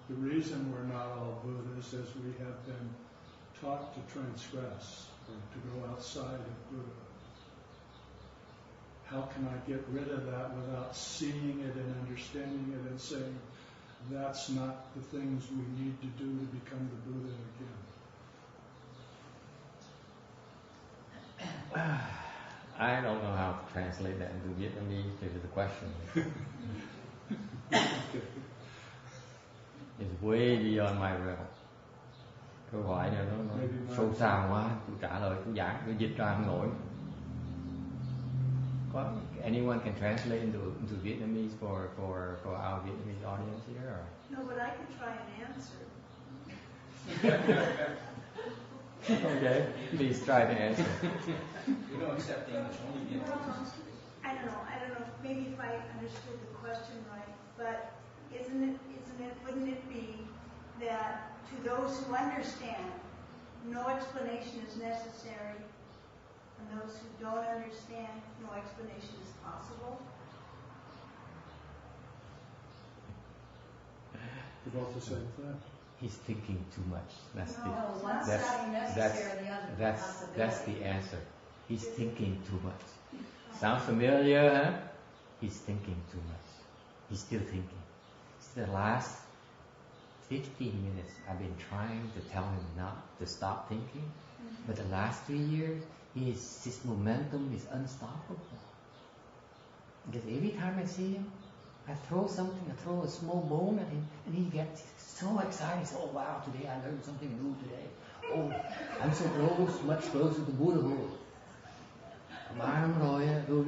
The reason we're not all Buddhas is we have been taught to transgress, or to go outside of Buddhahood. How can I get rid of that without seeing it and understanding it and saying, that's not the things we need to do to become the Buddha again. I don't know how to translate that into Vietnamese to the question. It's way beyond my realm. Câu hỏi này nó sâu xa quá, tôi trả lời tôi giảng tôi dịch ra không nổi. Anyone can translate into Vietnamese for our Vietnamese audience here? Or? No, but I can try and answer. Okay, please try to answer. We don't accept English, only Vietnamese. I don't know maybe if I understood the question right, but wouldn't it be that to those who understand, no explanation is necessary, and those who don't understand, no explanation is possible? They're both the same thing. He's thinking too much. That's one's not necessary, the other that's the answer. He's thinking too much. Sounds familiar, huh? He's thinking too much. He's still thinking. The last 15 minutes I've been trying to tell him not to stop thinking, but the last 3 years his momentum is unstoppable. Because every time I see him, I throw a small bone at him, and he gets so excited. Oh wow, today I learned something new today. Oh, I'm so close, much closer to Buddhahood. 3 năm rồi tôi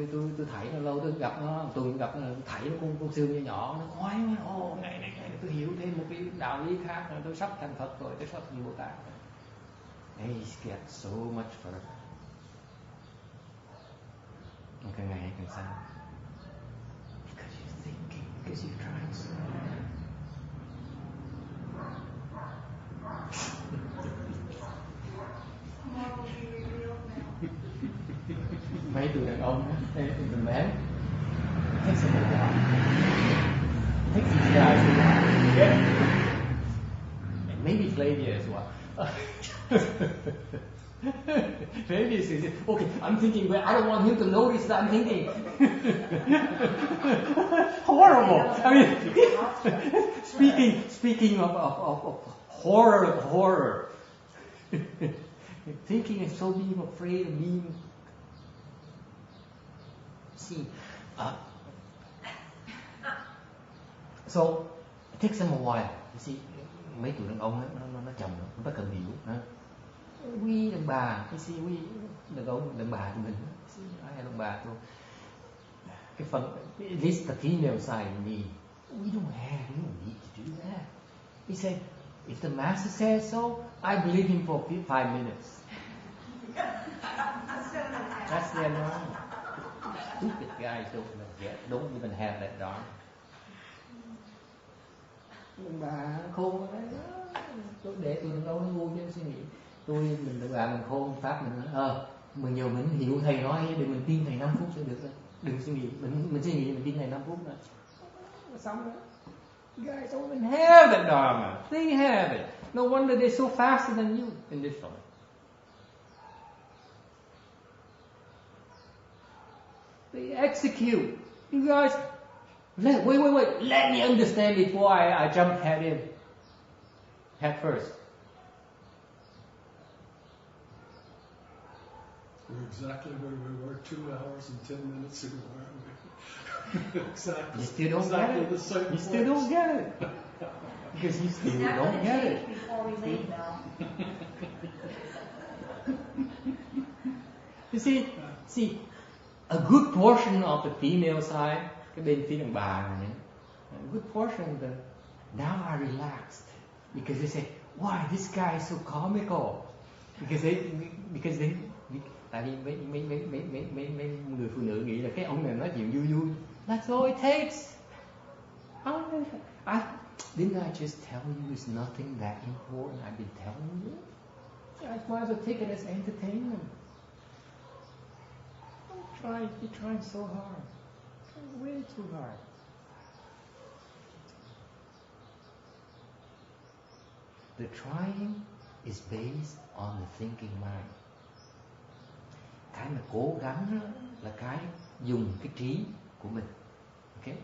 thấy nó lâu, tôi gặp nó tuần gặp nó, thấy nó con xương nhỏ nó khoái quá. Này tôi hiểu thêm một cái đạo lý khác rồi, tôi sắp thành Phật rồi, tôi sắp thành Bồ Tát. And he gets so much further. Càng ngày càng xa. Because you're thinking, because you're trying so hard. Mấy tụi đàn ông tụi man take some of that, take these guys and maybe Flavia as well. Flavia says, okay, I'm thinking, but I don't want him to notice that I'm thinking. Horrible. I mean, speaking of horror. Thinking is so being afraid of being seen. So it takes them a while. You see, mấy tụi đàn ông nó chồng nó cần hiểu. Quý đàn bà, you see, quý đàn ông đàn bà thì mình, ai đàn bà thôi. Cái phần, at least the female side of me, we don't need to do that. We say, if the master says so, I believe him for 5 minutes. That's their norm. Stupid guys don't even have that dharma. Bà khôn đấy, tôi để tôi đừng đâu nó ngu chứ suy nghĩ. Mình đàn bà mình khôn, pháp mình mình nhiều mình hiểu thầy nói, để mình tin thầy 5 phút sẽ được. Đừng suy nghĩ, mình suy nghĩ mình tin thầy 5 phút nữa. Xong rồi. You guys don't even have that dharma. They have it. No wonder they're so faster than you in this one. They execute. You guys, wait. Let me understand before I jump head first. We're exactly where we were 2 hours and 10 minutes ago, aren't we? Exactly. You still don't get it. You still don't get it. Because you still don't get it. Before we leave, though. You see, a good portion of the female side, cái bên phía đàn bà này, a good portion of them now are relaxed because they say, why this guy is so comical? Because they tại vì mấy người phụ nữ nghĩ là cái ông này nói chuyện vui. That's all it takes. Didn't I just tell you it's nothing that important? I've been telling you. I might as well take it as entertainment. You're trying so hard. Way too hard. The trying is based on the thinking mind. Cái mà cố gắng là cái dùng cái trí của mình. Okay?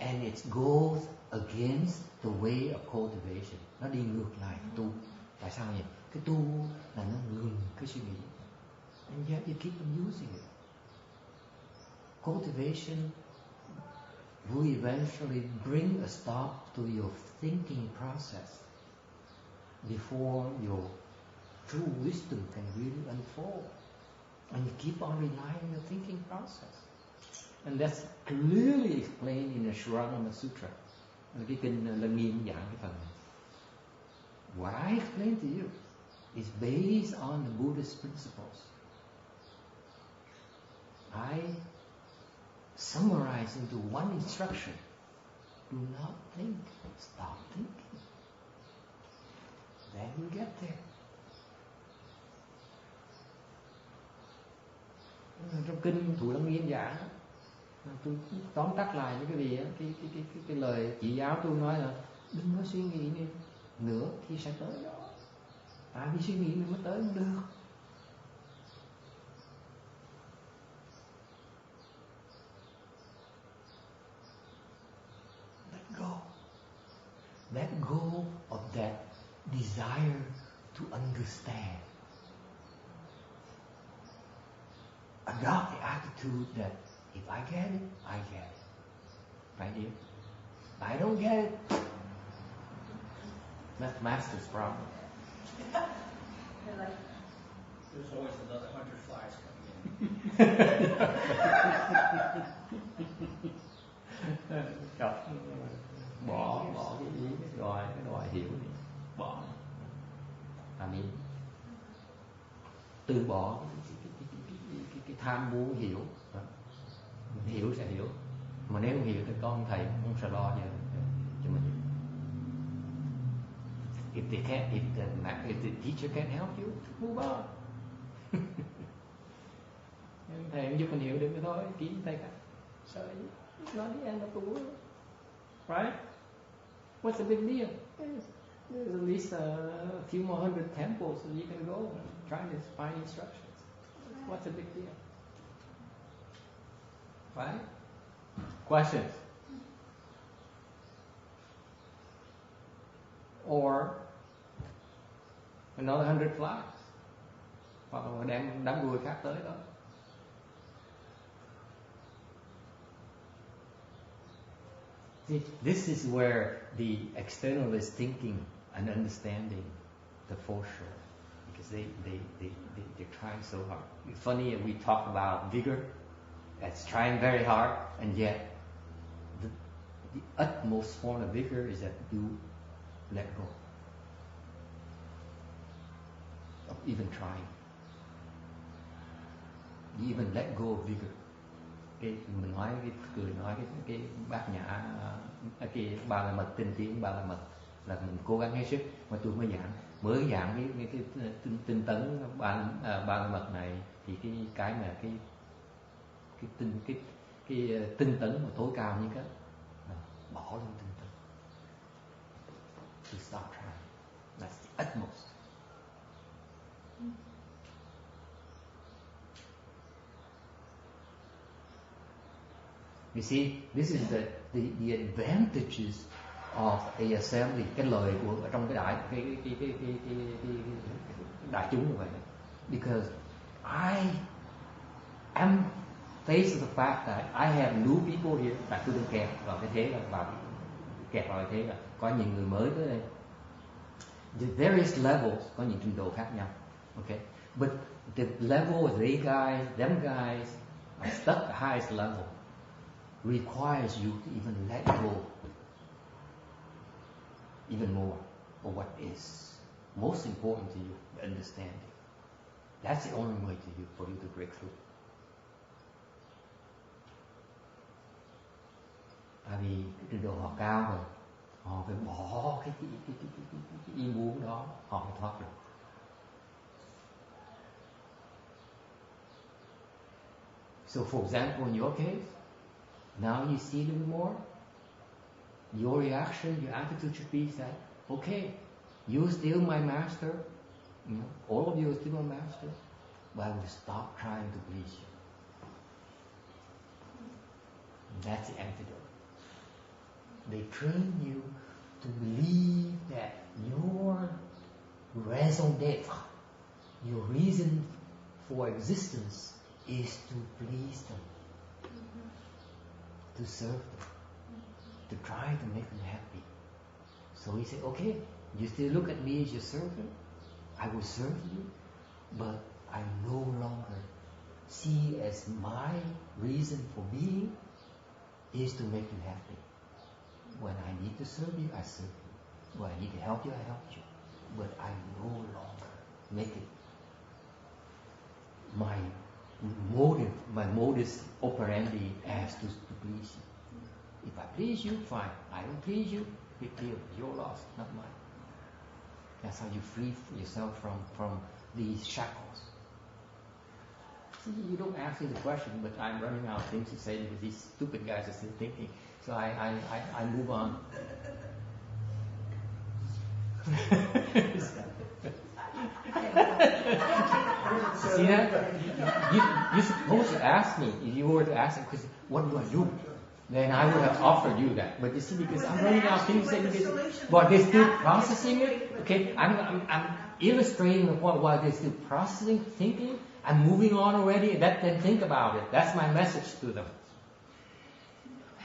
and it goes against the way of cultivation. Nó đi ngược lại tu. Tại sao vậy? Cái tu là nó ngừng cái suy nghĩ, and yet you keep on using it. Cultivation will eventually bring a stop to your thinking process before your true wisdom can really unfold. And you keep on relying on your thinking process. And that's clearly explained in the Sutra. Cái kinh Lăng Nghiêm giảng cái phần này. What I explain to you is based on the Buddhist principles. I summarize into one instruction. Do not think. Stop thinking. Then you get there. Trong kinh Thủ Lăng Nghiêm giảng, tôi tóm tắt lại những cái gì á, cái lời chỉ giáo tôi nói là đừng có suy nghĩ nữa thì sẽ tới đó. Tại vì suy nghĩ mình mới tới không được. Let go of that desire to understand. Adopt the attitude that if I get it, I get it. Right, dear? I don't get it. That's master's problem. There's always another 100 flies coming in. Bỏ cái ý, cái đòi hiểu đi, bỏ. Amen. Từ bỏ cái tham muốn hiểu. Hiểu sẽ hiểu, mà nếu không hiểu thì con thầy không sẽ lo cho mình. If the teacher can't help you, move on. Thầy không giúp mình hiểu được thì thôi, kiếm thầy khác. So it's not the end of the world, right? What's the big deal? There's at least a few more hundred temples that you can go and try to find instructions. What's the big deal? Right? Questions? Or another 100 flies. Hoặc là đám đuôi khác tới đó. See, this is where the externalist thinking and understanding the fall short, because they're trying so hard. It's funny, we talk about vigor. It's trying very hard, and yet the utmost form of vigor is that you let go of even trying. You even let go of vigor. Cái mình nói cái cười nói cái bát nhã cái ba la mật tinh tiến ba la mật là mình cố gắng hết sức, mà tôi mới giảng cái tinh tấn ba la mật này thì cái mà cái tinh tấn mà tối cao như cái bỏ luôn tinh tấn. To stop trying. That's the utmost. You see, this is the advantages of a assembly. Cái lời của trong cái đại chúng như vậy. Because I am faced with the fact that I have new people here. Tại tôi đang kẹt vào cái thế là kẹt vào cái thế là có nhiều người mới tới đây. The various levels có những trình độ khác nhau. Okay, but the level them guys are stuck at the highest level. Requires you to even let go even more of what is most important to you, the understanding. That's the only way for you to break through. Tại vì cái trình độ họ cao rồi, họ phải bỏ cái ý muốn đó, họ phải thoát được. So for example, in your case, now you see a little more. Your reaction, your attitude should be that, okay, you're still my master. You know, all of you are still my master, but I will stop trying to please you. And that's the antidote. They train you to believe that your raison d'être, your reason for existence, is to please them, to serve them, to try to make them happy. So he said, okay, you still look at me as your servant, I will serve you, but I no longer see as my reason for being is to make you happy. When I need to serve you, I serve you. When I need to help you, I help you. But I no longer make it my motive, my modus operandi as to please you. If I please you, fine. I don't please you, big deal. Your loss, not mine. That's how you free yourself from these shackles. See, you don't ask me the question, but I'm running out of things to say because these stupid guys are still thinking. So I move on. See that? You're supposed to ask me. If you were to ask me, because what do I do? Then I would have offered you that. But you see, because I'm running out of things to say, because while they're still processing it, okay, I'm illustrating the point while they're still processing, thinking, I'm moving on already, then think about it. That's my message to them.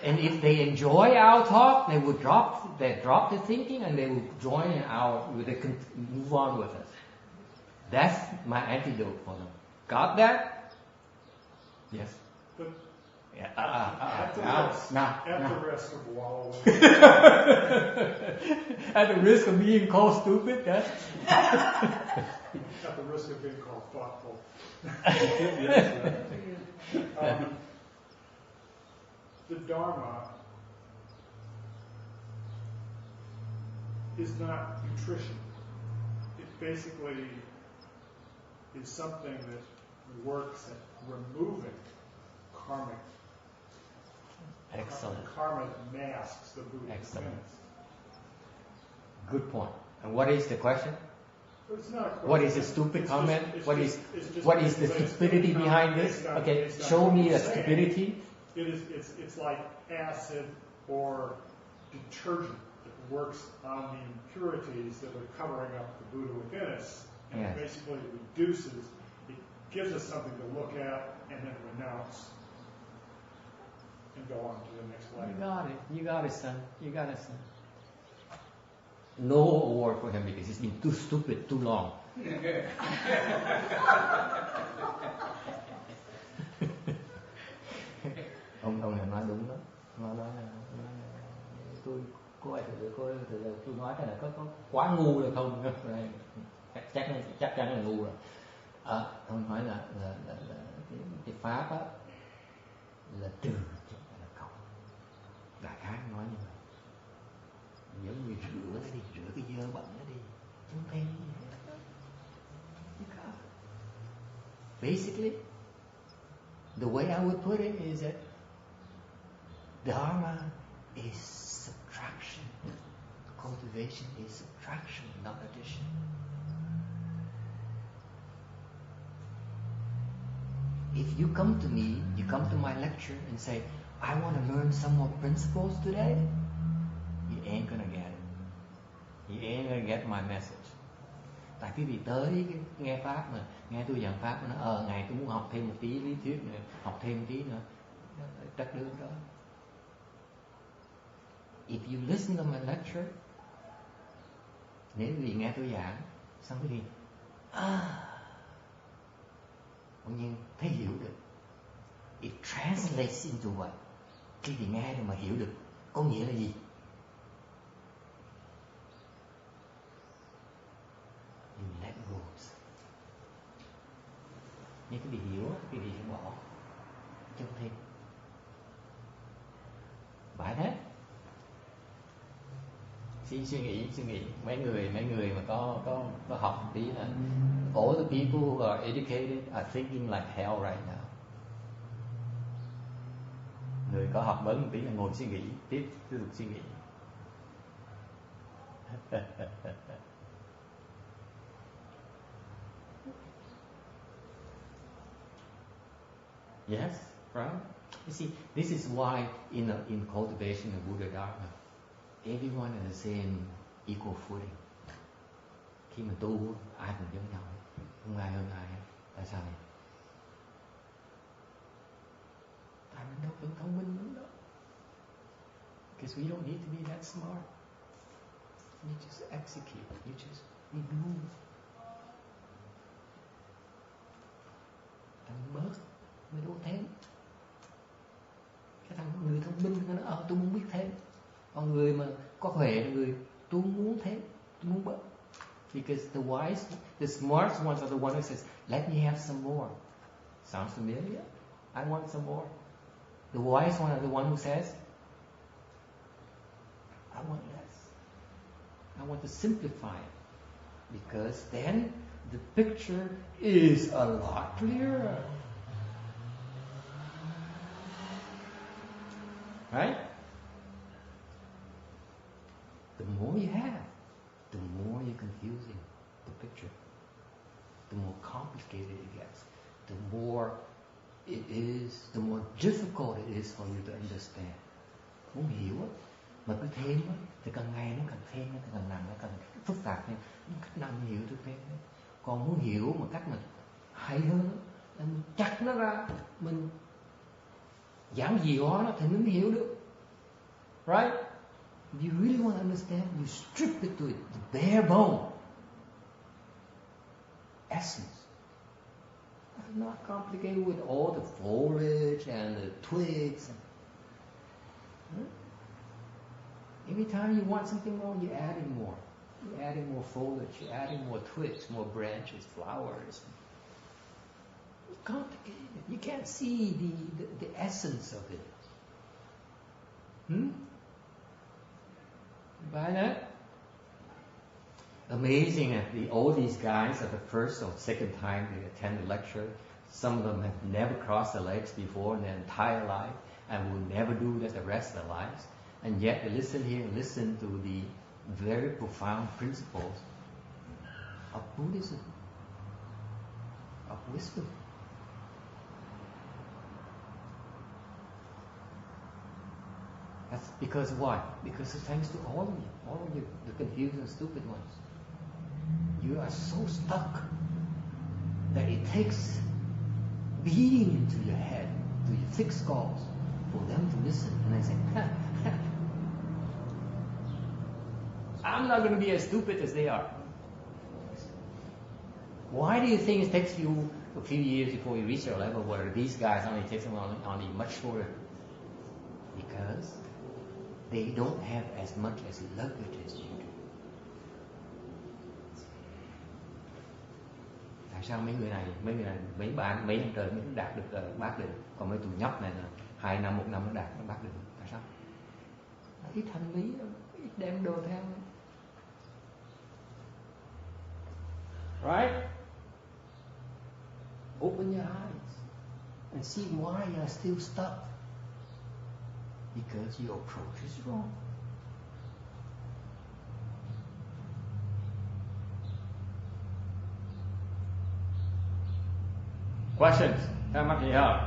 And if they enjoy our talk, they will drop the thinking and they will join in they can move on with us. That's my antidote for them. Got that? Yes. But Yeah. at the risk of wallowing. At the risk of being called stupid, yes. At the risk of being called thoughtful. The Dharma is not nutrition. It basically is something that works at removing karmic. Excellent. Karma masks the Buddha's Excellent. sins. Good point. And what is the question? It's not a question. What is a stupid It's comment? just- What it's is just what is the based on- stupidity behind this? based on- Okay, based on show what me you're a saying. stupidity. It's like acid or detergent that works on the impurities that are covering up the Buddha within us, and Yes. it basically reduces. It gives us something to look at and then renounce, and go on to the next level. You got it, son. You got it, son. No award for him because he's been too stupid too long. Ông này nói đúng đó. Nói tôi coi thử tôi nói cái này có quá ngu rồi không? chắc chắn là ngu rồi. Ông nói là cái pháp á là từ là không. Đại khái nói như vậy. Giống như rửa cái dơ bẩn nó đi, không thấy gì hết. Basically, the way I would put it is that Dharma is subtraction. Cultivation is subtraction, not addition. If you come to me, you come to my lecture and say, I want to learn some more principles today, you ain't gonna get it. You ain't gonna get my message. Tại quý vị tới nghe Pháp mà, nghe tôi giảng Pháp mà nói, ngày tôi muốn học thêm một tí lý thuyết nữa, học thêm một tí nữa, trách đương đó. If you listen to my lecture, nếu quý vị nghe tôi giảng, xong quý vị, bỗng nhiên thấy hiểu được. It translates into what? Quý vị nghe rồi mà hiểu được, có nghĩa là gì? You let go. Nhưng cái gì hiểu, cái gì sẽ bỏ, chứ không thêm. Phải thế. Suy nghĩ mấy người mà có học một tí là all the people who are educated are thinking like hell right now. Người có học vấn một tí là ngồi suy nghĩ tiếp tục suy nghĩ. Yes, right? You see, this is why in cultivation of Buddha Dharma, everyone on the same equal footing. Khi mà tu, ai cũng giống nhau, không ai hơn ai. Tại sao vậy? Tại mình đâu cần thông minh lắm đâu. Because we don't need to be that smart. You just execute. You just move. Thằng bớt mới đổ thêm. Cái thằng người thông minh nó nói tôi muốn biết thêm. Còn người mà có huệ là người tôi muốn thêm, tôi muốn bớt. Because the wise, the smart ones are the one who says, let me have some more. Sounds familiar? I want some more. The wise one are the one who says, I want less. I want to simplify it. Because then the picture is a lot clearer. Right? The more you have, the more you're confusing the picture. The more complicated it gets. The more it is, the more difficult it is for you to understand. Muốn hiểu á, mà cứ thêm á, thì càng ngày nó càng thêm, nó càng nặng, nó càng phức tạp thêm. Cách nào mình hiểu được thêm. Còn muốn hiểu một cách mà hay hơn là mình chặt nó ra, mình giản dị hóa nó thì mình mới hiểu được. Right? If you really want to understand, you strip it to it, the bare bone essence. It's not complicated with all the foliage and the twigs. Every time you want something more, you're adding more. You're adding more foliage, you're adding more twigs, more branches, flowers. It's complicated. You can't see the essence of it. By that? Amazing that all these guys are the first or second time they attend the lecture. Some of them have never crossed their legs before in their entire life and will never do that the rest of their lives. And yet they listen here and listen to the very profound principles of Buddhism, of wisdom. That's because why? Because it's thanks to all of you, the confused and stupid ones. You are so stuck that it takes beating into your head, to your thick skulls, for them to listen. And they say, I'm not going to be as stupid as they are. Why do you think it takes you a few years before you reach your level, where these guys only takes them only much shorter? Because they don't have as much as luggage as you do. Tại sao mấy người này, mấy bạn, mấy năm trời mới đạt được bát định, còn mấy tụi nhóc này là 2 năm, 1 năm nó đạt bát định? Tại sao? Ít hành lý, ít đem đồ theo. Right? Open your eyes and see why you are still stuck. Because your approach is wrong. Questions? Thắc mắc gì không?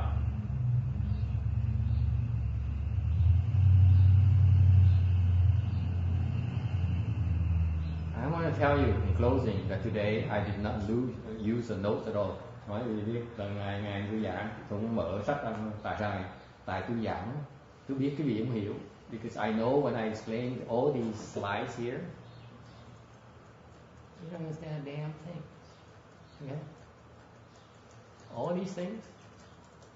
I want to tell you in closing that today I did not use the notes at all. Nói gì biết, lần ngày tôi giảng, tôi không mở sách ra. Tại sao? Tại tôi giảng, tôi biết cái gì không hiểu. Because I know when I explain all these slides here, you don't understand a damn thing. Okay? All these things,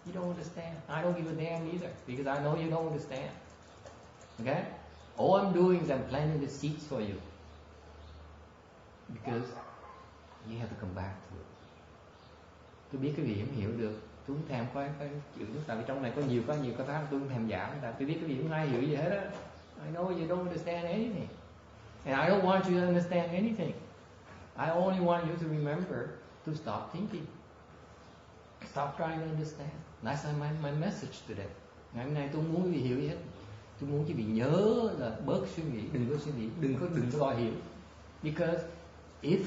you don't understand. I don't give a damn either, because I know you don't understand. Okay? All I'm doing is I'm planting the seeds for you. Because you have to come back to it. Tôi biết cái gì không hiểu được, tôi không thèm coi chịu nước, tại vì trong này có nhiều cái pháp tôi không thèm giảng, tại tôi biết cái gì không ai hiểu gì hết á. I know you don't understand anything, and I don't want you to understand anything. I only want you to remember to stop thinking, stop trying to understand. That's my message today. Ngày hôm nay tôi không muốn quý vị hiểu gì hết, tôi muốn quý vị nhớ là bớt suy nghĩ, đừng có suy nghĩ, đừng có đòi hiểu. Because if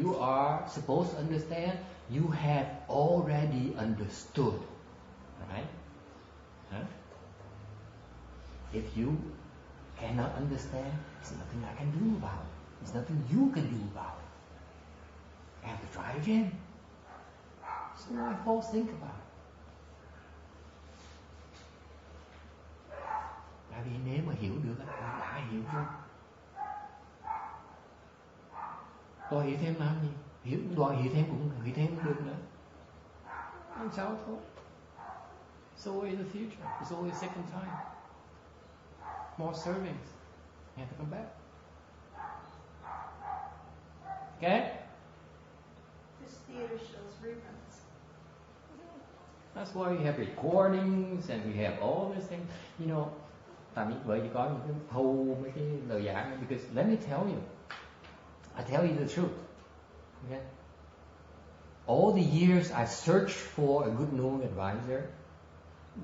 you are supposed to understand, you have already understood, right? Huh? If you cannot understand, there's nothing I can do about it. There's nothing you can do about it. I have to try again. So I first think about it. Tại vì nếu mà hiểu được, bạn đã hiểu rồi. Đòi hiểu thêm làm gì? Đòi hiểu thêm cũng được nữa. Không sao thôi. It's always the future. It's always second time. More servings. You have to come back. Okay? This theater shows reruns. That's why we have recordings and we have all these things. You know, tại vì bởi vì có những cái thâu mấy cái lời giảng. Because let me tell you, I tell you the truth. Okay? All the years I searched for a good knowing advisor.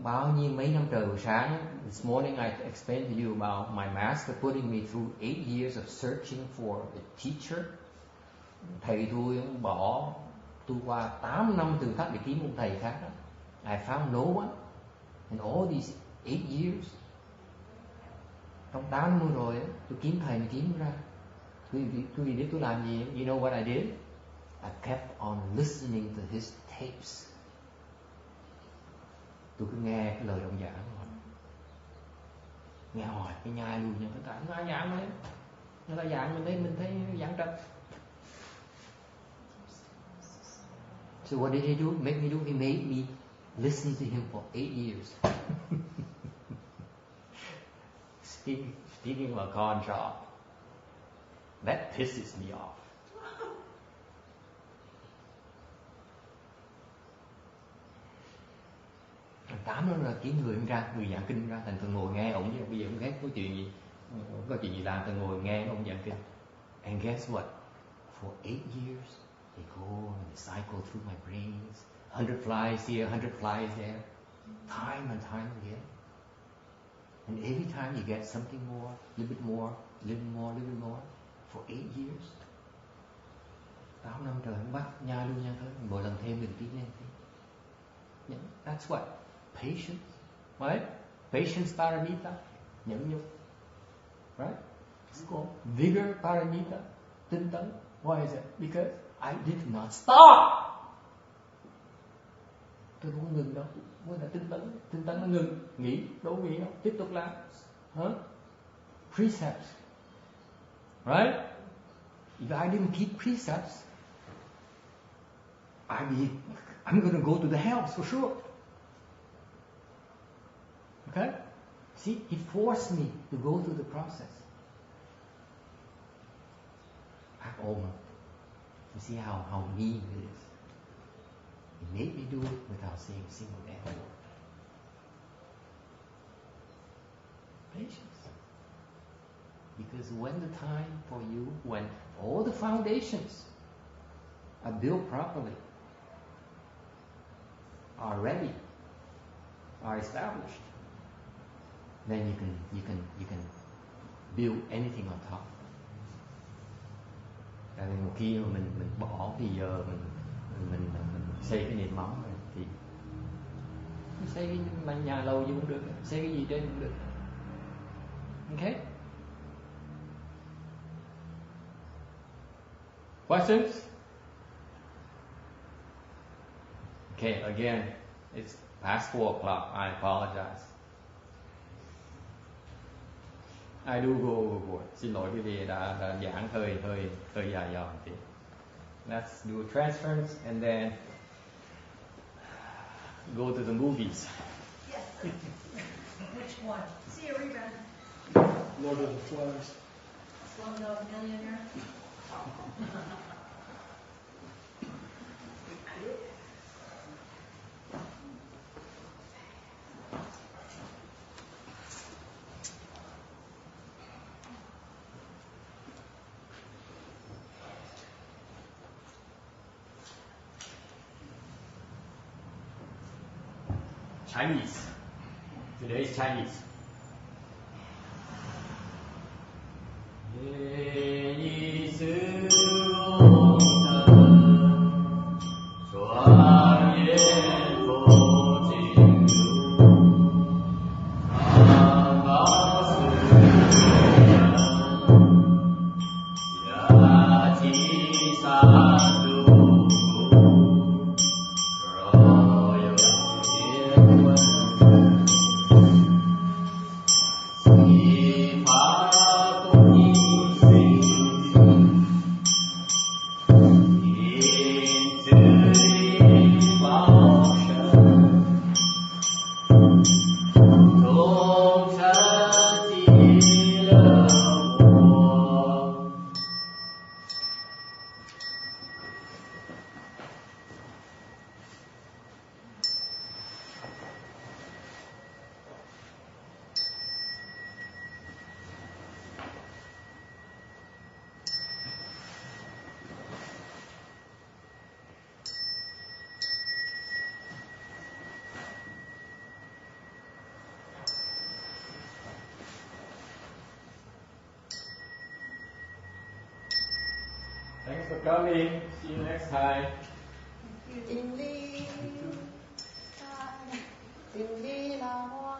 Bao nhiêu mấy năm trời buổi sáng. This morning I explained to you about my master putting me through 8 years of searching for a teacher. Thầy tôi bỏ tôi qua 8 năm thử thách để kiếm một thầy khác đó. I found no one. In all these 8 years. Trong 8 năm rồi tôi kiếm thầy mà kiếm ra. Tôi biết tôi làm gì? You know what I did? I kept on listening to his tapes. Tôi cứ nghe cái lời ông giảng rồi. Nghe hỏi cái nhai luôn nha. Tất cả người ta giảng đấy. Người ta giảng mình thấy giảng trật. So what did he do? Make me do? He made me listen to him for 8 years. Speaking of a con job, that pisses me off. 8 năm là kiếm người giảng kinh ra, thành tôi ngồi nghe ổng chứ bây giờ không ghét có chuyện gì làm, tôi ngồi nghe ông giảng kinh. And guess what? For 8 years, they go and they cycle through my brains. 100 flies here, 100 flies there, time and time again. And every time you get something more, a little bit more, a little bit more, a little bit more, for 8 years. 8 năm trời không bắt nha luôn nha thôi, mỗi lần thêm mình tí lên tí. That's what? Patience, right? Patience paramita, nhẫn nhục, right? It's called vigor paramita, tinh tấn. Why is it? Because I did not stop. Tôi không ngừng đâu. Mới là tinh tấn nó ngừng, nghỉ, đâu nghỉ đâu, tiếp tục làm. Precepts, right? If I didn't keep precepts, I'm going to go to the hells for sure. Okay? See, he forced me to go through the process. You see how mean it is. He made me do it without saying a single damn word. Patience. Because when the time for you, when all the foundations are built properly, are ready, are established, then you can build anything on top. Tại vì một khi mà mình bỏ thì giờ mình xây cái nền móng rồi thì xây cái nhà lầu gì cũng được, xây cái gì trên cũng được. Okay? Questions? Okay, again, it's past 4 o'clock. I apologize. I do go overboard. Xin lỗi quý vị đã giảng hơi dài dòng tí. Let's do transference and then go to the movies. Yes. Which one? See a rerun. Lord of the Flies. Slumdog Millionaire? Chinese. Today is Chinese. 一丝红尘，双眼佛净土，长毛寺。Thanks for coming. See you next time. Tình đi là hoa